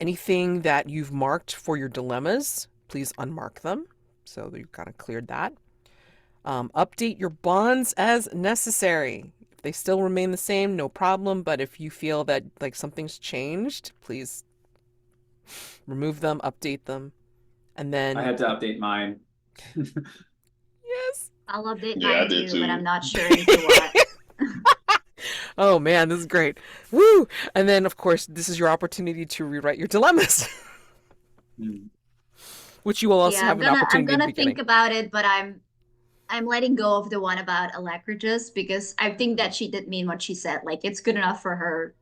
Anything that you've marked for your dilemmas, please unmark them so that you've kind of cleared that. Update your bonds as necessary. If they still remain the same, no problem. But if you feel that like something's changed, please remove them, update them. And then I had to update mine. Yes. I'll update Yeah, I mine did too, too. but I'm not sure into what. Oh man, this is great. Woo! And then of course this is your opportunity to rewrite your dilemmas. Which you will also have an opportunity I'm gonna in the beginning. think about it, but I'm letting go of the one about Alacritus because I think that she did mean what she said. Like it's good enough for her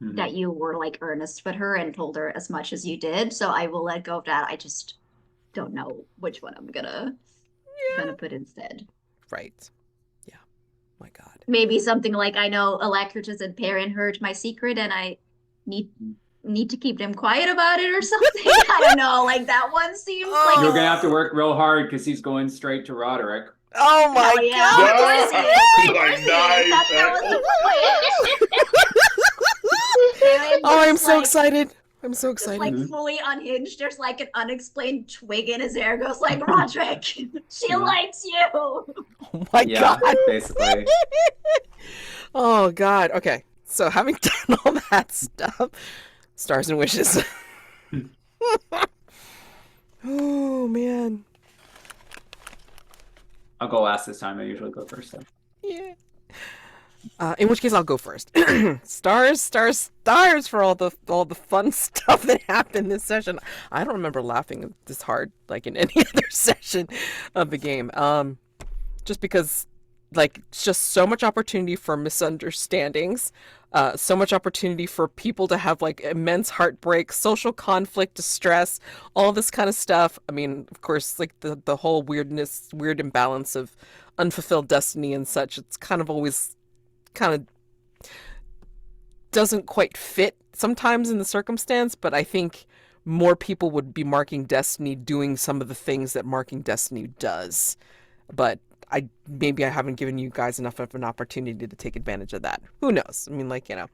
that you were like earnest with her and told her as much as you did. So I will let go of that. I just don't know which one I'm gonna put instead. Right. Yeah. My God. Maybe something like I know Alacritus and Perin heard my secret and I need to keep them quiet about it or something. I don't know. Like that one seems like You're gonna have to work real hard because he's going straight to Roderick. Oh my yeah, God. of course he is. Of course he is. Nice. That was the plan. Oh, I'm so like, excited. I'm so Just excited. like fully unhinged. There's like an unexplained twig in his hair. Goes like Roderick. She likes you. Oh my Yeah, God. basically. Oh God. Okay. So having done all that stuff, stars and wishes. Oh man. I'll go last this time. I usually go first. So. Yeah. In which case, I'll go first. Stars, stars, stars for all the fun stuff that happened this session. I don't remember laughing this hard like in any other session of the game. Just because, like, it's just so much opportunity for misunderstandings, so much opportunity for people to have like immense heartbreak, social conflict, distress, all this kind of stuff. I mean, of course, like the whole weird imbalance of unfulfilled destiny and such. It's kind of always kind of doesn't quite fit sometimes in the circumstance, but I think more people would be marking destiny doing some of the things that marking destiny does. But maybe I haven't given you guys enough of an opportunity to take advantage of that. Who knows? I mean, like, you know,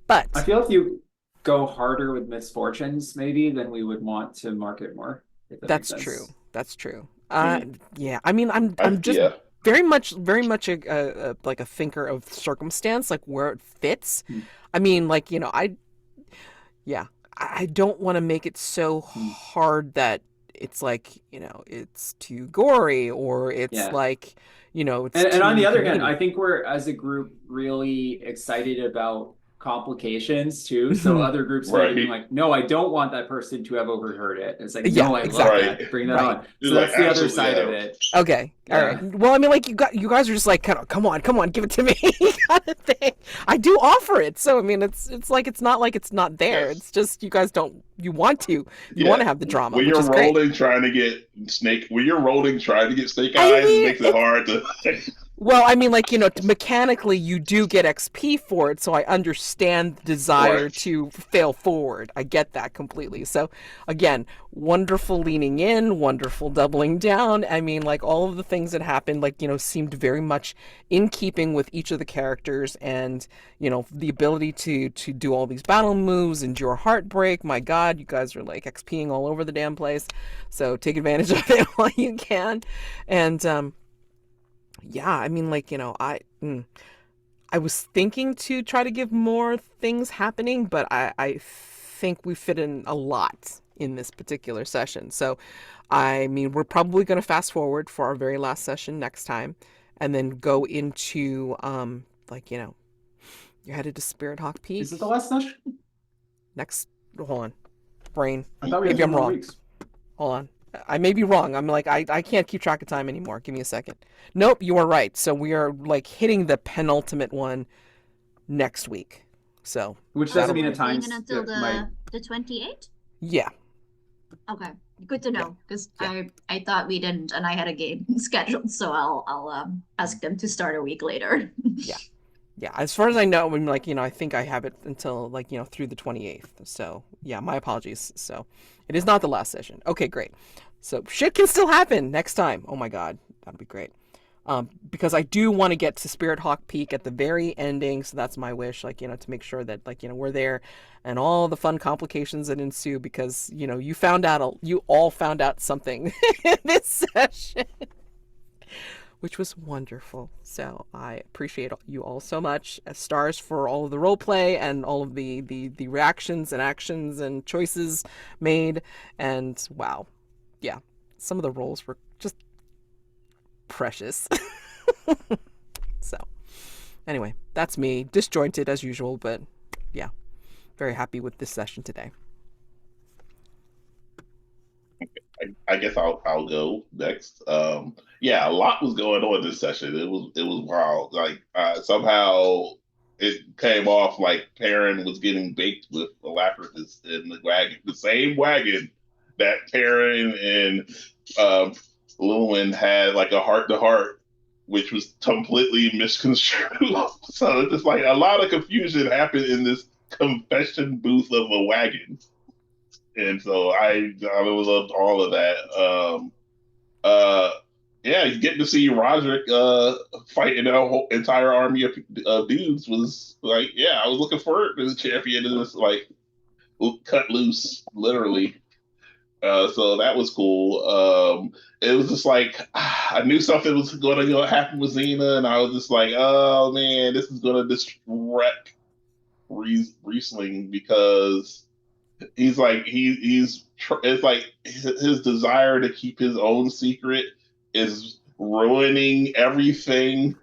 but I feel if you go harder with misfortunes, maybe, then we would want to market more. If that that's makes sense. true. That's true. Yeah. I mean, I'm just yeah. very much a like a thinker of circumstance, like where it fits. I mean, like, you know, I don't want to make it so hard that it's like, you know, it's too gory or it's like, you know, it's and on the other hand, inconvenient. I think we're as a group really excited about complications too. So other groups might be like, no, I don't want that person to have overheard it. It's like, Yeah, no, I exactly. love that. Bring that Right. on. So You're that's like, the other absolutely, side of yeah. it. Okay. All right. Well, I mean, like you guys are just like, come on, give it to me, kind of thing. I do offer it, so I mean, it's like it's not like it's not there. Yes. It's just you guys don't. You want to have the drama, When which you're is great. rolling trying to get snake I eyes, mean, it makes it hard to. Well, I mean, like, you know, mechanically you do get XP for it, so I understand the desire Right. to fail forward. I get that completely. So, again, wonderful leaning in, wonderful doubling down. I mean, like, all of the things that happened, like, you know, seemed very much in keeping with each of the characters and, you know, the ability to do all these battle moves, endure heartbreak. My God, you guys are, like, XPing all over the damn place. So take advantage of it while you can. And, yeah, I mean, like, you know, I was thinking to try to give more things happening, but I think we fit in a lot in this particular session. So, I mean, we're probably going to fast forward for our very last session next time and then go into, like, you know, you're headed to Spirit Hawk Peak. Is it the last session? Hold on. Brain. I thought we had Maybe 2 I'm more wrong. weeks. Hold on. I may be wrong. I'm like, I can't keep track of time anymore. Give me a second. Nope, you are right. So we are like hitting the penultimate one next week. So Which that'll doesn't mean be- a time Even until might... the 28th? yeah. Okay, good to know because Yeah. I thought we didn't, and I had a game scheduled, so I'll ask them to start a week later. Yeah, as far as I know, I'm like, you know, I think I have it until like, you know, through the 28th. So yeah, my apologies. So it is not the last session. Okay, great. So shit can still happen next time. Oh my God, that'd be great. Because I do want to get to Spirit Hawk Peak at the very ending. So that's my wish, like, you know, to make sure that, like, you know, we're there and all the fun complications that ensue because, you know, you all found out something in this session. Which was wonderful. So I appreciate you all so much as stars for all of the role play and all of the reactions and actions and choices made. And wow. Yeah. Some of the roles were just precious. So Anyway, that's me, disjointed as usual, but yeah, very happy with this session today. I guess I'll go next. Yeah, a lot was going on this session. It was wild. Like somehow it came off like Perin was getting baked with Alacritus in the wagon, the same wagon that Perin and Llurywenn had like a heart to heart, which was completely misconstrued. So it's just like a lot of confusion happened in this confession booth of a wagon. And so I loved all of that. Uh, yeah, getting to see Roderick fighting a whole entire army of dudes was like, yeah, I was looking forward to the champion to just like cut loose, literally. So that was cool. It was just like I knew something was going to happen with Xena, and I was just like, oh man, this is going to just wreck Riesling because he's like it's like his desire to keep his own secret is ruining everything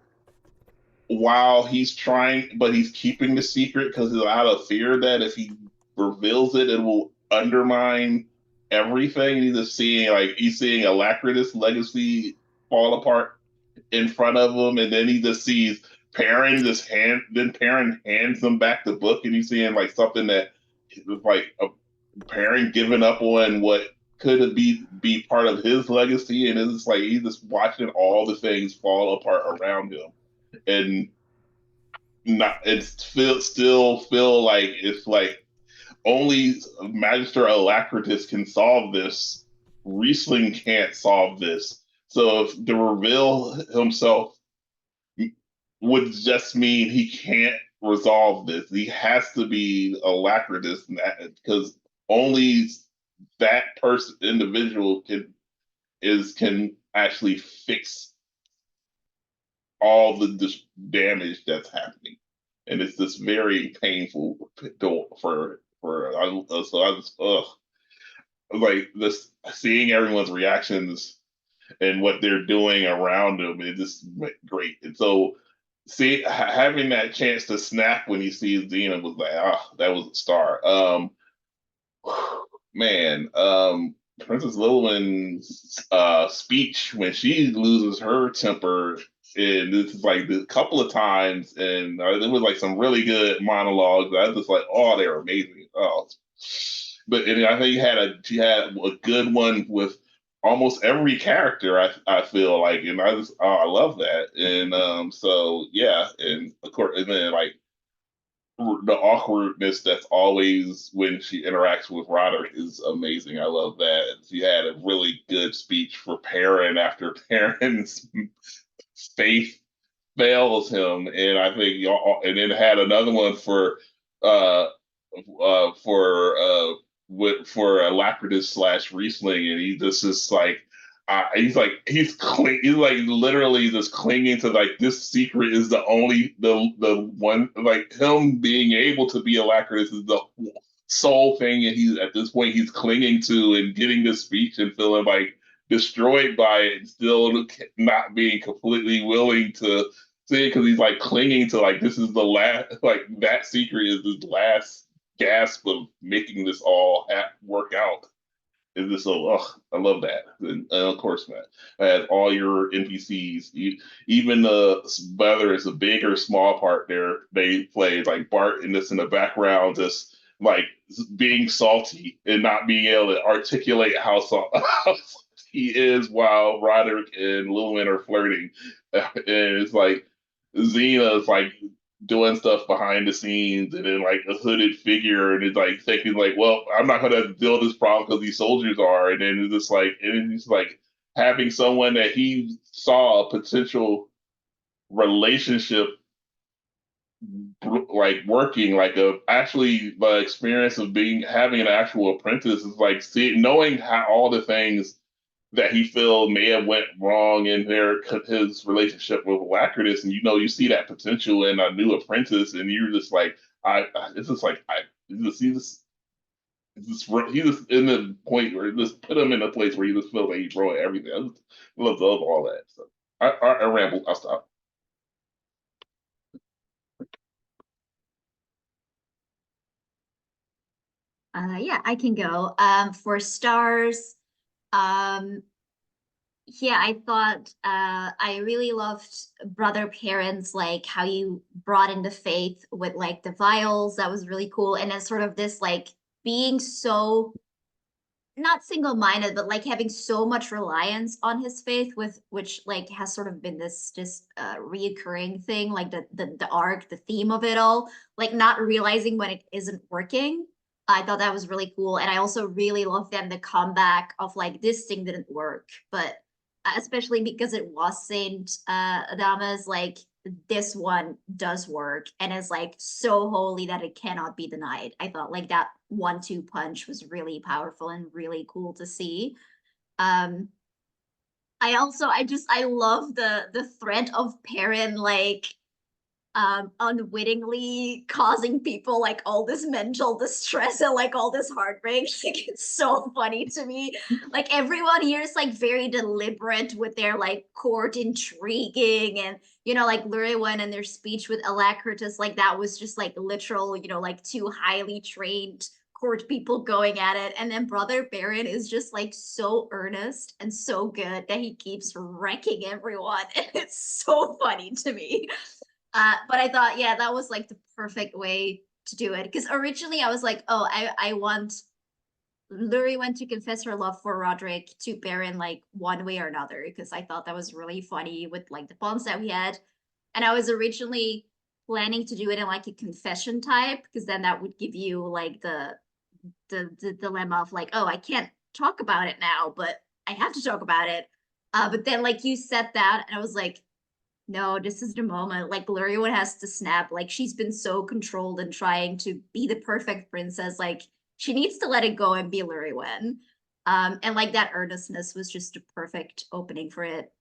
while he's trying, but he's keeping the secret because he's out of fear that if he reveals it, it will undermine everything. He's seeing Alacritus' legacy fall apart in front of him, and then he just sees Perrin hands him back the book, and he's seeing like something that was like a Perrin giving up on what could be part of his legacy, and it's like he's just watching all the things fall apart around him, and still feel like it's like only Magister Alacritus can solve this. Riesling can't solve this. So if to reveal himself would just mean he can't resolve this. He has to be Alacritus because only that individual can actually fix all the damage that's happening, and it's just very painful for so I just like this seeing everyone's reactions and what they're doing around them. It just went great, and so having that chance to snap when he sees Xena was like, that was a star. Man, Princess Llurywen's speech when she loses her temper, and this is like a couple of times, and there was like some really good monologues. I was just like, oh, they're amazing. Oh, but and I think she had a good one with almost every character. I feel like, and I love that, and so yeah, and of course, and then like the awkwardness that's always when she interacts with Roderick is amazing. I love that. She had a really good speech for Perrin after Perrin's faith fails him, and I think y'all, and then had another one for uh for for Alacritus / Riesling, and he just is like. He's like literally just clinging to like this secret is the one, like him being able to be Alacritus is the sole thing, and he's at this point he's clinging to and getting this speech and feeling like destroyed by it, and still not being completely willing to say it because he's like clinging to like this is the last, like that secret is his last gasp of making this all work out. Is this so? I love that, and of course, man, has all your NPCs, even whether it's a big or small part, they play like Bart and this in the background, just like being salty and not being able to articulate how salty he is while Roderick and Llurywenn are flirting, and it's like Xena is like doing stuff behind the scenes, and then like a hooded figure, and it's like thinking like, well, I'm not gonna deal with this problem because these soldiers are, and then it's just like, and it's like having someone that he saw a potential relationship like working, like actually the experience of having an actual apprentice is like knowing how all the things that he feel may have went wrong in his relationship with Alacritus, and you see that potential in a new apprentice, and you're just like, it's just like he's just in the point where just put him in a place where you just feel like he's throwing everything. I love all that. So I ramble. I'll stop. Yeah, I can go. For stars, yeah, I thought I really loved Brother Parents, like how you brought in the faith with like the vials. That was really cool. And then sort of this like being so not single-minded, but like having so much reliance on his faith, with which like has sort of been this reoccurring thing, like the arc, the theme of it all, like not realizing when it isn't working. I thought that was really cool. And I also really love them the comeback of like this thing didn't work, but especially because it was Saint Adamas, like this one does work and is like so holy that it cannot be denied. I thought like that 1-2 punch was really powerful and really cool to see. Um I love the threat of Perin like unwittingly causing people like all this mental distress and like all this heartbreak. Like it's so funny to me. Like everyone here is like very deliberate with their like court intriguing, and you know, like Llurywenn and their speech with Alacritus, like that was just like literal, you know, like two highly trained court people going at it. And then Brother Baron is just like so earnest and so good that he keeps wrecking everyone. And it's so funny to me. But I thought, yeah, that was like the perfect way to do it. Because originally I was like, oh, I want Llurywenn to confess her love for Roderick to Baron like one way or another, because I thought that was really funny with like the bonds that we had. And I was originally planning to do it in like a confession type, because then that would give you like the dilemma of like, oh, I can't talk about it now, but I have to talk about it. But then like you said that, and I was like, no, this is the moment. Like Llurywenn has to snap. Like she's been so controlled and trying to be the perfect princess. Like she needs to let it go and be Llurywenn. And like that earnestness was just a perfect opening for it.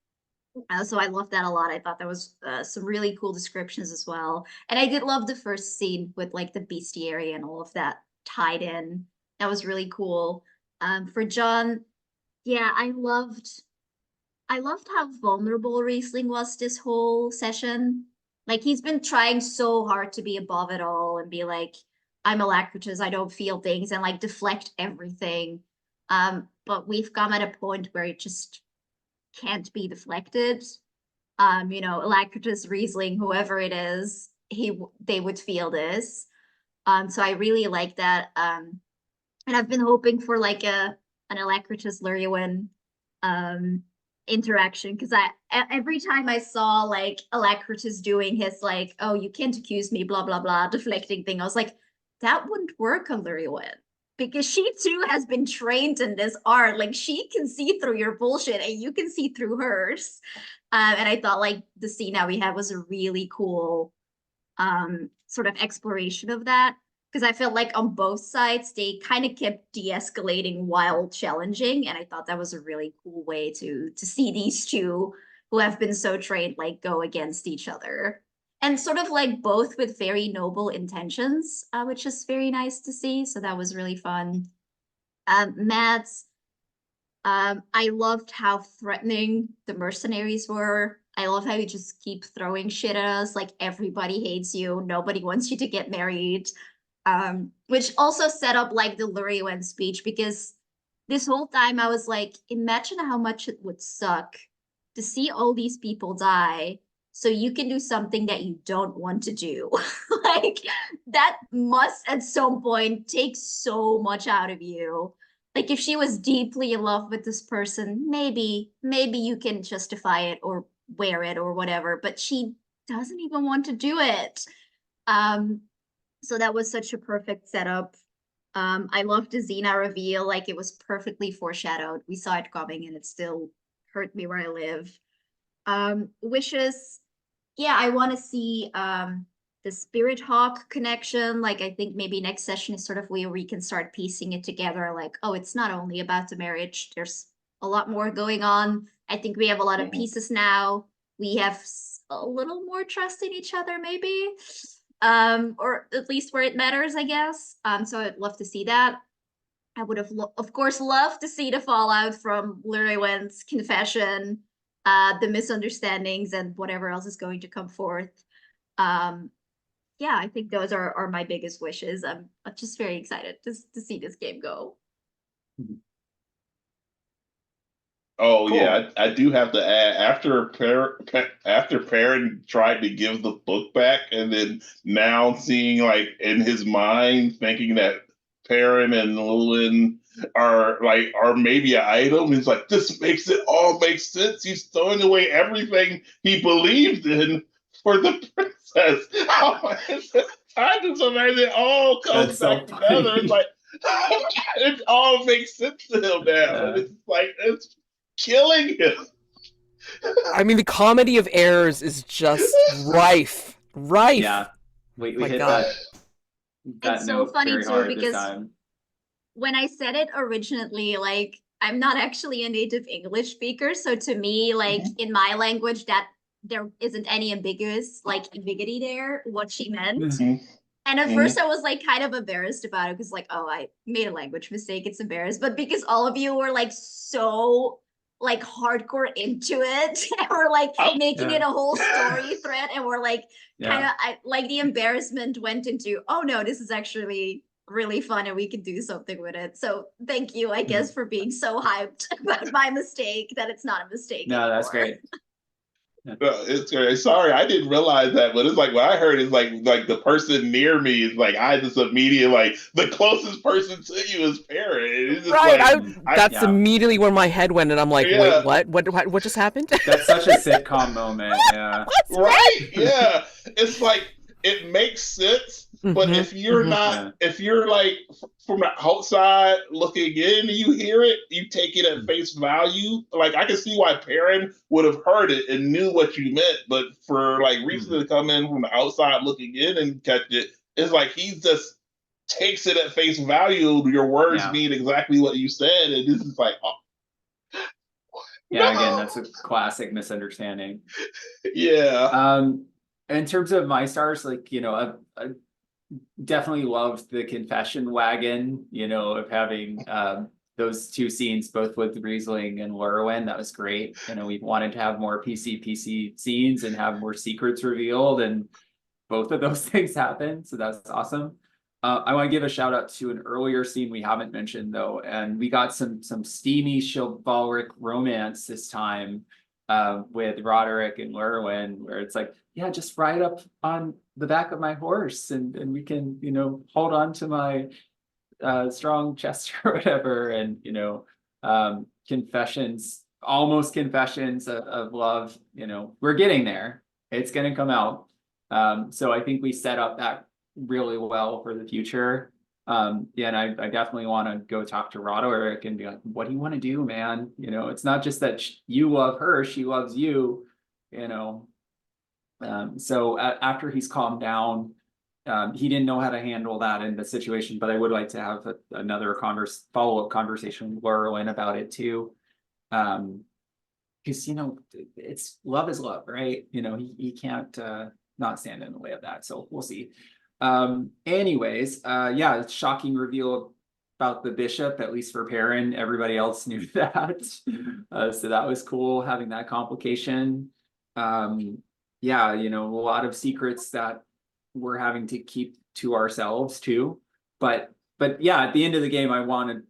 So I loved that a lot. I thought that was some really cool descriptions as well. And I did love the first scene with like the bestiary and all of that tied in. That was really cool. For Jonn, yeah, I loved how vulnerable Riesling was this whole session. Like he's been trying so hard to be above it all and be like, I'm Alacritus, I don't feel things, and like deflect everything. But we've come at a point where it just can't be deflected. You know, Alacritus, Riesling, whoever it is, they would feel this. So I really like that. And I've been hoping for like an Alacritus Llurywenn interaction, because every time I saw like Alacritus doing his like, oh, you can't accuse me, blah blah blah, deflecting thing, I was like, that wouldn't work on Llurywenn, because she too has been trained in this art. Like she can see through your bullshit and you can see through hers. And I thought like the scene that we had was a really cool sort of exploration of that, because I felt like on both sides they kind of kept de-escalating while challenging, and I thought that was a really cool way to see these two who have been so trained like go against each other, and sort of like both with very noble intentions, which is very nice to see. So that was really fun. Mads, I loved how threatening the mercenaries were. I love how you just keep throwing shit at us. Like everybody hates you. Nobody wants you to get married. Which also set up like the Llurywenn speech, because this whole time I was like, imagine how much it would suck to see all these people die so you can do something that you don't want to do. Like that must at some point take so much out of you. Like if she was deeply in love with this person, maybe you can justify it or wear it or whatever, but she doesn't even want to do it. So that was such a perfect setup. I loved the Xena reveal, like it was perfectly foreshadowed. We saw it coming and it still hurt me where I live. Wishes, yeah, I want to see the Spirit Hawk connection. Like I think maybe next session is sort of where we can start piecing it together. Like, oh, it's not only about the marriage. There's a lot more going on. I think we have a lot of pieces now. We have a little more trust in each other, maybe. Or at least where it matters, I guess. So I'd love to see that. I would have, of course, loved to see the fallout from Llurywen's confession, the misunderstandings, and whatever else is going to come forth. Yeah, yeah, I think those are my biggest wishes. I'm just very excited to see this game go. Oh Cool. yeah, I do have to add after Perrin tried to give the book back, and then now seeing like in his mind thinking that Perin and Llurywenn are maybe an item. He's like, this makes it all make sense. He's throwing away everything he believed in for the princess. I just imagine it all comes That's so back together. It's funny. like it all makes sense to him now. Yeah. It's like it's killing him. I mean, the comedy of errors is just rife. Yeah, we My hit God. that It's so note funny very too, hard this because time. when I said it originally, like I'm not actually a native English speaker, so to me, like in my language, that there isn't any ambiguity there what she meant. And at first I was like kind of embarrassed about it because like, oh, I made a language mistake, it's embarrassed. But because all of you were like so like hardcore into it and we're like making it a whole story thread, and we're like kind of like the embarrassment went into, oh no, this is actually really fun and we can do something with it. So thank you, I guess, for being so hyped about my mistake that it's not a mistake No, anymore. that's great. It's great. Sorry, I didn't realize that, but it's like what I heard is like the person near me is like I just immediately like the closest person to you is Perrin. It's just Right. like, That's immediately where my head went, and I'm like, Yeah. wait, what just happened? That's such a sitcom moment. Yeah. right? Yeah, it's like it makes sense, but Mhm, if you're mhm. not, if you're like from the outside looking in, and you hear it, you take it at face value. Like I can see why Perrin would have heard it and knew what you meant, but for like Riesling to come in from the outside looking in and catch it, it's like he just takes it at face value. Your words mean exactly what you said, and this is like, oh, Yeah, no! again, that's a classic misunderstanding. Yeah. In terms of my stars, like, you know, I definitely loved the confession wagon, you know, of having those two scenes, both with Riesling and Llurywenn. That was great. You know, we wanted to have more PC scenes and have more secrets revealed, and both of those things happened. So that's awesome. I want to give a shout out to an earlier scene we haven't mentioned though, and we got some steamy chivalric romance this time with Roderick and Llurywenn, where it's like, yeah, just ride up on the back of my horse and we can, you know, hold on to my strong chest or whatever, and you know, almost confessions of love. You know, we're getting there. It's gonna come out. So I think we set up that really well for the future. Yeah, and I definitely want to go talk to Roderick and be like, what do you want to do, man? You know, it's not just that you love her, she loves you, you know. So after he's calmed down, he didn't know how to handle that in the situation, but I would like to have another follow-up conversation with Llurywenn about it too. Because, you know, it's love is love, right? You know, he can't not stand in the way of that. So we'll see. Anyways, yeah, it's shocking reveal about the bishop, at least for Perrin. Everybody else knew that. So that was cool, having that complication. Yeah, you know, a lot of secrets that we're having to keep to ourselves too. But yeah, at the end of the game, I want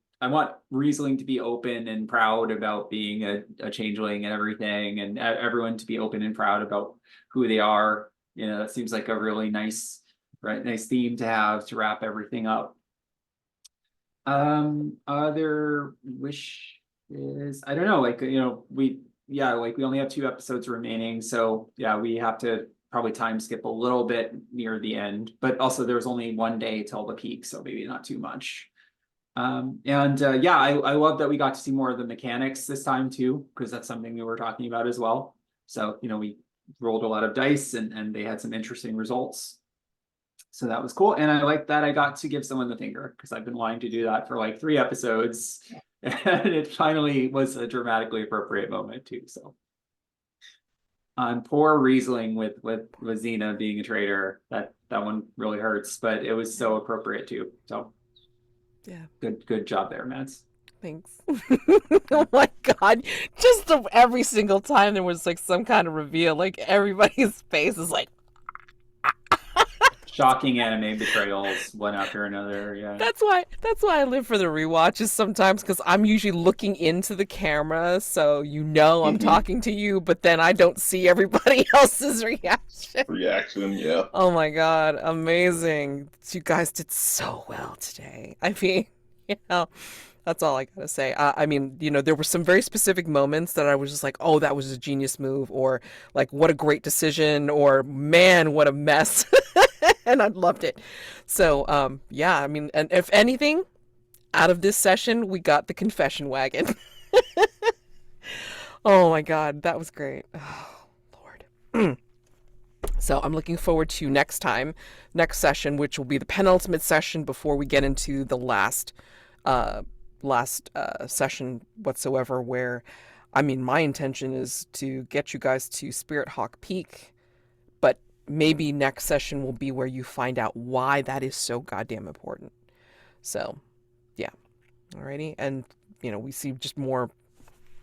Riesling to be open and proud about being a changeling and everything, and everyone to be open and proud about who they are. You know, that seems like a really nice theme to have to wrap everything up. Other wish is, I don't know, like, you know, we only have 2 episodes remaining, so yeah, we have to probably time skip a little bit near the end, but also there was only 1 day till the peak, so maybe not too much. Yeah, I love that we got to see more of the mechanics this time too, because that's something we were talking about as well. So, you know, we rolled a lot of dice and they had some interesting results. So that was cool. And I like that I got to give someone the finger, because I've been wanting to do that for like 3 episodes. And it finally was a dramatically appropriate moment too. So poor Riesling with Xena being a traitor, that one really hurts, but it was so appropriate too. So yeah, good job there, Mads. Thanks. Oh my God. Just every single time there was like some kind of reveal, like everybody's face is like Shocking anime betrayals, one after another. Yeah. That's why I live for the rewatches sometimes, because I'm usually looking into the camera, so I'm talking to you, but then I don't see everybody else's reaction. Reaction, yeah. Oh my god, amazing. You guys did so well today. I mean, that's all I gotta say. I mean, there were some very specific moments that I was just like, oh, that was a genius move, or like, what a great decision, or man, what a mess. And I loved it. So, yeah, I mean, and if anything, out of this session, we got the confession wagon. Oh my God, that was great. Oh, Lord. So I'm looking forward to next session, which will be the penultimate session before we get into the last session whatsoever, where, I mean, my intention is to get you guys to Spirit Hawk Peak, but maybe next session will be where you find out why that is so goddamn important. So, yeah. Alrighty. And, we see just more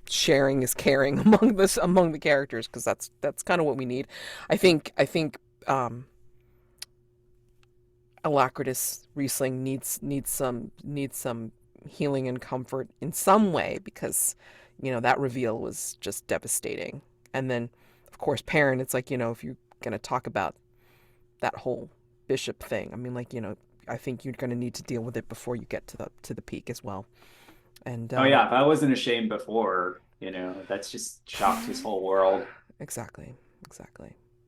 sharing is caring among the characters, because that's kind of what we need. I think Alacritus Riesling needs some healing and comfort in some way, because that reveal was just devastating. And then of course Perin, it's like, if you're going to talk about that whole bishop thing, I mean, like, I think you're going to need to deal with it before you get to the peak as well. And oh yeah, if I wasn't ashamed before, that's just shocked his whole world. Exactly.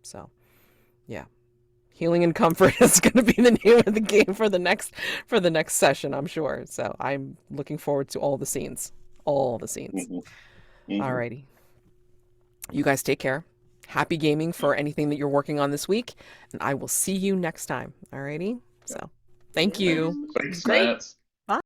So yeah, healing and comfort is going to be the name of the game for the next session, I'm sure. So I'm looking forward to all the scenes. Alrighty, you guys take care. Happy gaming for anything that you're working on this week, and I will see you next time. Alrighty, so thank you. Thanks, Great. Matt.